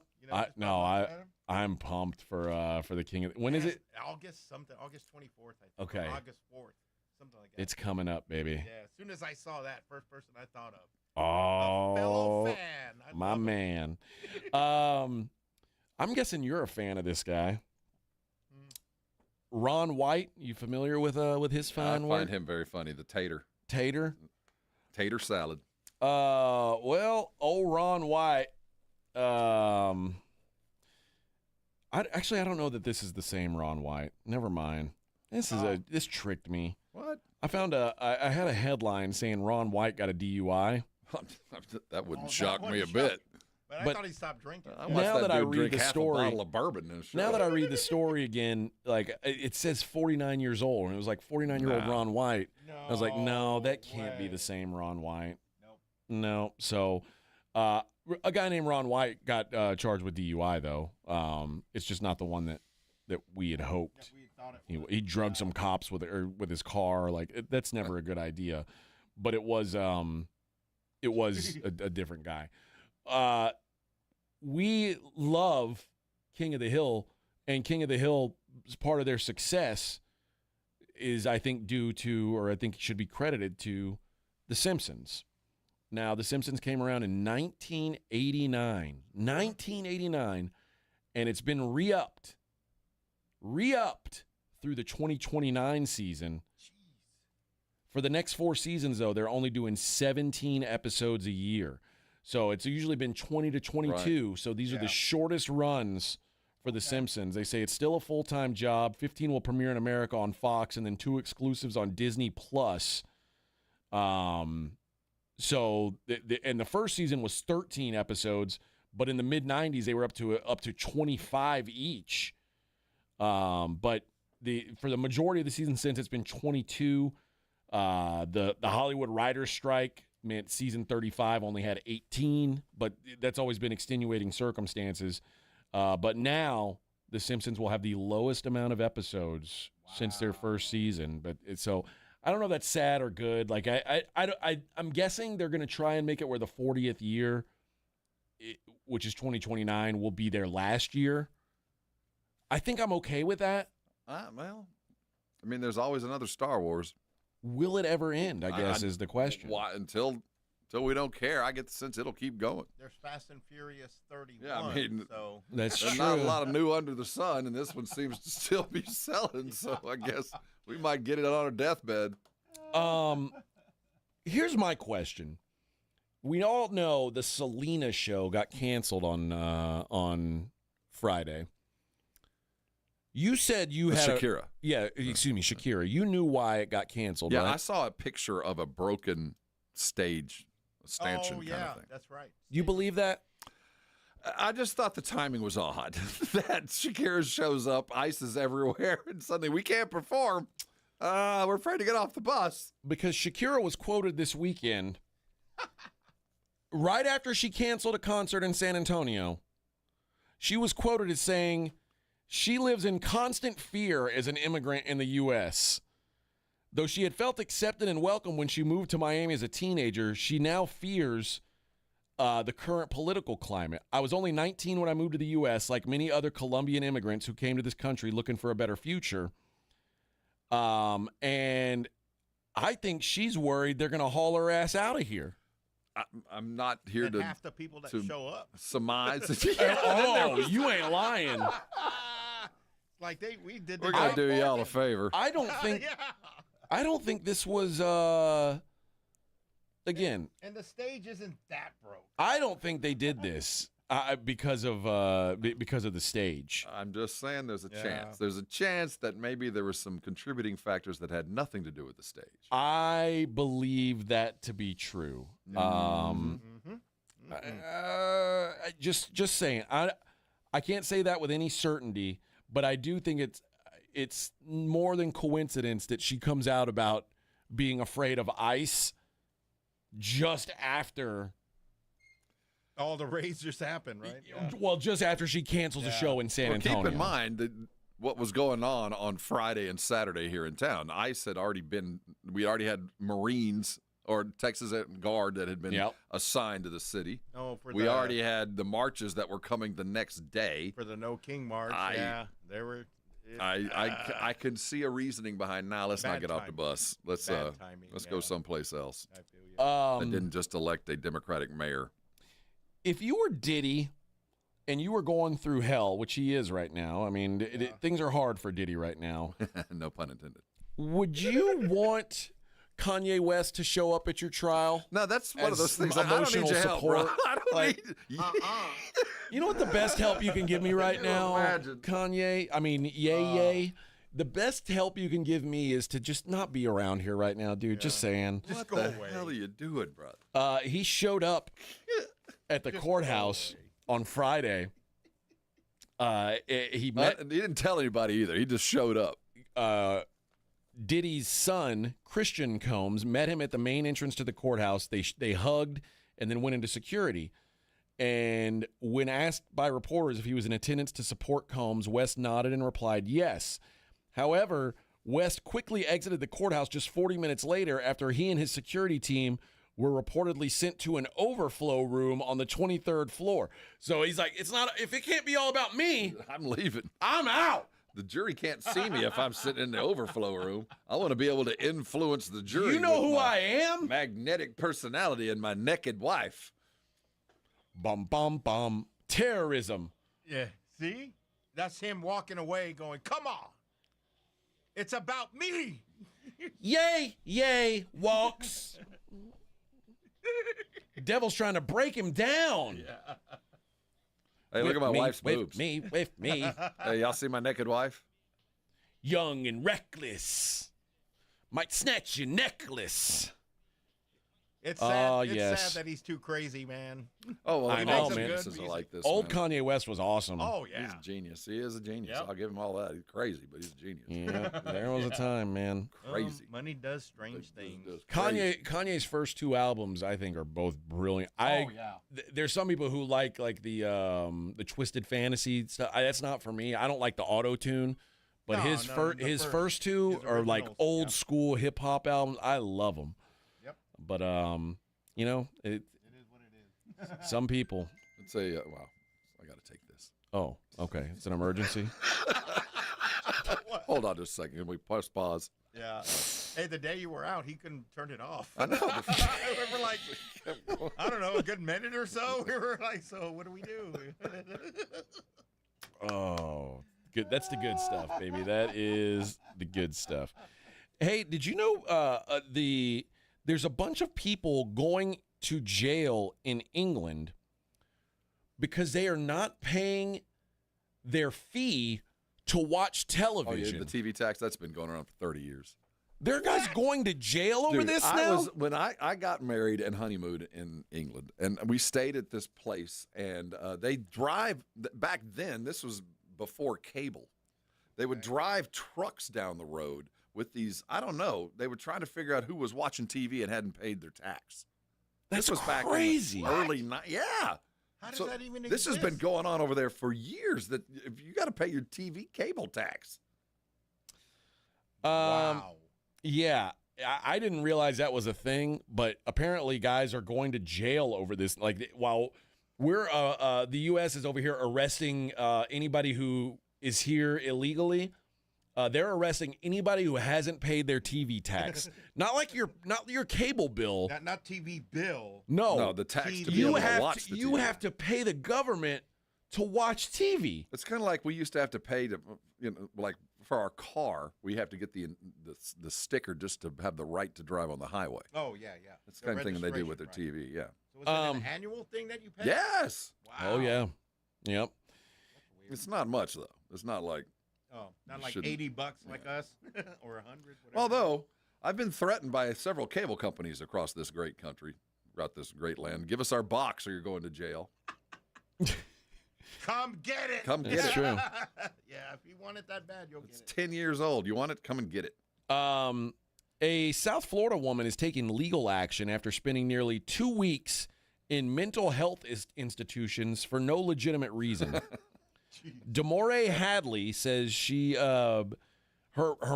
I'm pumped for the King of. When is it? August 24th, I think. Okay. August 4th. Something like that. It's coming up, baby. Yeah, as soon as I saw that, first person I thought of. Oh, A fellow fan. my man. I'm guessing you're a fan of this guy. Ron White, you familiar with his fine work? I find him very funny. The tater salad. Well, old Ron White. I don't know that this is the same Ron White. Never mind. This tricked me. What? I found I had a headline saying Ron White got a DUI. That wouldn't shock me a bit. But I thought he stopped drinking. Now that I read the story, half a bottle of bourbon. Now that I read the story again, like it says 49 years old, and it was like 49-year-old Ron White. I was like, no, that can't be the same Ron White. Nope. No. So, a guy named Ron White got charged with DUI, though. It's just not the one that we had hoped. He drugged some cops with his car. Like that's never a good idea. But it was a different guy. We love King of the Hill, and King of the Hill, part of their success is, I think, due to, or I think should be credited to, The Simpsons. Now, The Simpsons came around in 1989, and it's been re-upped through the 2029 season. For the next 4 seasons, though, they're only doing 17 episodes a year. So it's usually been 20 to 22. Right. So these are the shortest runs for The Simpsons. They say it's still a full-time job. 15 will premiere in America on Fox, and then 2 exclusives on Disney+. So the first season was 13 episodes, but in the mid-90s they were up to 25 each. But for the majority of the season since, it's been 22. The Hollywood writers' strike meant season 35 only had 18, but that's always been extenuating circumstances. But now The Simpsons will have the lowest amount of episodes since their first season. But so I don't know if that's sad or good. Like I'm guessing they're going to try and make it where the 40th year, which is 2029, will be their last year. I think I'm okay with that. Well, I mean, there's always another Star Wars. Will it ever end, I guess, is the question. Why, until we don't care, I get the sense it'll keep going. There's Fast and Furious 31. Yeah, I mean, so that's there's true. Not a lot of new under the sun, and this one seems to still be selling, so I guess we might get it on our deathbed. Here's my question. We all know the Selena show got canceled on Friday. You said you had Shakira. Shakira. You knew why it got canceled, right? Yeah, I saw a picture of a broken stage, stanchion kind of thing. That's right. You believe that? I just thought the timing was odd. That Shakira shows up, ice is everywhere, and suddenly we can't perform. We're afraid to get off the bus. Because Shakira was quoted this weekend, right after she canceled a concert in San Antonio, she was quoted as saying, she lives in constant fear as an immigrant in the U.S. Though she had felt accepted and welcome when she moved to Miami as a teenager, she now fears the current political climate. I was only 19 when I moved to the U.S., like many other Colombian immigrants who came to this country looking for a better future. And I think she's worried they're going to haul her ass out of here. I'm not here to half the people that show up surmise. You ain't lying. Like we did. We're gonna do y'all a favor. I don't think this was again. And the stage isn't that broke. I don't think they did this because of the stage. I'm just saying there's a chance. There's a chance that maybe there were some contributing factors that had nothing to do with the stage. I believe that to be true. Just saying. I can't say that with any certainty, but I do think it's more than coincidence that she comes out about being afraid of ice just after all the raids just happened, right? Yeah. Well, just after she cancels a show in San Antonio. Keep in mind that what was going on Friday and Saturday here in town. ICE had already been, we already had Marines or Texas Guard that had been assigned to the city. We already had the marches that were coming the next day. For the No King March, they were. I can see a reasoning behind. Let's not get off the bus. Let's go someplace else. I didn't just elect a Democratic mayor. If you were Diddy and you were going through hell, which he is right now, I mean, things are hard for Diddy right now. No pun intended. Would you want Kanye West to show up at your trial? No, that's one of those things. I don't need your help, bro. I don't need. You know what the best help you can give me right now, imagine. Kanye? I mean, yay. The best help you can give me is to just not be around here right now, dude. Just saying. What the hell are you doing, brother? He showed up at the courthouse on Friday. He didn't tell anybody either. He just showed up. Diddy's son, Christian Combs, met him at the main entrance to the courthouse. They hugged and then went into security. And when asked by reporters if he was in attendance to support Combs, West nodded and replied yes. However, West quickly exited the courthouse just 40 minutes later after he and his security team were reportedly sent to an overflow room on the 23rd floor. So he's like, if it can't be all about me, I'm leaving. I'm out. The jury can't see me if I'm sitting in the overflow room. I want to be able to influence the jury. You know with who my I am? Magnetic personality and my naked wife. Bum, bum, bum. Terrorism. Yeah. See? That's him walking away going, come on. It's about me. Yay, yay, walks. Devil's trying to break him down. Yeah. Hey, look at my wife's boobs. With me. Hey, y'all see my naked wife? Young and reckless. Might snatch your necklace. It's sad. It's sad that he's too crazy, man. Oh, well, I know, man. Is like this. Old man. Kanye West was awesome. Oh, yeah. He's a genius. He is a genius. Yep. I'll give him all that. He's crazy, but he's a genius. Yeah, there was a time, man. Crazy. Money does strange things. Kanye's first two albums, I think, are both brilliant. There's some people who like the Twisted Fantasy stuff. That's not for me. I don't like the auto tune, but his first two are like old school hip hop albums. I love them. Yep. But you know, it is what it is. Some people. Let's say, wow, I got to take this. Oh, okay. It's an emergency. Hold on just a second. Can we pause? Yeah. Hey, the day you were out, he couldn't turn it off. I know. We were like, I don't know, a good minute or so. We were like, so what do we do? Oh, good. That's the good stuff, baby. That is the good stuff. Hey, did you know there's a bunch of people going to jail in England because they are not paying their fee to watch television. Oh, yeah, the TV tax, that's been going around for 30 years. There are guys going to jail over this now? When I got married and honeymooned in England, and we stayed at this place, and they drive, back then, this was before cable, they would drive trucks down the road with these, I don't know, they were trying to figure out who was watching TV and hadn't paid their tax. That's this was crazy. Back in the early night. Yeah. How does that even exist? This has been going on over there for years, that if you got to pay your TV cable tax. Wow. Yeah. I didn't realize that was a thing, but apparently guys are going to jail over this. Like, while we're, the U.S. is over here arresting anybody who is here illegally, they're arresting anybody who hasn't paid their TV tax. not your cable bill. Not TV bill. No, the tax TV. to be able to watch the TV. You have to pay the government to watch TV. It's kind of like we used to have to pay to, like for our car, we have to get the sticker just to have the right to drive on the highway. Oh, yeah. That's the kind of thing they do with their TV, yeah. So is that an annual thing that you pay? Yes. Wow. Oh, yeah. Yep. It's not much, though. It's not like... Oh, not like $80 like us or $100, whatever. Although, I've been threatened by several cable companies across this great country, throughout this great land. Give us our box or you're going to jail. Come get it. Come get That's it. true. Yeah, if you want it that bad, you'll get it. It's 10 years old. You want it? Come and get it. A South Florida woman is taking legal action after spending nearly 2 weeks in mental health institutions for no legitimate reason. Demore Hadley says she, her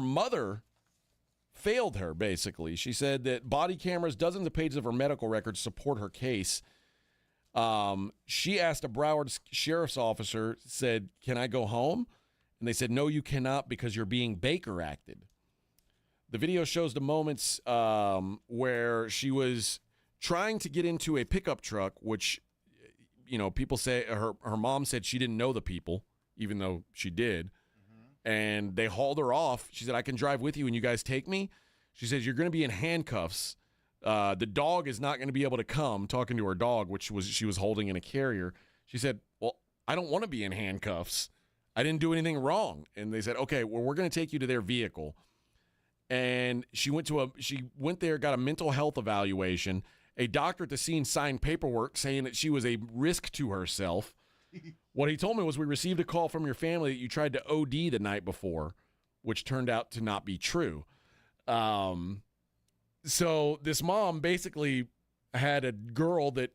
mother failed her, basically. She said that body cameras, dozens of pages of her medical records support her case. She asked a Broward sheriff's officer, said, "Can I go home?" And they said, no, you cannot because you're being Baker acted. The video shows the moments where she was trying to get into a pickup truck, which, people say her mom said she didn't know the people, even though she did. And they hauled her off. She said, I can drive with you and you guys take me. She says, you're going to be in handcuffs. The dog is not going to be able to come, talking to her dog, which she was holding in a carrier. She said, well, I don't want to be in handcuffs. I didn't do anything wrong. And they said, okay, well, we're going to take you to their vehicle. And she went there, got a mental health evaluation. A doctor at the scene signed paperwork saying that she was a risk to herself. What he told me was, we received a call from your family that you tried to OD the night before, which turned out to not be true. So this mom basically had a girl that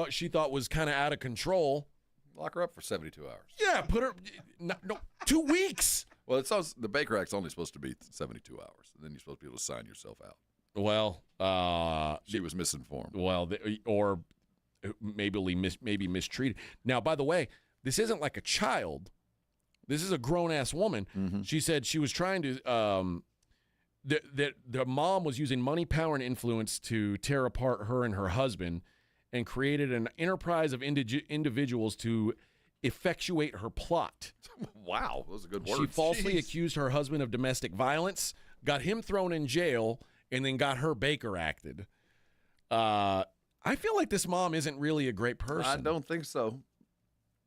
she thought was kind of out of control. Lock her up for 72 hours. Yeah, put her no 2 weeks. Well, the Baker Act's only supposed to be 72 hours, and then you're supposed to be able to sign yourself out. Well, she was misinformed. Well, or maybe mistreated. Now, by the way, this isn't like a child. This is a grown-ass woman. Mm-hmm. She said she was trying to that the mom was using money, power, and influence to tear apart her and her husband, and created an enterprise of individuals to effectuate her plot. Wow, those are good words. She falsely accused her husband of domestic violence, got him thrown in jail, and then got her Baker acted. I feel like this mom isn't really a great person. I don't think so.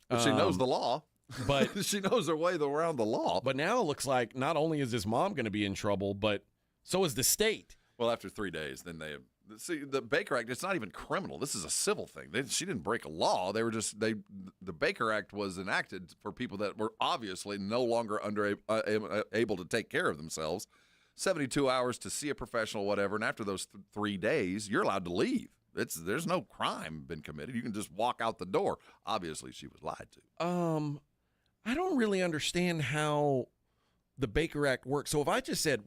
But she knows the law. But she knows her way around the law. But now it looks like not only is this mom going to be in trouble, but so is the state. Well, after 3 days, then see, the Baker Act, it's not even criminal. This is a civil thing. She didn't break a law. They were just the Baker Act was enacted for people that were obviously no longer able to take care of themselves. 72 hours to see a professional, whatever, and after those 3 days, you're allowed to leave. There's no crime been committed. You can just walk out the door. Obviously, she was lied to. I don't really understand how the Baker Act works. So if I just said,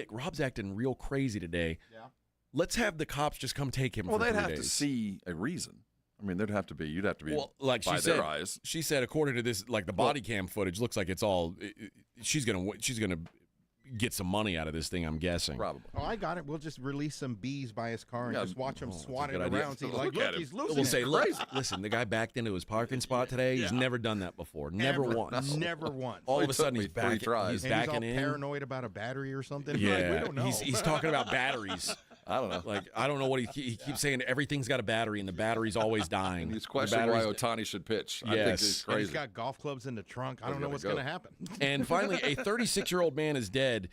Rob's acting real crazy today. Yeah. Let's have the cops just come take him. Well, for 3 they'd have days. to see a reason. I mean, you'd have to be well, like by she their said, eyes. She said, according to this, like the body cam footage looks like it's all. She's gonna get some money out of this thing. I'm guessing. Probably. Oh, I got it. We'll just release some bees by his car and just watch him swat it idea. around. So like, look, he's losing We'll it. say, look, listen, the guy backed into his parking spot today. He's never done that before. Never once. Never once. All of a sudden, he's back. He's backing in. Paranoid about a battery or something. Yeah, like, we don't know. He's talking about batteries. I don't know. Like, I don't know what he keeps saying. Everything's got a battery, and the battery's always dying. He's questioning why Ohtani should pitch. I think he's crazy. And he's got golf clubs in the trunk. I don't know what's going to happen. And finally, a 36-year-old man is dead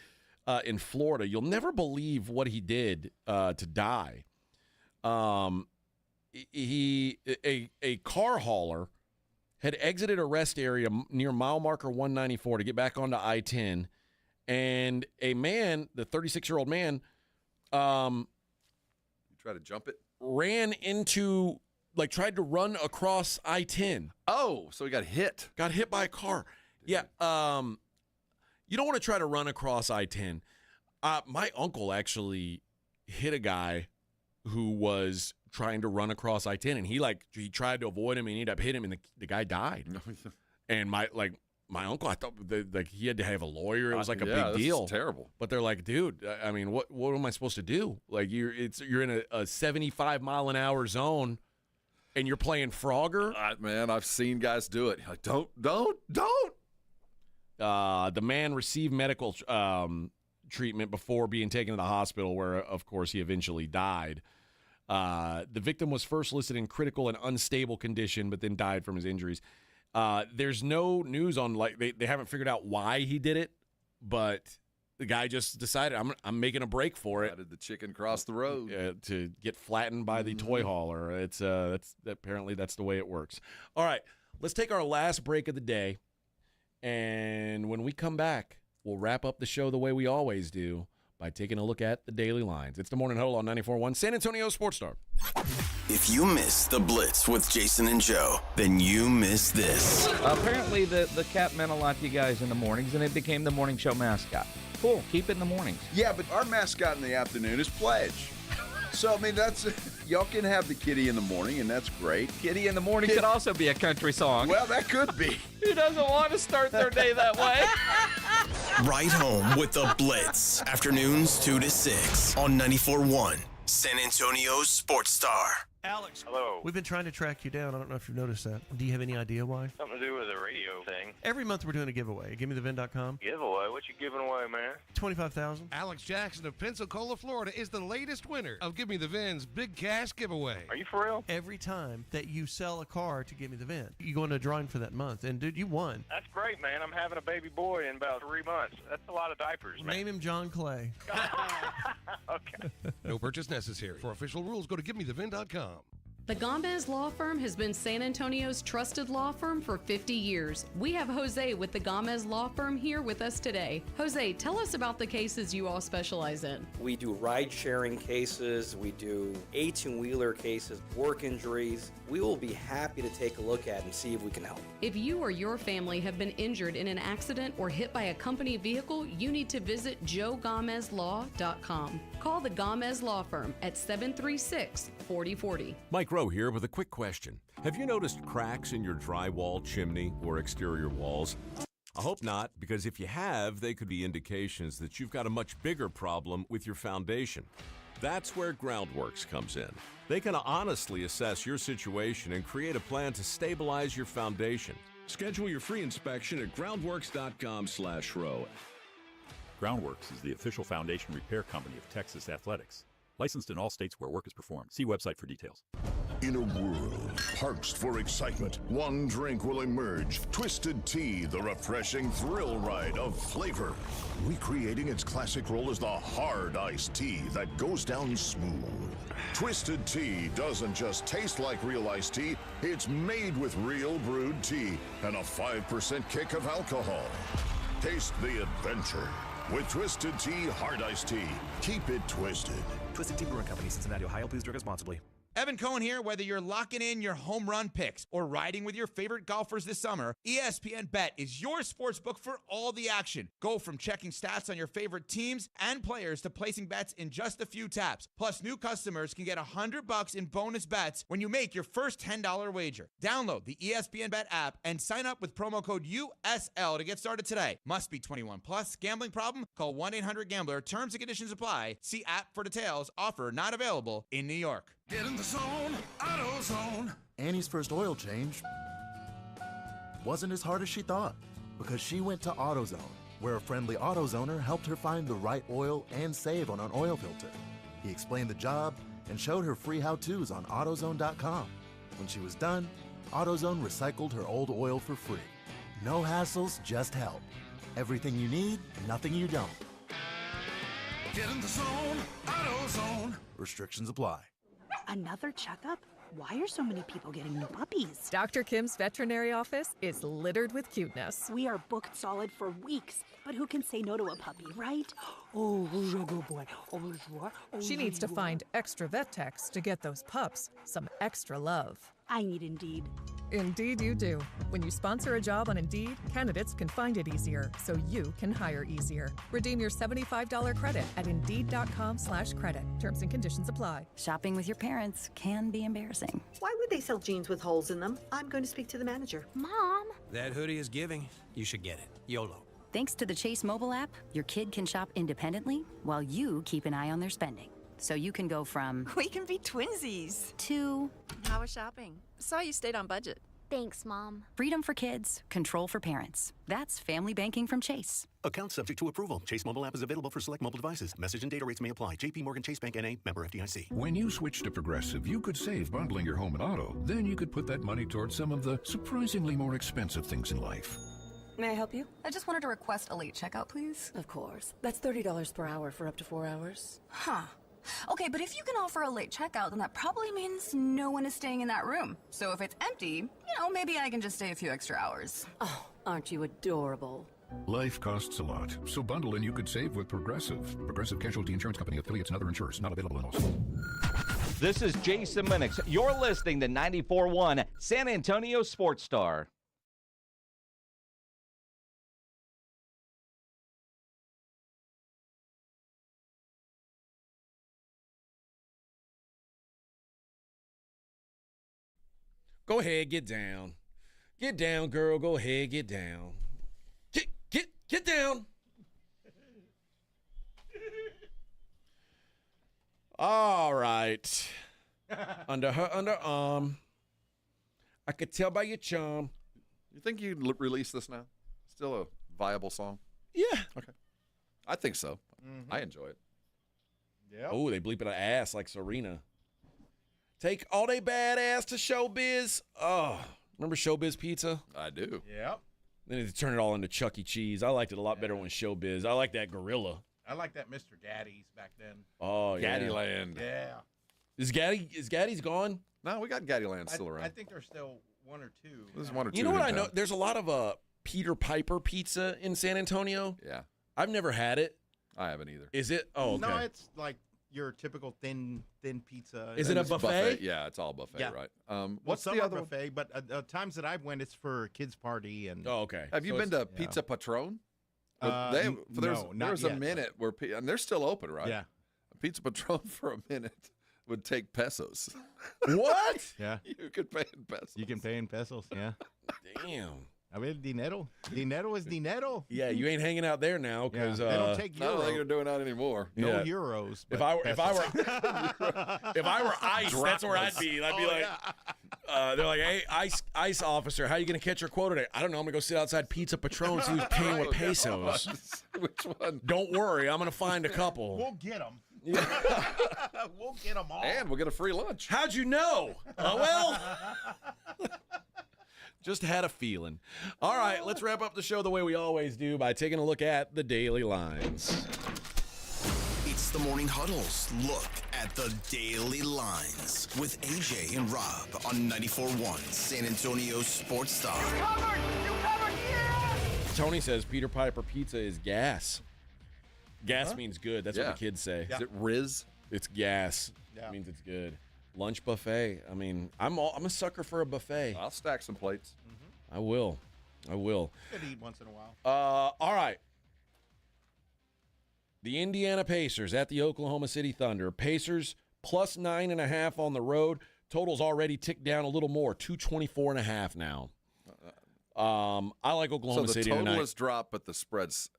in Florida. You'll never believe what he did to die. A car hauler had exited a rest area near mile marker 194 to get back onto I-10, and a man, the 36-year-old man, you try to jump it? Ran into, tried to run across I-10. Oh, so he got hit. Got hit by a car. Yeah. You don't want to try to run across I-10. My uncle actually hit a guy who was trying to run across I-10, and he tried to avoid him, and he ended up hitting him, and the guy died. And my uncle, I thought he had to have a lawyer. It was like a big deal. This is terrible. But they're like, dude, I mean, what am I supposed to do? Like you're in a 75 mile an hour zone, and you're playing Frogger. Man, I've seen guys do it. Like, don't. The man received medical treatment before being taken to the hospital, where, of course, he eventually died. The victim was first listed in critical and unstable condition, but then died from his injuries. There's no news on, they haven't figured out why he did it, but the guy just decided, I'm making a break for it. How did the chicken cross the road? To get flattened by the toy hauler. Apparently that's the way it works. All right, let's take our last break of the day, and when we come back, we'll wrap up the show the way we always do by taking a look at the daily lines. It's the Morning Huddle on 94.1 San Antonio Sports Star. If you missed the Blitz with Jason and Joe, then you missed this. Apparently the cat meant a lot to you guys in the mornings, and it became the morning show mascot. Cool. Keep it in the mornings. Yeah, but our mascot in the afternoon is Pledge. So, I mean, y'all can have the Kitty in the Morning, and that's great. Kitty in the Morning could also be a country song. Well, that could be. Who doesn't want to start their day that way? Right home with the Blitz. Afternoons 2 to 6 on 94.1 San Antonio's Sports Star. Alex. Hello. We've been trying to track you down. I don't know if you've noticed that. Do you have any idea why? Something to do with the radio thing. Every month we're doing a giveaway. GiveMeTheVin.com. Giveaway? What you giving away, man? $25,000. Alex Jackson of Pensacola, Florida is the latest winner of Give Me the Vin's Big Cash Giveaway. Are you for real? Every time that you sell a car to Give Me the Vin, you go into a drawing for that month. And, dude, you won. That's great, man. I'm having a baby boy in about 3 months. That's a lot of diapers, man. Name him John Clay. Okay. No purchase necessary. For official rules, go to GiveMeTheVin.com. The Gomez Law Firm has been San Antonio's trusted law firm for 50 years. We have Jose with the Gomez Law Firm here with us today. Jose, tell us about the cases you all specialize in. We do ride-sharing cases, we do 18-wheeler cases, work injuries. We will be happy to take a look at and see if we can help. If you or your family have been injured in an accident or hit by a company vehicle, you need to visit joegomezlaw.com. Call the Gomez Law Firm at 736-4040. Mike Rowe here with a quick question. Have you noticed cracks in your drywall, chimney, or exterior walls? I hope not, because if you have, they could be indications that you've got a much bigger problem with your foundation. That's where Groundworks comes in. They can honestly assess your situation and create a plan to stabilize your foundation. Schedule your free inspection at groundworks.com/row. Groundworks is the official foundation repair company of Texas Athletics. Licensed in all states where work is performed. See website for details. In a world parched for excitement, one drink will emerge. Twisted Tea, the refreshing thrill ride of flavor. Recreating its classic role as the hard iced tea that goes down smooth. Twisted Tea doesn't just taste like real iced tea, it's made with real brewed tea and a 5% kick of alcohol. Taste the adventure with Twisted Tea Hard Iced Tea. Keep it twisted. Twisted Tea Brewing Company, Cincinnati, Ohio. Please drink responsibly. Evan Cohen here. Whether you're locking in your home run picks or riding with your favorite golfers this summer, ESPN Bet is your sportsbook for all the action. Go from checking stats on your favorite teams and players to placing bets in just a few taps. Plus, new customers can get $100 in bonus bets when you make your first $10 wager. Download the ESPN Bet app and sign up with promo code USL to get started today. Must be 21 plus. Gambling problem? Call 1-800-GAMBLER. Terms and conditions apply. See app for details. Offer not available in New York. Get in the zone, AutoZone. Annie's first oil change wasn't as hard as she thought because she went to AutoZone, where a friendly AutoZoner helped her find the right oil and save on an oil filter. He explained the job and showed her free how-tos on AutoZone.com. When she was done, AutoZone recycled her old oil for free. No hassles, just help. Everything you need, nothing you don't. Get in the zone, AutoZone. Restrictions apply. Another checkup? Why are so many people getting new puppies? Dr. Kim's veterinary office is littered with cuteness. We are booked solid for weeks, but who can say no to a puppy, right? Oh, who's a good boy? Oh, who's what? Oh, She needs to find extra vet techs to get those pups some extra love. I need Indeed. Indeed you do. When you sponsor a job on Indeed, candidates can find it easier, so you can hire easier. Redeem your $75 credit at Indeed.com/credit. Terms and conditions apply. Shopping with your parents can be embarrassing. Why would they sell jeans with holes in them? I'm going to speak to the manager. Mom! That hoodie is giving. You should get it. YOLO. Thanks to the Chase mobile app, your kid can shop independently while you keep an eye on their spending. So you can go from... We can be twinsies. ...to... How was shopping? Saw you stayed on budget. Thanks, Mom. Freedom for kids, control for parents. That's family banking from Chase. Account subject to approval. Chase mobile app is available for select mobile devices. Message and data rates may apply. JP Morgan Chase Bank N.A. Member FDIC. When you switch to Progressive, you could save bundling your home and auto. Then you could put that money towards some of the surprisingly more expensive things in life. May I help you? I just wanted to request a late checkout, please. Of course. That's $30 per hour for up to 4 hours. Huh. Okay, but if you can offer a late checkout, then that probably means no one is staying in that room. So if it's empty, maybe I can just stay a few extra hours. Oh, aren't you adorable? Life costs a lot, so bundle and you could save with Progressive. Progressive Casualty Insurance Company, affiliates, and other insurers. Not available in all states. This is Jason Minix. You're listening to 94.1 San Antonio Sports Star. Go ahead, get down. Get down, girl. Go ahead, get down. Get down. All right. Under her underarm. I could tell by your charm. You think you'd release this now? Still a viable song? Yeah. Okay. I think so. I enjoy it. Yeah. Oh, they bleep it an ass like Serena. Take all they badass to Showbiz. Oh, remember Showbiz Pizza? I do. Yep. Then they turned it all into Chuck E. Cheese. I liked it a lot better when Showbiz. I like that gorilla. I like that Mr. Gaddy's back then. Oh, yeah. Gaddyland. Yeah. Is Gaddy's gone? No, we got Gaddyland still around. I think there's still one or two. There's one or two. You know what I know? There's a lot of Peter Piper pizza in San Antonio. Yeah. I've never had it. I haven't either. Is it? Oh, okay. No, it's like your typical thin pizza. Is it a buffet? Yeah, it's all buffet, Yeah. right? What's some the are other buffet? But times that I've went, it's for kids' party and. Oh, okay. Have you been to Pizza Patron? No, not there's yet, a minute where and they're still open, right? Yeah. Pizza Patron for a minute would take pesos. What? Yeah. You could pay in pesos. You can pay in pesos. Yeah. Damn. A ver, dinero. Dinero is dinero. Yeah, you ain't hanging out there now because they don't take I don't think euros. they're doing that anymore. No Yeah. euros. If but I were ICE, that's where I'd Drachmas. be. I'd be they're like, hey, ICE officer, how you gonna catch your quota today? I don't know. I'm gonna go sit outside Pizza Patron, see who's paying with pesos. Which one? Don't worry, I'm gonna find a couple. We'll get them. We'll get them all. And we'll get a free lunch. How'd you know? Oh well. Just had a feeling. All right, let's wrap up the show the way we always do by taking a look at the daily lines. It's the Morning Huddle's look at the daily lines with AJ and Rob on 94.1 San Antonio Sports Star. You covered, yeah! Tony says Peter Piper pizza is gas. Gas means good. That's what the kids say. Is it Riz? It's gas. Yeah. It means it's good. Lunch buffet. I mean, I'm a sucker for a buffet. I'll stack some plates. I will. Could eat once in a while. All right. The Indiana Pacers at the Oklahoma City Thunder. Pacers plus 9.5 on the road. Total's already ticked down a little more, 224.5 now. I like Oklahoma City tonight. So the total has dropped, but the spread's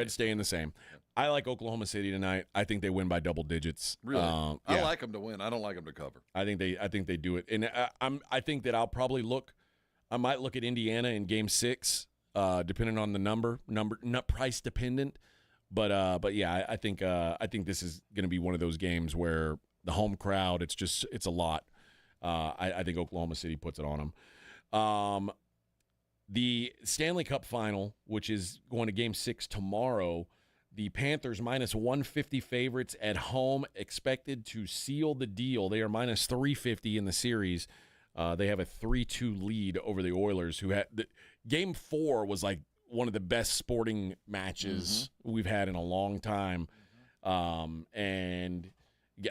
staying the same. I like Oklahoma City tonight. I think they win by double digits. Really? Yeah. I like them to win. I don't like them to cover. I think they do it, and I think that I'll probably look. I might look at Indiana in Game 6, depending on the number, not price dependent. But yeah, I think this is going to be one of those games where the home crowd, it's a lot. I think Oklahoma City puts it on them. The Stanley Cup final, which is going to Game 6 tomorrow. The Panthers minus 150 favorites at home, expected to seal the deal. They are minus 350 in the series. They have a 3-2 lead over the Oilers, who had Game 4 was like one of the best sporting matches we've had in a long time. And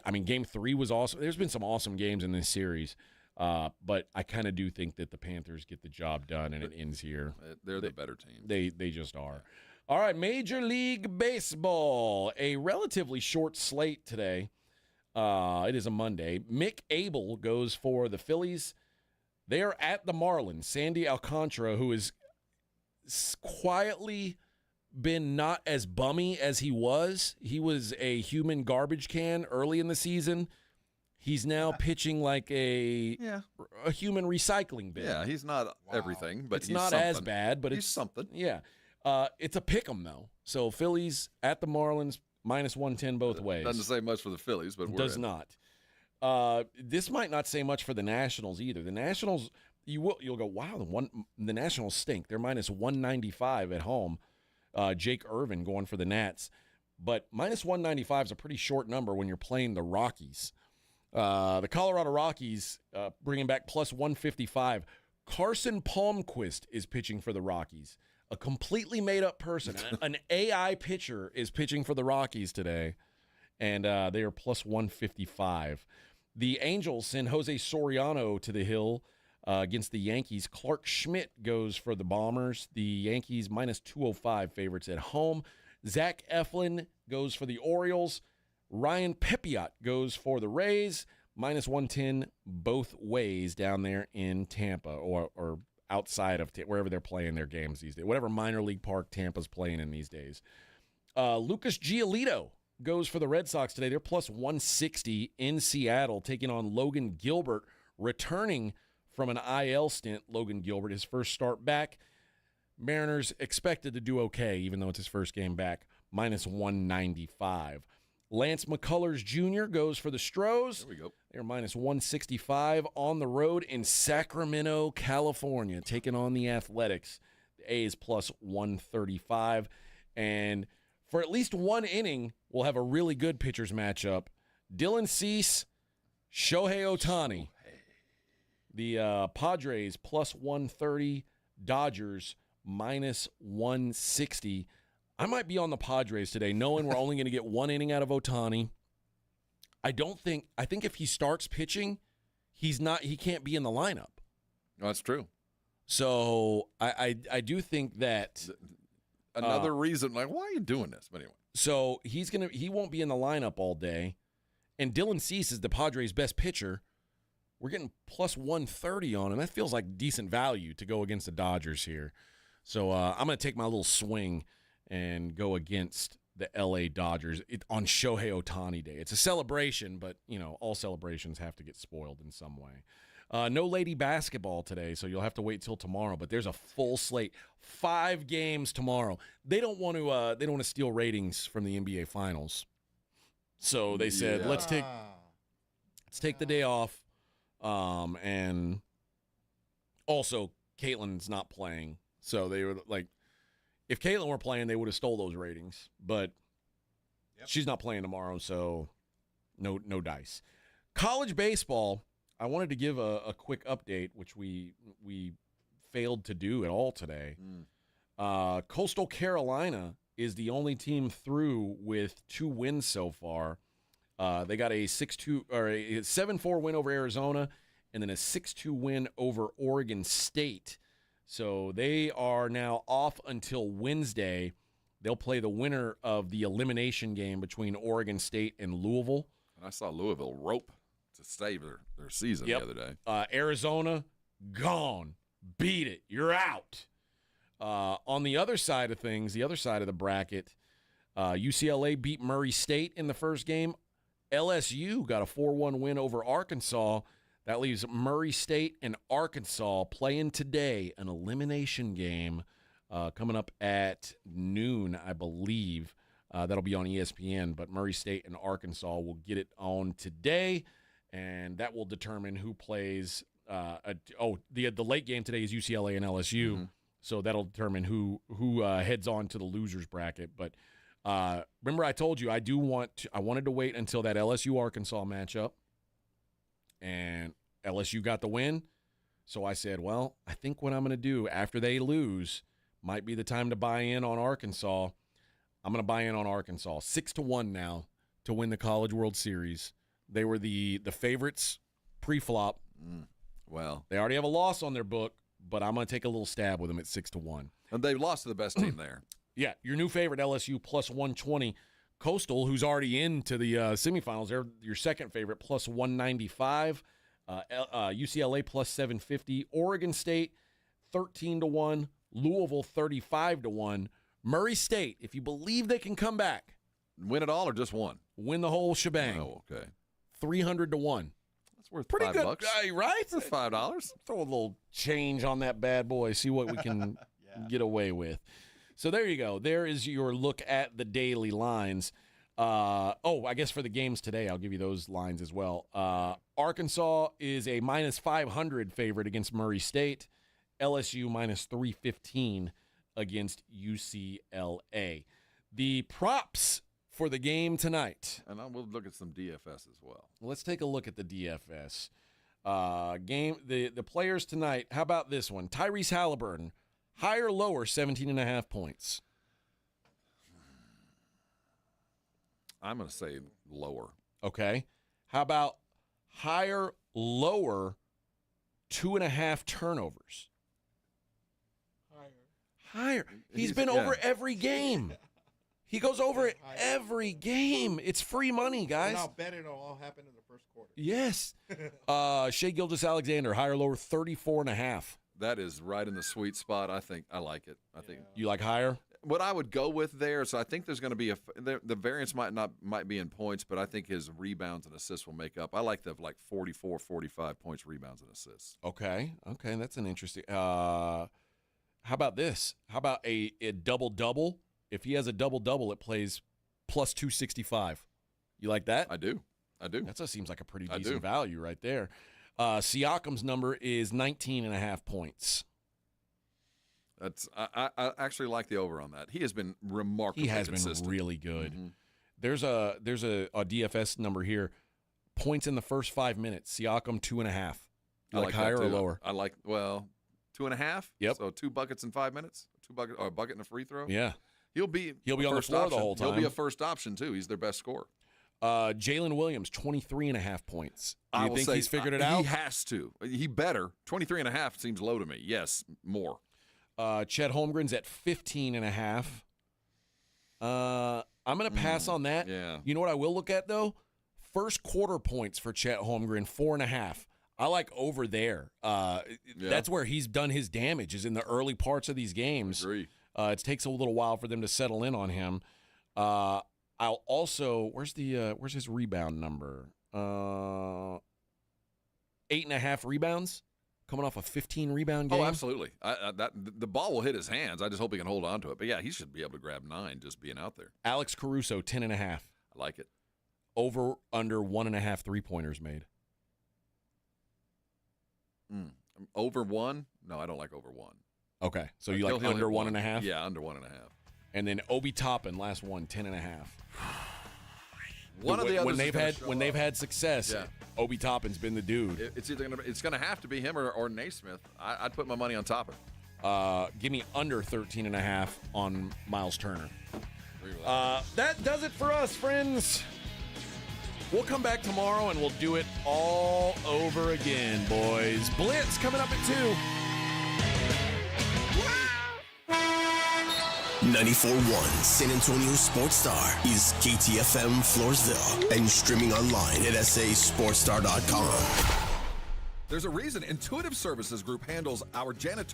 I mean, Game 3 was awesome. There's been some awesome games in this series, but I kind of do think that the Panthers get the job done, and it ends here. They're the better team. They just are. All right, Major League Baseball, a relatively short slate today. It is a Monday. Mick Abel goes for the Phillies. They are at the Marlins. Sandy Alcantara, who has quietly been not as bummy as he was. He was a human garbage can early in the season. He's now pitching like a human recycling bin. Yeah, he's not everything, but it's he's not something. as bad, but it's something. Yeah. It's a pick'em, though. So Phillies at the Marlins, minus 110 both ways. Doesn't say much for the Phillies, but Does not. This might not say much for the Nationals either. The Nationals, you'll go, wow, the Nationals stink. They're minus 195 at home. Jake Irvin going for the Nats. But minus 195 is a pretty short number when you're playing the Rockies. The Colorado Rockies bringing back plus 155. Carson Palmquist is pitching for the Rockies. A completely made-up person. An AI pitcher is pitching for the Rockies today, and they are plus 155. The Angels send Jose Soriano to the hill against the Yankees. Clark Schmidt goes for the Bombers. The Yankees minus 205 favorites at home. Zach Eflin goes for the Orioles. Ryan Pepiot goes for the Rays. minus 110 both ways down there in Tampa or outside of wherever they're playing their games these days, whatever minor league park Tampa's playing in these days. Lucas Giolito goes for the Red Sox today. They're plus 160 in Seattle, taking on Logan Gilbert, returning from an IL stint. Logan Gilbert, his first start back. Mariners expected to do okay, even though it's his first game back, minus 195. Lance McCullers Jr. goes for the Stros. There we go. They're minus 165 on the road in Sacramento, California, taking on the Athletics. The A's plus 135. And for at least one inning, we'll have a really good pitchers matchup. Dylan Cease, Shohei Ohtani. The Padres plus 130, Dodgers minus 160. I might be on the Padres today, knowing we're only going to get one inning out of Ohtani. I think if he starts pitching, he can't be in the lineup. No, that's true. So I do think that another reason, like, why are you doing this? But anyway. So he won't be in the lineup all day. And Dylan Cease is the Padres' best pitcher. We're getting plus 130 on him. That feels like decent value to go against the Dodgers here. So I'm going to take my little swing and go against the L.A. Dodgers on Shohei Ohtani Day. It's a celebration, but, all celebrations have to get spoiled in some way. No lady basketball today, so you'll have to wait till tomorrow. But there's a full slate, 5 games tomorrow. They don't want to steal ratings from the NBA Finals, so they said let's take the day off. And also Caitlin's not playing, so they were like, if Caitlin were playing, they would have stole those ratings. But she's not playing tomorrow, so no dice. College baseball. I wanted to give a quick update, which we failed to do at all today. Coastal Carolina is the only team through with 2 wins so far. They got a 6-2 or a 7-4 win over Arizona, and then a 6-2 win over Oregon State. So they are now off until Wednesday. They'll play the winner of the elimination game between Oregon State and Louisville. I saw Louisville rope to save their season the other day. Arizona, gone. Beat it. You're out. On the other side of things, the other side of the bracket, UCLA beat Murray State in the first game. LSU got a 4-1 win over Arkansas. That leaves Murray State and Arkansas playing today, an elimination game coming up at noon, I believe. That'll be on ESPN, but Murray State and Arkansas will get it on today, and that will determine who plays. The late game today is UCLA and LSU, so that'll determine who heads on to the losers bracket. But remember, I told you I wanted to wait until that LSU-Arkansas matchup, and LSU got the win. So I said, well, I think what I'm going to do after they lose might be the time to buy in on Arkansas. I'm going to buy in on Arkansas. 6-1 now to win the College World Series. They were the favorites pre-flop. Well, they already have a loss on their book, but I'm going to take a little stab with them at 6-1. And they've lost to the best team there. Yeah, your new favorite, LSU, plus 120. Coastal, who's already into the semifinals, they're your second favorite, plus 195. UCLA, plus 750. Oregon State, 13-1. Louisville, 35-1. Murray State, if you believe they can come back. Win it all or just one? Win the whole shebang. Oh, okay. 300-1. That's worth pretty good, $5. Right? That's $5. Throw a little change on that bad boy. See what we can get away with. So there you go. There is your look at the daily lines. I guess for the games today, I'll give you those lines as well. Arkansas is a minus 500 favorite against Murray State. LSU minus 315 against UCLA. The props for the game tonight. And we'll look at some DFS as well. Let's take a look at the DFS game. The players tonight. How about this one? Tyrese Halliburton, higher, lower, 17.5 points. I'm going to say lower. Okay. How about higher, lower, 2.5 turnovers? Higher. He's been over every game. He goes over it every game. It's free money, guys. And I'll bet it'll all happen in the first quarter. Yes. Shai Gilgeous-Alexander, higher or lower, 34.5. That is right in the sweet spot. I think I like it. I think you like higher. What I would go with there, so I think there's going to be the variance might be in points, but I think his rebounds and assists will make up. I like the 44, 45 points, rebounds, and assists. Okay, that's an interesting. How about this? How about a double-double? If he has a double-double, it plays plus 265. You like that? I do. That seems like a pretty decent value right there. Siakam's number is 19.5 points. I actually like the over on that. He has been remarkably consistent. Been really good. Mm-hmm. There's a DFS number here. Points in the first 5 minutes. Siakam 2.5. You like higher or lower? I like 2.5. Yep. So 2 buckets in 5 minutes. A bucket and a free throw. Yeah. He'll be on the floor the whole time. He'll be a first option too. He's their best scorer. Jalen Williams 23.5 points. Do you think he's figured it out? He has to. He better. 23.5 seems low to me. Yes, more. Chet Holmgren's at 15.5. I'm going to pass on that. Yeah. You know what I will look at, though? First quarter points for Chet Holmgren, 4.5. I like over there. That's where he's done his damage, is in the early parts of these games. I agree. It takes a little while for them to settle in on him. I'll also – where's his rebound number? 8.5 rebounds? Coming off a 15-rebound game? Oh, absolutely. The ball will hit his hands. I just hope he can hold on to it. But, yeah, he should be able to grab 9 just being out there. Alex Caruso, 10.5. I like it. Over, under 1.5 three-pointers made. Over 1? No, I don't like over 1. Okay, so you like under 1.5? Yeah, under 1.5. And then Obi Toppin, last one, 10.5. One of the others when they've had success, Obi Toppin's been the dude. It's either gonna have to be him or Naismith. I'd put my money on Toppin. Give me under 13.5 on Miles Turner. That does it for us, friends. We'll come back tomorrow and we'll do it all over again, boys. Blitz coming up at 2. 94.1 San Antonio Sports Star is KTFM Floresville and streaming online at sasportstar.com. There's a reason Intuitive Services Group handles our janitorial